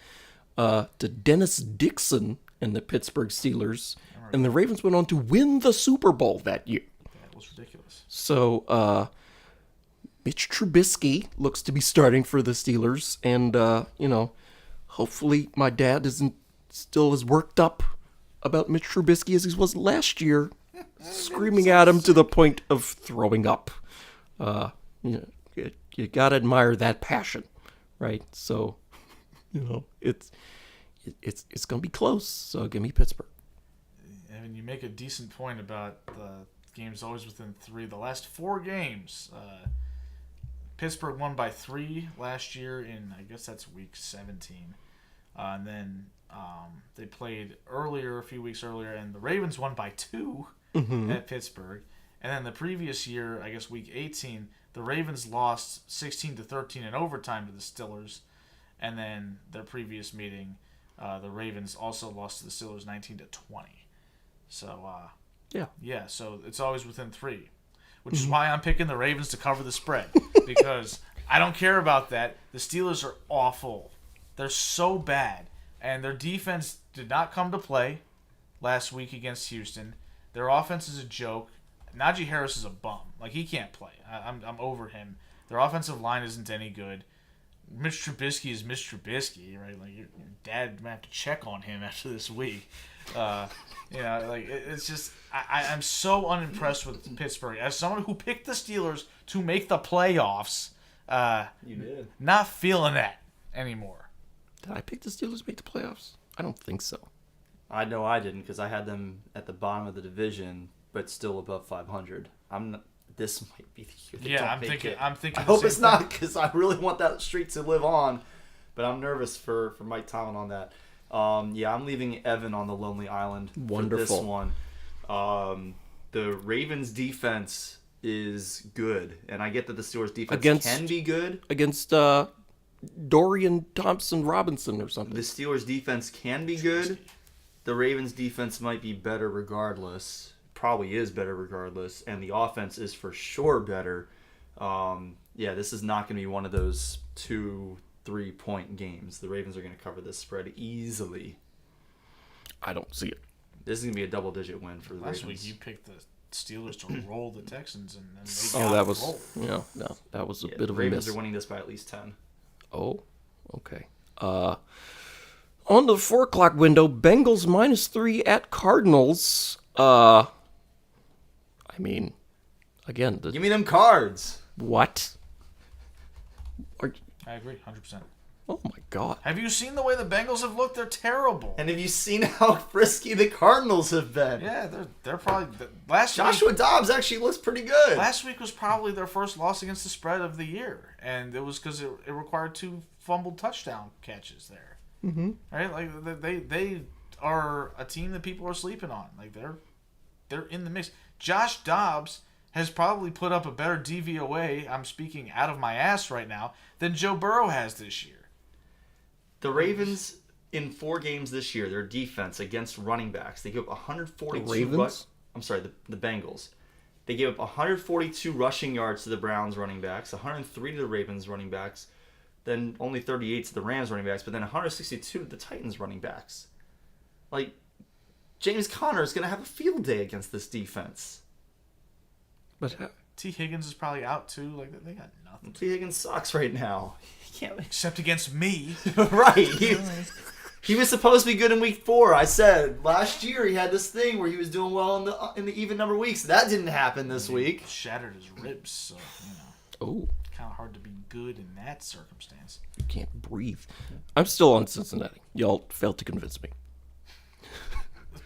to Dennis Dixon and the Pittsburgh Steelers, and the Ravens went on to win the Super Bowl that year. That was ridiculous. So, Mitch Trubisky looks to be starting for the Steelers, and, hopefully my dad isn't still as worked up about Mitch Trubisky as he was last year, screaming at him to the point of throwing up. You gotta admire that passion, right? So, it's gonna be close, so give me Pittsburgh. And you make a decent point about the games always within 3. The last 4 games, Pittsburgh won by 3 last year in, I guess that's week 17. And then they played a few weeks earlier, and the Ravens won by 2 at Pittsburgh. And then the previous year, I guess week 18, the Ravens lost 16-13 in overtime to the Steelers. And then their previous meeting, the Ravens also lost to the Steelers 19-20. So, yeah, so it's always within 3, which is why I'm picking the Ravens to cover the spread, because I don't care about that. The Steelers are awful. They're so bad, and their defense did not come to play last week against Houston. Their offense is a joke. Najee Harris is a bum. Like, he can't play. I'm over him. Their offensive line isn't any good. Mitch Trubisky is Mitch Trubisky, right? Like, your dad might have to check on him after this week. It's just I'm so unimpressed with Pittsburgh. As someone who picked the Steelers to make the playoffs, You did. not feeling that anymore. Did I pick the Steelers to make the playoffs? I don't think so. I know I didn't, because I had them at the bottom of the division, but still above 500. This might be the year they Yeah, don't make it. I'm thinking. I the hope same it's not, because I really want that streak to live on. But I'm nervous for Mike Tomlin on that. I'm leaving Evan on the lonely island Wonderful. for this one. The Ravens defense is good, and I get that the Steelers defense can be good. Against Dorian Thompson-Robinson or something. The Steelers defense can be good. The Ravens defense might be better regardless. Probably is better regardless, and the offense is for sure better. This is not going to be one of those 2-3 point games. The Ravens are going to cover this spread easily. I don't see it. This is going to be a double-digit win for the Last Ravens. week you picked the Steelers to roll the Texans, and they Oh, got that the was roll. that was a Yeah, bit the of a Ravens miss. are winning this by at least 10. Oh, okay. On the 4 o'clock window, Bengals -3 at Cardinals. Again, Give me them cards. what? I agree, 100%. Oh my God! Have you seen the way the Bengals have looked? They're terrible. And have you seen how frisky the Cardinals have been? Yeah, they're probably last Joshua week. Dobbs actually looks pretty good. Last week was probably their first loss against the spread of the year, and it was because it required 2 fumbled touchdown catches there. Mm-hmm. Right, like they are a team that people are sleeping on. Like they're in the mix. Josh Dobbs has probably put up a better DVOA. I'm speaking out of my ass right now than Joe Burrow has this year. The Ravens, in 4 games this year, their defense against running backs, they gave up 142. The Ravens? I'm sorry, the Bengals. They gave up 142 rushing yards to the Browns running backs, 103 to the Ravens running backs, then only 38 to the Rams running backs, but then 162 to the Titans running backs. Like, James Conner is going to have a field day against this defense. But T. Higgins is probably out too. Like they got nothing. T. Higgins sucks right now. He can't make Except against me. right. He was supposed to be good in week 4. I said last year he had this thing where he was doing well in the even number weeks. That didn't happen this week. Shattered his ribs, so oh, kind of hard to be good in that circumstance. you can't breathe. I'm still on Cincinnati. Y'all failed to convince me.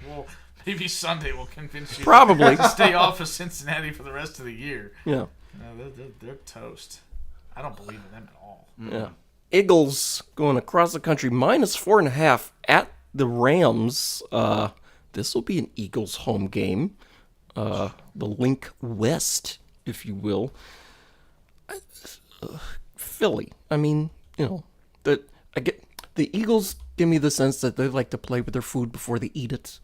Well, maybe Sunday will convince you Probably. to stay off of Cincinnati for the rest of the year. Yeah. No, they're toast. I don't believe in them at all. Yeah. Eagles going across the country -4.5 at the Rams. This will be an Eagles home game. The Link West, if you will. Philly. I mean, I get the Eagles give me the sense that they like to play with their food before they eat it.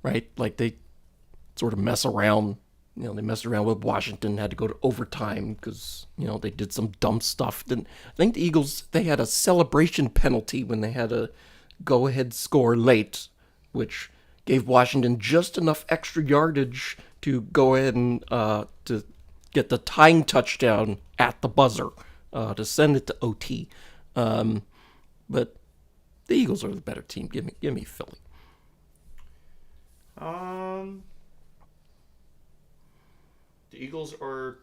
right? Like they sort of mess around. They messed around with Washington, had to go to overtime because, they did some dumb stuff. Then I think the Eagles, they had a celebration penalty when they had a go-ahead score late, which gave Washington just enough extra yardage to go ahead and to get the tying touchdown at the buzzer to send it to OT. But the Eagles are the better team. Give me Philly. The Eagles are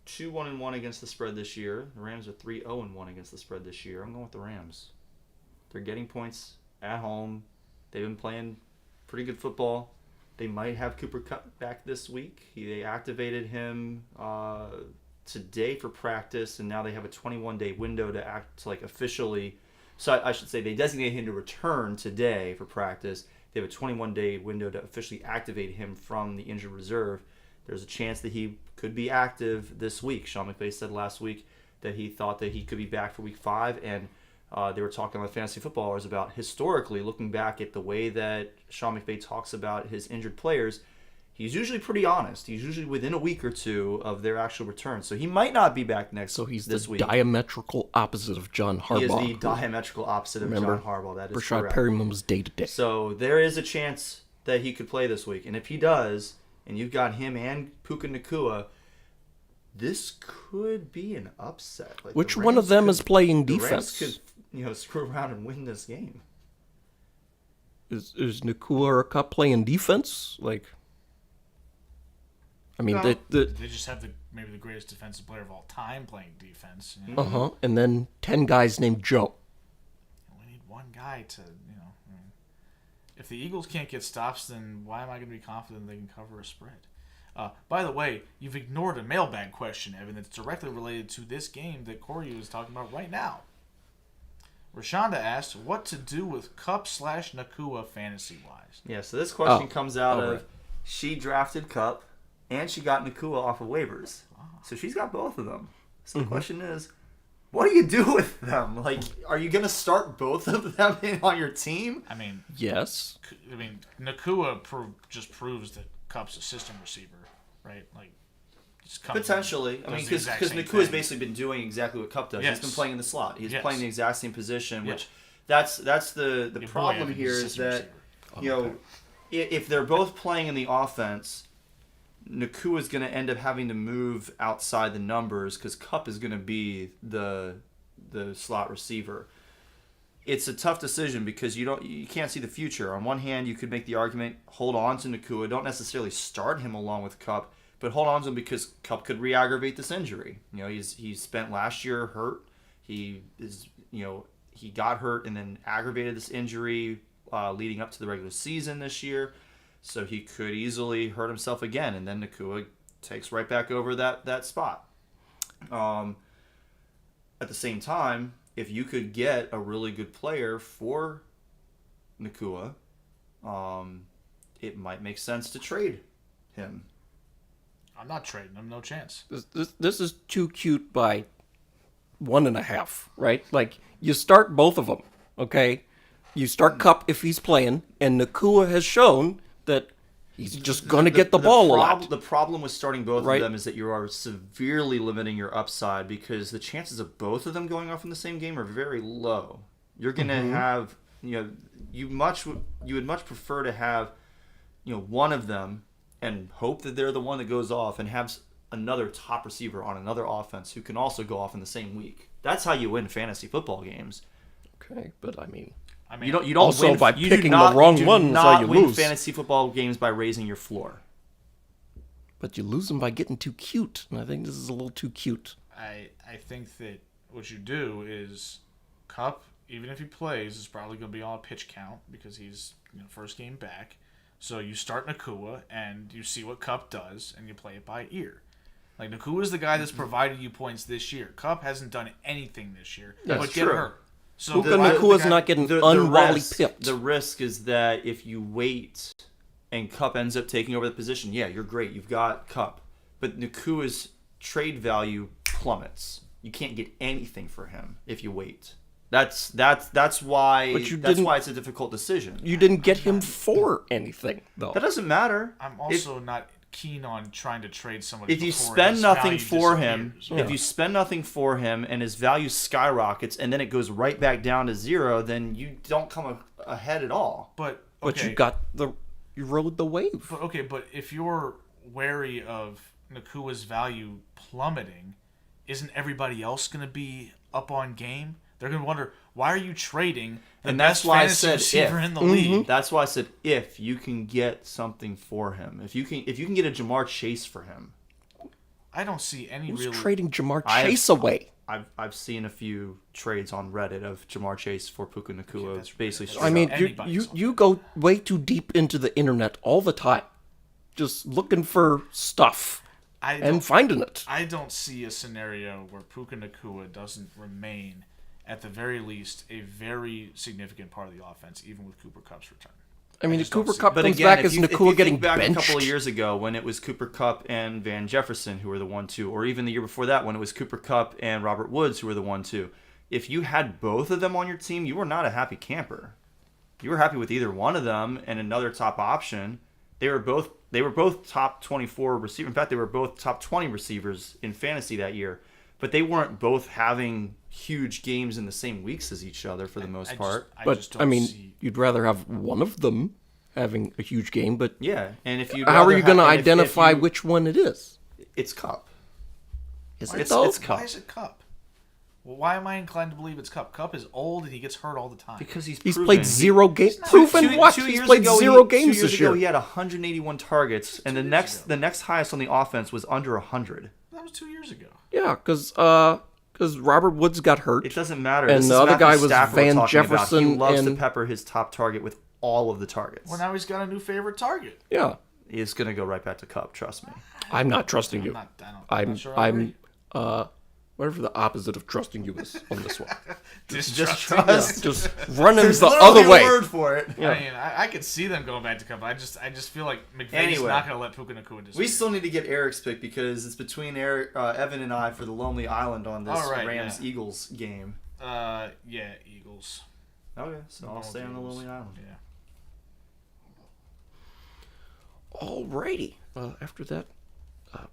2-1-1 against the spread this year. The Rams are 3-0-1 against the spread this year. I'm going with the Rams. They're getting points at home. They've been playing pretty good football. They might have Cooper Kupp back this week. They activated him today for practice, and now they have a 21-day window to officially. So I should say they designated him to return today for practice. They have a 21-day window to officially activate him from the injured reserve. There's a chance that he could be active this week. Sean McVay said last week that he thought that he could be back for week 5, and they were talking with fantasy footballers about historically looking back at the way that Sean McVay talks about his injured players. He's usually pretty honest. He's usually within a week or two of their actual return. So he might not be back So he's this the week. diametrical opposite of John Harbaugh. He is the diametrical opposite of Remember, John Harbaugh. That is Rashad correct. Perryman was day-to-day. So there is a chance that he could play this week. And if he does, and you've got him and Puka Nacua, this could be an upset. Which one of them is playing The defense? Rams could, screw around and win this game. Is Nacua or Kupp playing defense? They just have maybe the greatest defensive player of all time playing defense. And then 10 guys named Joe. We need one guy to, if the Eagles can't get stops, then why am I going to be confident they can cover a spread? By the way, you've ignored a mailbag question, Evan, that's directly related to this game that Corey is talking about right now. Rashonda asked what to do with Kupp/Nacua fantasy-wise. Yeah, so this question comes out of she drafted Kupp and she got Nacua off of waivers. So she's got both of them. So the question is, what do you do with them? Are you going to start both of them on your team? Yes. Nacua just proves that Kupp's a system receiver, right? Potentially. Because Nacua's basically been doing exactly what Kupp does. Yes. He's been playing in the slot. He's Yes. playing the exact same position, Yeah. which that's the Your boy, problem Evan, here he's a is system that, receiver. if they're both playing in the offense, Nacua's going to end up having to move outside the numbers because Kupp is going to be the slot receiver. It's a tough decision because you can't see the future. On one hand, you could make the argument, hold on to Nacua, don't necessarily start him along with Kupp, but hold on to him because Kupp could re-aggravate this injury. He spent last year hurt. He got hurt and then aggravated this injury leading up to the regular season this year. So he could easily hurt himself again, and then Nacua takes right back over that spot. At the same time, if you could get a really good player for Nacua, it might make sense to trade him. I'm not trading him, no chance. This is too cute by 1.5, right? You start both of them, okay? You start Kupp if he's playing, and Nacua has shown that he's just going to get the ball a lot. The problem with starting both Right. of them is that you are severely limiting your upside because the chances of both of them going off in the same game are very low. You're going to have, you would much prefer to have, one of them and hope that they're the one that goes off and have another top receiver on another offense who can also go off in the same week. That's how you win fantasy football games. Okay, but You don't also win, by you picking do not, the wrong you do one is not how you win lose. fantasy football games by raising your floor. But you lose them by getting too cute, and I think this is a little too cute. I think that what you do is Kupp, even if he plays, is probably going to be on a pitch count because he's first game back. So you start Nacua and you see what Kupp does and you play it by ear. Nacua is the guy that's provided you points this year. Kupp hasn't done anything this year That's but get true. hurt. So Puka Nacua's not getting unwally pipped. The risk is that if you wait and Kupp ends up taking over the position, yeah, you're great. You've got Kupp. But Nacua's trade value plummets. You can't get anything for him if you wait. That's why But you that's didn't- why it's a difficult decision. You didn't get him for anything, though. That doesn't matter. I'm also not keen on trying to trade somebody. If you before spend his nothing value for him, disappears. if you spend nothing for him and his value skyrockets and then it goes right back down to zero, then you don't come ahead at all. But But okay, you rode the wave. but if you're wary of Nakua's value plummeting, isn't everybody else going to be up on game? They're going to wonder, why are you trading the And that's best why I fantasy said receiver if. in the league? That's why I said if you can get something for him, if you can get a Jamar Chase for him. I don't see any Who's real. trading Jamar I have- Chase away? I've seen a few trades on Reddit of Jamar Chase for Puka Nakua. that's- Basically, that's- straight I mean, up. Anybody's you go way too deep into the internet all the time, just looking for stuff I don't, and finding it. I don't see a scenario where Puka Nakua doesn't remain, at the very least, a very significant part of the offense, even with Cooper Kupp's return. I mean, just if Cooper don't see Cup But comes again, back if as you Nakua getting think back benched, a couple of years ago when it was Cooper Kupp and Van Jefferson who were the 1-2, or even the year before that when it was Cooper Kupp and Robert Woods who were the 1-2, if you had both of them on your team, you were not a happy camper. You were happy with either one of them and another top option. They were both top 24 receivers. In fact, they were both top 20 receivers in fantasy that year. But they weren't both having huge games in the same weeks as each other for the most part. but don't I mean, see. you'd rather have one of them having a huge game, but Yeah, and if you how are you going to identify which one it is? It's Cup. Is Why it is though? it's Cup. Why is it Cup? Well, why am I inclined to believe it's Cup? Cup is old and he gets hurt all the time. Because he's He's proven. played zero games. not- Proven what? 2 He's years played ago, 0 2 games years this ago, year. he had 181 targets, and the next highest on the offense was under 100. That was 2 years ago. Yeah, because Robert Woods got hurt. It doesn't matter. And This the is other Matthew guy was Stafford we're Van talking about. Jefferson He loves to and- pepper his top target with all of the targets. Well, now he's got a new favorite target. Yeah, He's going to go right back to Cup, trust me. I'm not trusting you. I'm not sure I agree. Whatever the opposite of trusting you is on this one. Distrusting. trust. Just running There's the literally other a way. word for it. I mean, I could see them going back to Cup. I just feel like McVay's Anyway. not going to let Puka Nakua disappear. We still need to get Eric's pick because it's between Evan and I for the Lonely Island on this All right, Rams-Eagles game. yeah, Eagles. Okay, so I'll Going with stay on the Eagles. Lonely Island. Yeah. Alrighty. After that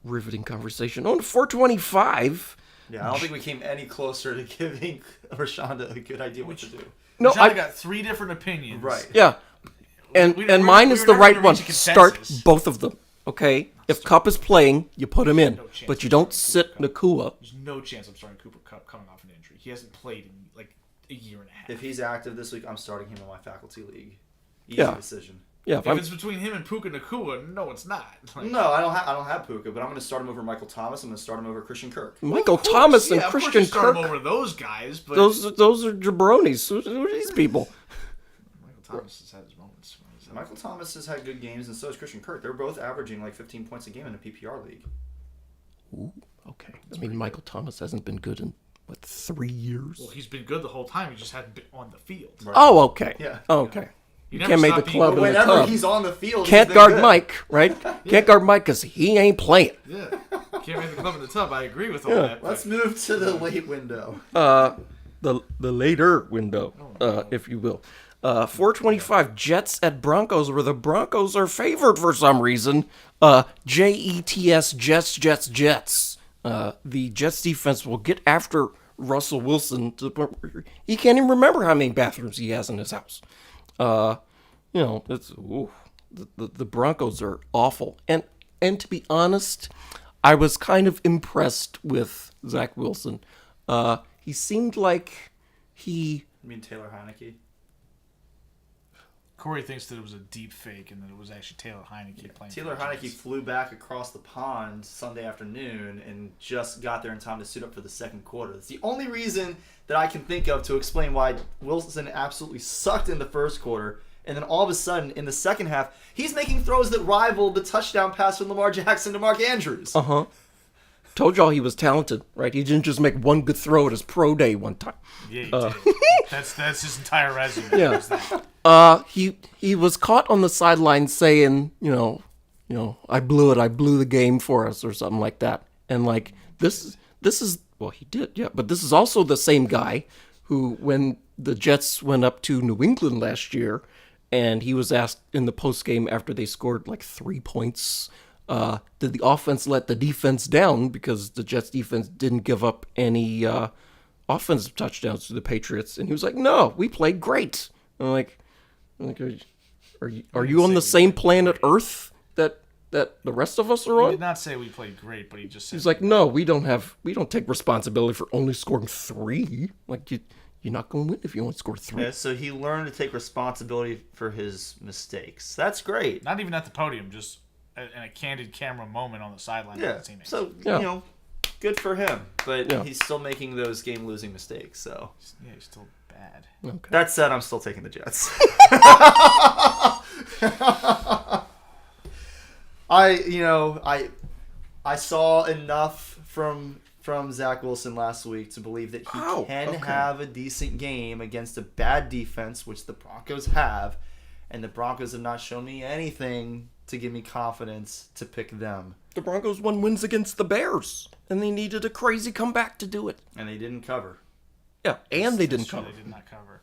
riveting conversation on 425. Yeah, I don't think we came any closer to giving Rashonda a good idea what to do. No, John I got 3 different opinions. Right. yeah, and we- and we- mine we is were the never right gonna one. reach a Start consensus. both of them. Okay, if Cup is playing, you put him in, No chance but you of don't starting sit Nakua. There's no chance I'm starting Cooper Cup coming off an injury. He hasn't played in like a year and a half. If he's active this week, I'm starting him in my faculty league. Easy Yeah. decision. Yeah, If it's between him and Puka Nakua, no, it's not. Like, No, I don't have Puka, but I'm going to start him over Michael Thomas. I'm going to start him over Christian Kirk. Michael of course, Thomas and yeah, of course Christian you start him Kirk. over those guys, but Those are jabronis. Who are these people? Michael Thomas has had his moments. Michael Thomas has had good games, and so has Christian Kirk. They're both averaging like 15 points a game in a PPR league. Ooh, okay. I mean, Michael Thomas hasn't been good in what 3 years? Well, he's been good the whole time. He just hadn't been on the field. Right. Oh, okay. Yeah. Oh, okay. He You never can't make the stopped being club good. in the Whenever tub. he's on the field, Can't he's been guard good. Mike, right? Can't guard Mike because he ain't playing. Yeah, can't make the club in the tub. I agree with all Yeah. that. Let's but move to the late window. The later window, if you will. 425 Jets at Broncos, where the Broncos are favored for some reason. Jets, Jets. The Jets defense will get after Russell Wilson to the point where he can't even remember how many bathrooms he has in his house. It's the Broncos are awful. And to be honest, I was kind of impressed with Zach Wilson. He seemed like he I mean Taylor Heineke. Corey thinks that it was a deep fake and that it was actually Taylor Heineke playing. Taylor for the Heineke Jets. flew back across the pond Sunday afternoon and just got there in time to suit up for the second quarter. It's the only reason that I can think of to explain why Wilson absolutely sucked in the first quarter. And then all of a sudden, in the second half, he's making throws that rival the touchdown pass from Lamar Jackson to Mark Andrews. told y'all he was talented, right? He didn't just make one good throw at his pro day one time. Yeah, he did. That's his entire resume. Yeah. was that. He was caught on the sideline saying, I blew it. I blew the game for us or something like that. And like this is well, he did, yeah. But this is also the same guy who, when the Jets went up to New England last year, and he was asked in the postgame after they scored like 3 points, did the offense let the defense down because the Jets defense didn't give up any offensive touchdowns to the Patriots? And he was like, "No, we played great." I'm like are you on the same planet Earth that the rest of us are He on? did not say we played great, but he just said He's like, "No, we don't take responsibility for only scoring 3. Like you're not going to win if you only score 3." Yeah, so he learned to take responsibility for his mistakes. That's great. not even at the podium, just in a candid camera moment on the sideline Yeah. with his teammates. So Yeah. good for him. But Yeah. he's still making those game-losing mistakes. So Yeah, he's still bad. Okay. that said, I'm still taking the Jets. I saw enough from Zach Wilson last week to believe that he can have a decent game against a bad defense, which the Broncos have, and the Broncos have not shown me anything to give me confidence to pick them. The Broncos won wins against the Bears, and they needed a crazy comeback to do it. And they didn't cover. Yeah, and they didn't That's true, cover. They did not cover.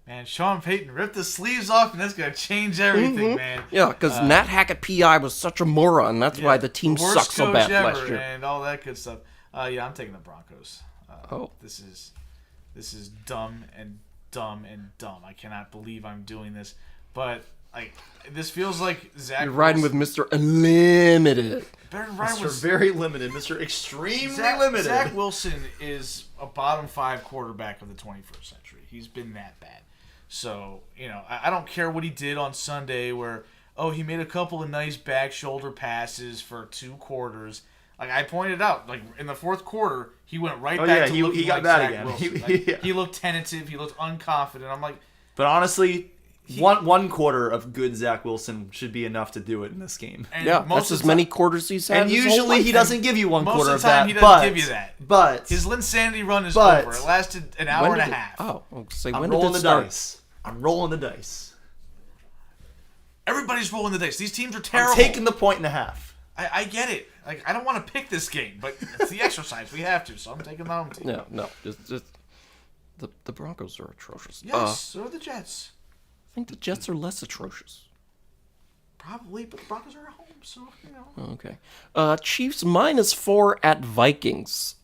Man, Sean Payton ripped the sleeves off, and that's going to change everything, man. Yeah, because Nat Hackett PI was such a moron. That's why the team Worst sucked so coach bad ever, last year. and all that good stuff. Yeah, I'm taking the Broncos. This is dumb and dumb and dumb. I cannot believe I'm doing this, but this feels like Zach. You're riding with Mr. Unlimited. Better than riding Mr. with Very limited. Mr. Extremely Zach, limited. Zach Wilson is a bottom 5 quarterback of the 21st century. He's been that bad. So, I don't care what he did on Sunday where, he made a couple of nice back shoulder passes for 2 quarters. Like I pointed out, in the 4th quarter, he went right back to looking he got like bad Zach again. Wilson. He looked tentative. He looked unconfident. I'm like, But honestly, one quarter of good Zach Wilson should be enough to do it in this game. and Yeah, most that's of as the many time- quarters he's had. And his whole usually life. he doesn't give you one Most quarter of of the time that. he doesn't give you that. But His Linsanity run is But- over. It lasted an hour When and a did it- half. Oh, I'll say I'm when did rolling it the start? dice. I'm rolling the dice. Everybody's rolling the dice. These teams are terrible. I'm taking the 1.5. I get it. I don't want to pick this game, but it's the exercise. We have to, so I'm taking the home team. No, just the Broncos are atrocious. Yes, so are the Jets. I think the Jets are less atrocious. Probably, but the Broncos are at home, so, Okay. Chiefs -4 at Vikings.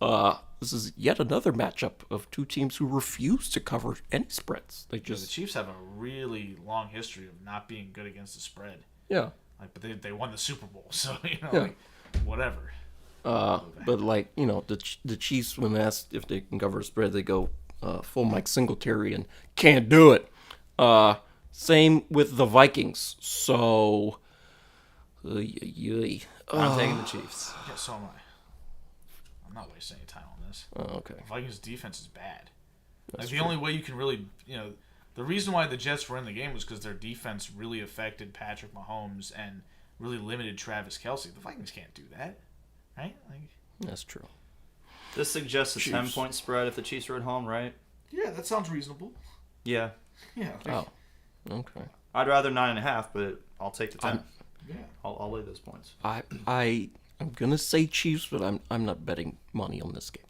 This is yet another matchup of 2 teams who refuse to cover any spreads. They The just Chiefs have a really long history of not being good against the spread. yeah. But they won the Super Bowl, so, Yeah. whatever. But the Chiefs, when asked if they can cover a spread, they go full Mike Singletary and can't do it. Same with the Vikings. So, I'm taking the Chiefs. Yeah, so am I. I'm not wasting any time on this. okay. The Vikings' defense is bad. The only way you can really, the reason why the Jets were in the game was because their defense really affected Patrick Mahomes and really limited Travis Kelce. The Vikings can't do that, right? That's true. This suggests a Chiefs. 10-point spread if the Chiefs are at home, right? Yeah, that sounds reasonable. Yeah. Yeah. Oh, okay. I'd rather 9.5, but I'll take the 10. Yeah. I'll lay those points. I'm gonna say Chiefs, but I'm not betting money on this game.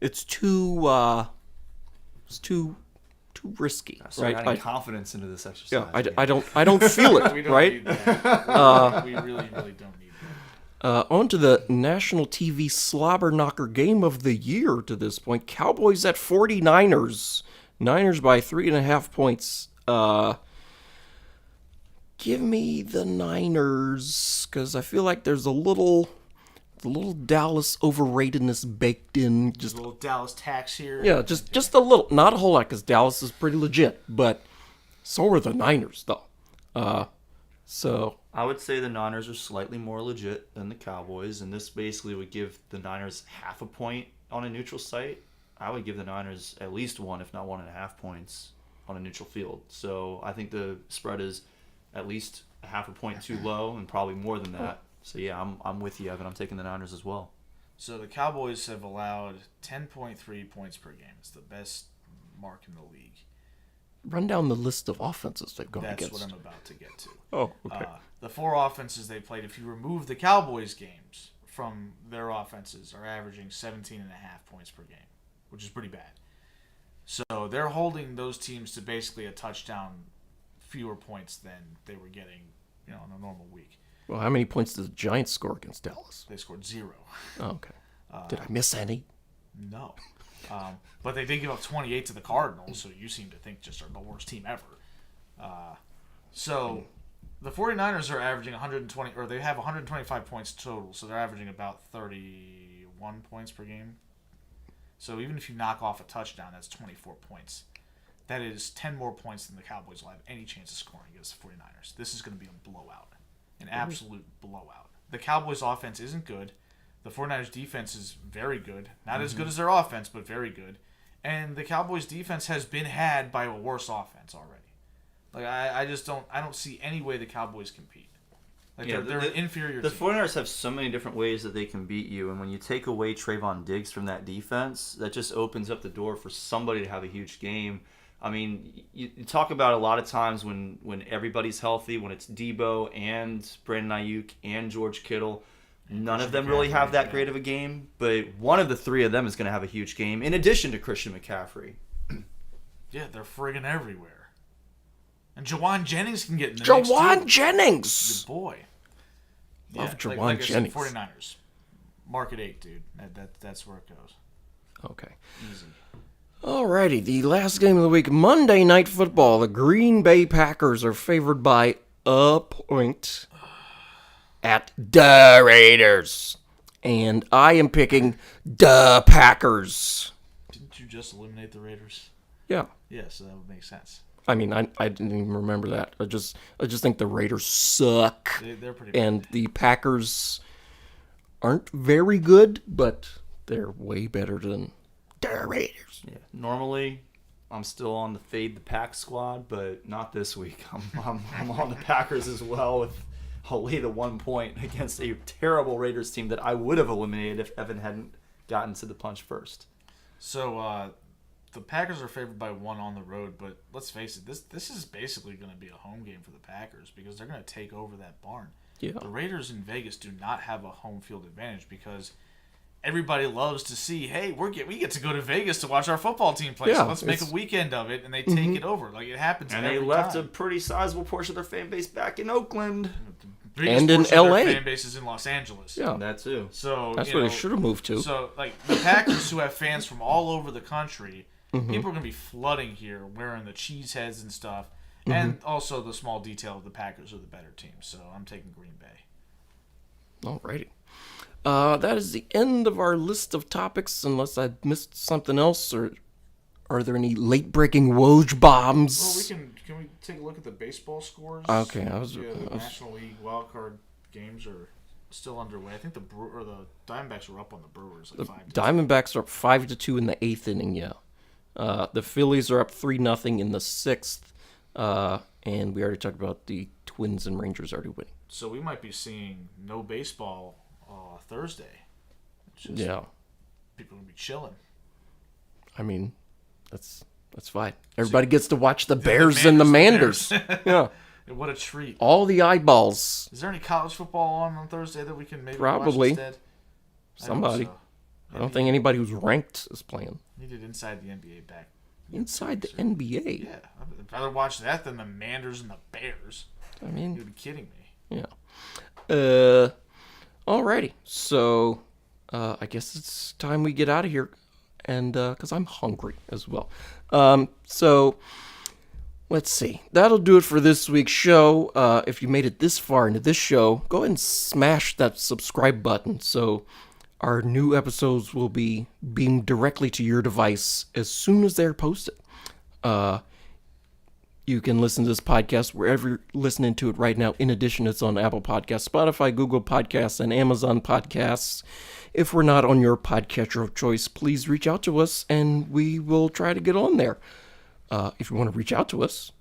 It's too risky, So right? adding confidence into this exercise. Yeah, I don't feel We it, don't right? need that. We really, really don't need that. On to the national TV slobber knocker game of the year to this point. Cowboys at 49ers. Niners by 3.5 points. Give me the Niners, because I feel like there's a little Dallas overratedness baked in. Just a little Dallas tax here. Yeah, just a little, not a whole lot, because Dallas is pretty legit, but so are the Niners, though. So I would say the Niners are slightly more legit than the Cowboys, and this basically would give the Niners half a point on a neutral site. I would give the Niners at least 1, if not 1.5 points on a neutral field. So I think the spread is at least a half a point too low, and probably more than that. So yeah, I'm with you, Evan. I'm taking the Niners as well. So the Cowboys have allowed 10.3 points per game. It's the best mark in the league. run down the list of offenses they've gone That's against. what I'm about to get to. Oh, okay. The 4 offenses they played, if you remove the Cowboys games from their offenses are averaging 17.5 points per game, which is pretty bad. So they're holding those teams to basically a touchdown fewer points than they were getting, in a normal week. Well, how many points did the Giants score against Dallas? They scored 0. Oh, okay. Did I miss any? No. But they did give up 28 to the Cardinals, so you seem to think just are the worst team ever. So the 49ers are averaging 120, or they have 125 points total, so they're averaging about 31 points per game. So even if you knock off a touchdown, that's 24 points. That is 10 more points than the Cowboys will have any chance of scoring against the 49ers. This is going to be a blowout, an absolute blowout. The Cowboys' offense isn't good. The 49ers' defense is very good. Not as good as their offense, but very good. And the Cowboys' defense has been had by a worse offense already. Like I don't see any way the Cowboys compete. Like they're an inferior The team. 49ers have so many different ways that they can beat you, and when you take away Trayvon Diggs from that defense, that just opens up the door for somebody to have a huge game. I mean, you talk about a lot of times when everybody's healthy, when it's Debo and Brandon Ayuk and George Kittle, none of them really have that great of a game, but one of the three of them is going to have a huge game, in addition to Christian McCaffrey. Yeah, they're friggin' everywhere. And Jawan Jennings can get in the mix, Jawan too. Jennings! Good boy. Love Jawan like Jennings. I said, 49ers. Market 8, dude. That's where it goes. Okay. Easy. Alrighty, the last game of the week, Monday Night Football. The Green Bay Packers are favored by a point at the Raiders. And I am picking the Packers. Didn't you just eliminate the Raiders? Yeah. Yeah, so that would make sense. I mean, I didn't even remember that. I just think the Raiders suck. They're pretty bad. And the Packers aren't very good, but they're way better than the Raiders. Yeah. Normally, I'm still on the fade the pack squad, but not this week. I'm on the Packers as well with only the 1 point against a terrible Raiders team that I would have eliminated if Evan hadn't gotten to the punch first. So, the Packers are favored by 1 on the road, but let's face it, this is basically going to be a home game for the Packers because they're going to take over that barn. Yeah. The Raiders in Vegas do not have a home field advantage because everybody loves to see, hey, we get to go to Vegas to watch our football team play, Yeah, so let's make a weekend of it, and they take it over. Like, it happens And every they left time. a pretty sizable portion of their fan base back in Oakland. Biggest and in portion of their LA. fan base is in Los Angeles. Yeah. That too. So That's you where know, they should have moved to. So, like, the Packers, who have fans from all over the country, Mm-hmm. people are going to be flooding here wearing the cheese heads and stuff. Mm-hmm. And also the small detail of the Packers are the better team. So I'm taking Green Bay. Alrighty. That is the end of our list of topics, unless I missed something else, or are there any late-breaking Woj bombs? Well, can we take a look at the baseball scores? Okay, The National League wildcard games are still underway. I think the Diamondbacks were up on the Brewers like 5-2. Diamondbacks are up 5-2 in the 8th inning, yeah. The Phillies are up 3-0 in the 6th, and we already talked about the Twins and Rangers already winning. So we might be seeing no baseball Thursday. It's just Yeah, people are going to be chilling. I mean, that's fine. Everybody gets to watch the Bears the and the Manders. Manders. Yeah, What a treat. all the eyeballs. Is there any college football on Thursday that we can maybe Probably. watch instead? Somebody. I hope so. I don't think anybody who's ranked is playing. Needed Inside the NBA back. Inside the NBA? Yeah, I'd rather watch that than the Manders and the Bears. I mean, You'd be kidding me. yeah. Alrighty. So, I guess it's time we get out of here, and because I'm hungry as well. So, let's see. That'll do it for this week's show. If you made it this far into this show, go ahead and smash that subscribe button so our new episodes will be beamed directly to your device as soon as they're posted. You can listen to this podcast wherever you're listening to it right now. In addition, it's on Apple Podcasts, Spotify, Google Podcasts, and Amazon Podcasts. If we're not on your podcatcher of choice, please reach out to us, and we will try to get on there. If you want to reach out to us,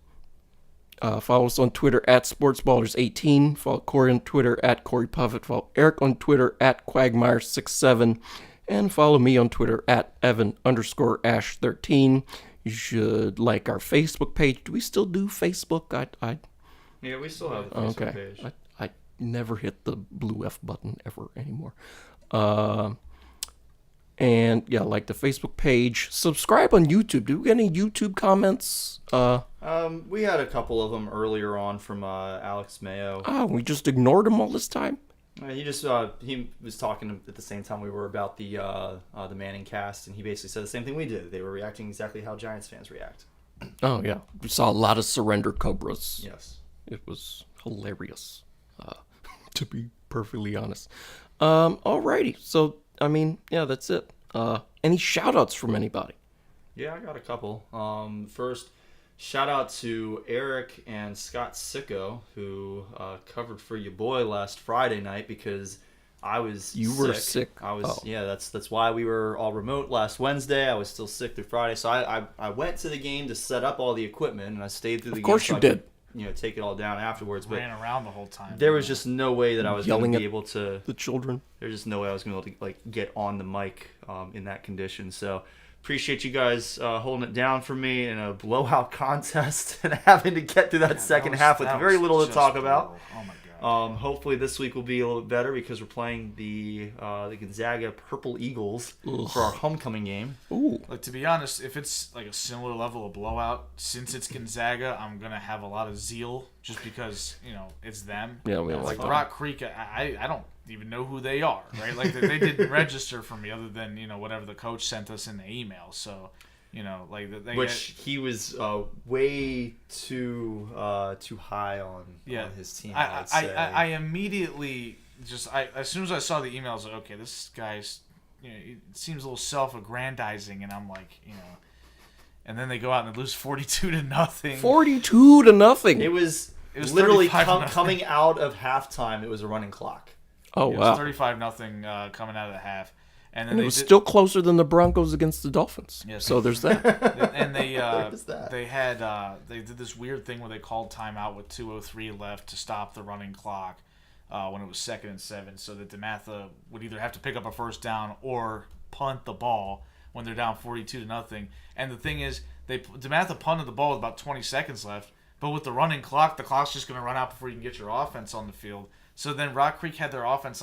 follow us on Twitter at SportsBallers18. Follow Corey on Twitter at Corey Puffett. Follow Eric on Twitter at Quagmire67. And follow me on Twitter at Evan_Ash13. You should like our Facebook page. Do we still do Facebook? Yeah, we still have a Facebook Okay. page. I never hit the blue F button ever anymore. And yeah, like the Facebook page. Subscribe on YouTube. Do we get any YouTube comments? We had a couple of them earlier on from Alex Mayo. We just ignored them all this time. He just he was talking at the same time we were about the Manning cast, and he basically said the same thing we did. They were reacting exactly how Giants fans react. Oh yeah, we saw a lot of surrender cobras. Yes. It was hilarious, to be perfectly honest. Alrighty, so I mean, yeah, that's it. Any shout-outs from anybody? Yeah, I got a couple. First, shout out to Eric and Scott Sicko, who covered for your boy last Friday night because I was were sick. I was Oh. Yeah, that's why we were all remote last Wednesday. I was still sick through Friday, so I went to the game to set up all the equipment, and I stayed through the game. Of course so you I could, did. take it all down afterwards. But Ran around the whole time. there was just no way that I was going Yelling to be at able to. The children. There's just no way I was going to be able to get on the mic in that condition. So appreciate you guys holding it down for me in a blowout contest and having to get through that second half with very little to talk about. Oh my god. Hopefully this week will be a little bit better because we're playing the Gonzaga Purple Eagles for our homecoming game. Ooh. Like, to be honest, if it's like a similar level of blowout, since it's Gonzaga, I'm gonna have a lot of zeal just because it's them. Yeah, we don't Like like Rock Creek, I don't even know who they are, right? Like they didn't register for me other than whatever the coach sent us in the email. So they Which he was way too high on his team. I'd say. I immediately as soon as I saw the email, I was like, okay, this guy's it seems a little self-aggrandizing, and I'm like, and then they go out and they lose 42-0. 42-0. It was was literally 35-0. coming out of halftime. It was a running clock. Oh It wow. was 35-0 coming out of the half, and then And they it was did, still closer than the Broncos against the Dolphins. Yes. So there's that. and they There's that. they did this weird thing where they called timeout with 2:03 left to stop the running clock when it was 2nd and 7, so that DeMatha would either have to pick up a first down or punt the ball when they're down 42-0. And the thing is, DeMatha punted the ball with about 20 seconds left, but with the running clock, the clock's just going to run out before you can get your offense on the field. So then Rock Creek had their offense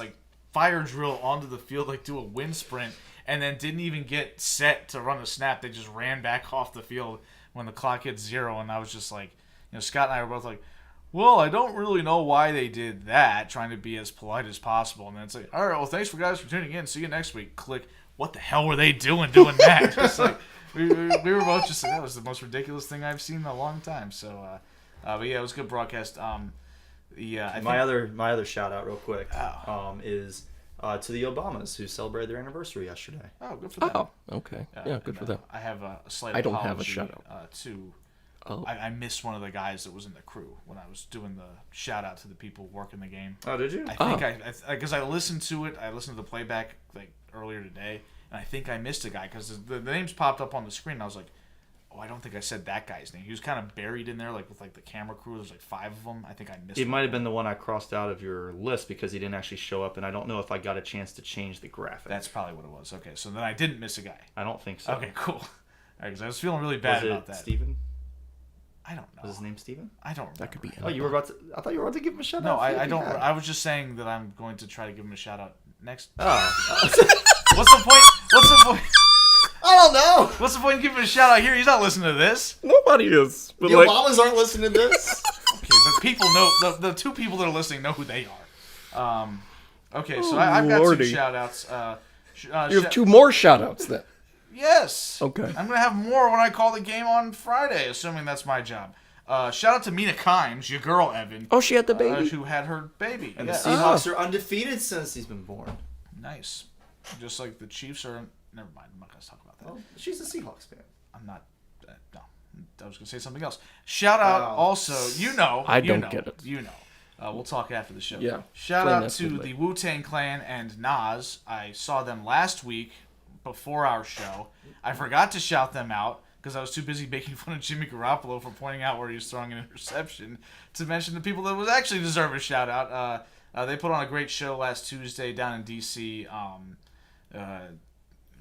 fire drill onto the field, do a wind sprint, and then didn't even get set to run a snap. They just ran back off the field when the clock hit 0, and I was just like, Scott and I were both like, well, I don't really know why they did that, trying to be as polite as possible. And then it's like, all right, well, thanks for tuning in. See you next week. Click. What the hell were they doing that? Just we were both just like, that was the most ridiculous thing I've seen in a long time. So, but yeah, it was a good broadcast. My other shout out real quick Oh. is to the Obamas who celebrated their anniversary yesterday. Oh, good for them. Oh, okay. Yeah, good and, for them. I have a slight I don't apology have a shout-out. to. Oh. I missed one of the guys that was in the crew when I was doing the shout out to the people working the game. Oh, did you? I think because I listened to it. I listened to the playback earlier today, and I think I missed a guy because the names popped up on the screen. And I was like, oh, I don't think I said that guy's name. He was kind of buried in there, with the camera crew. There's 5 of them. I think I missed. It might have been the one I crossed out of your list because he didn't actually show up, and I don't know if I got a chance to change the graphic. That's probably what it was. Okay, so then I didn't miss a guy. I don't think so. Okay, cool. All right, because I was feeling really bad Was about it that. Steven? I don't know. Was his name Steven? I don't remember. That could be. Oh, you were about to. I thought you were about to give him a shout No, out. I don't. Yeah. I was just saying that I'm going to try to give him a shout out next. Oh. What's the point? What's the point? I don't know. What's the point in giving him a shout out here? He's not listening to this. Nobody is. But The Obamas aren't listening to this. Okay, but people know the 2 people that are listening know who they are. Okay, so I've got Lordy. 2 shout outs. you have 2 more shout-outs then. Yes. Okay. I'm gonna have more when I call the game on Friday, assuming that's my job. Shout out to Mina Kimes, your girl Evan, Oh, she had the baby. who had her baby. And Yes. the Seahawks are undefeated since he's been born. Nice. Just like the Chiefs are. Never mind. I'm not gonna talk about that. Well, she's a Seahawks fan. I'm not. No, I was gonna say something else. Shout out Oh. also. I you don't know, get it. You know. We'll talk after the show. Yeah. Shout Explain out that to to me. the Wu-Tang Clan and Nas. I saw them last week before our show. I forgot to shout them out because I was too busy making fun of Jimmy Garoppolo for pointing out where he was throwing an interception to mention the people that would actually deserve a shout out. They put on a great show last Tuesday down in D.C. It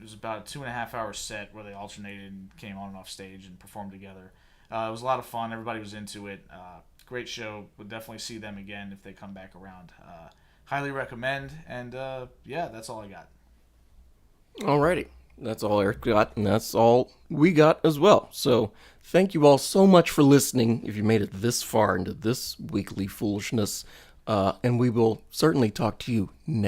was about a 2.5 hour set where they alternated and came on and off stage and performed together. It was a lot of fun. Everybody was into it. Great show. Would definitely see them again if they come back around. Highly recommend. And yeah, that's all I got. Alrighty. That's all Eric got, and that's all we got as well. So, thank you all so much for listening if you made it this far into this weekly foolishness. And we will certainly talk to you next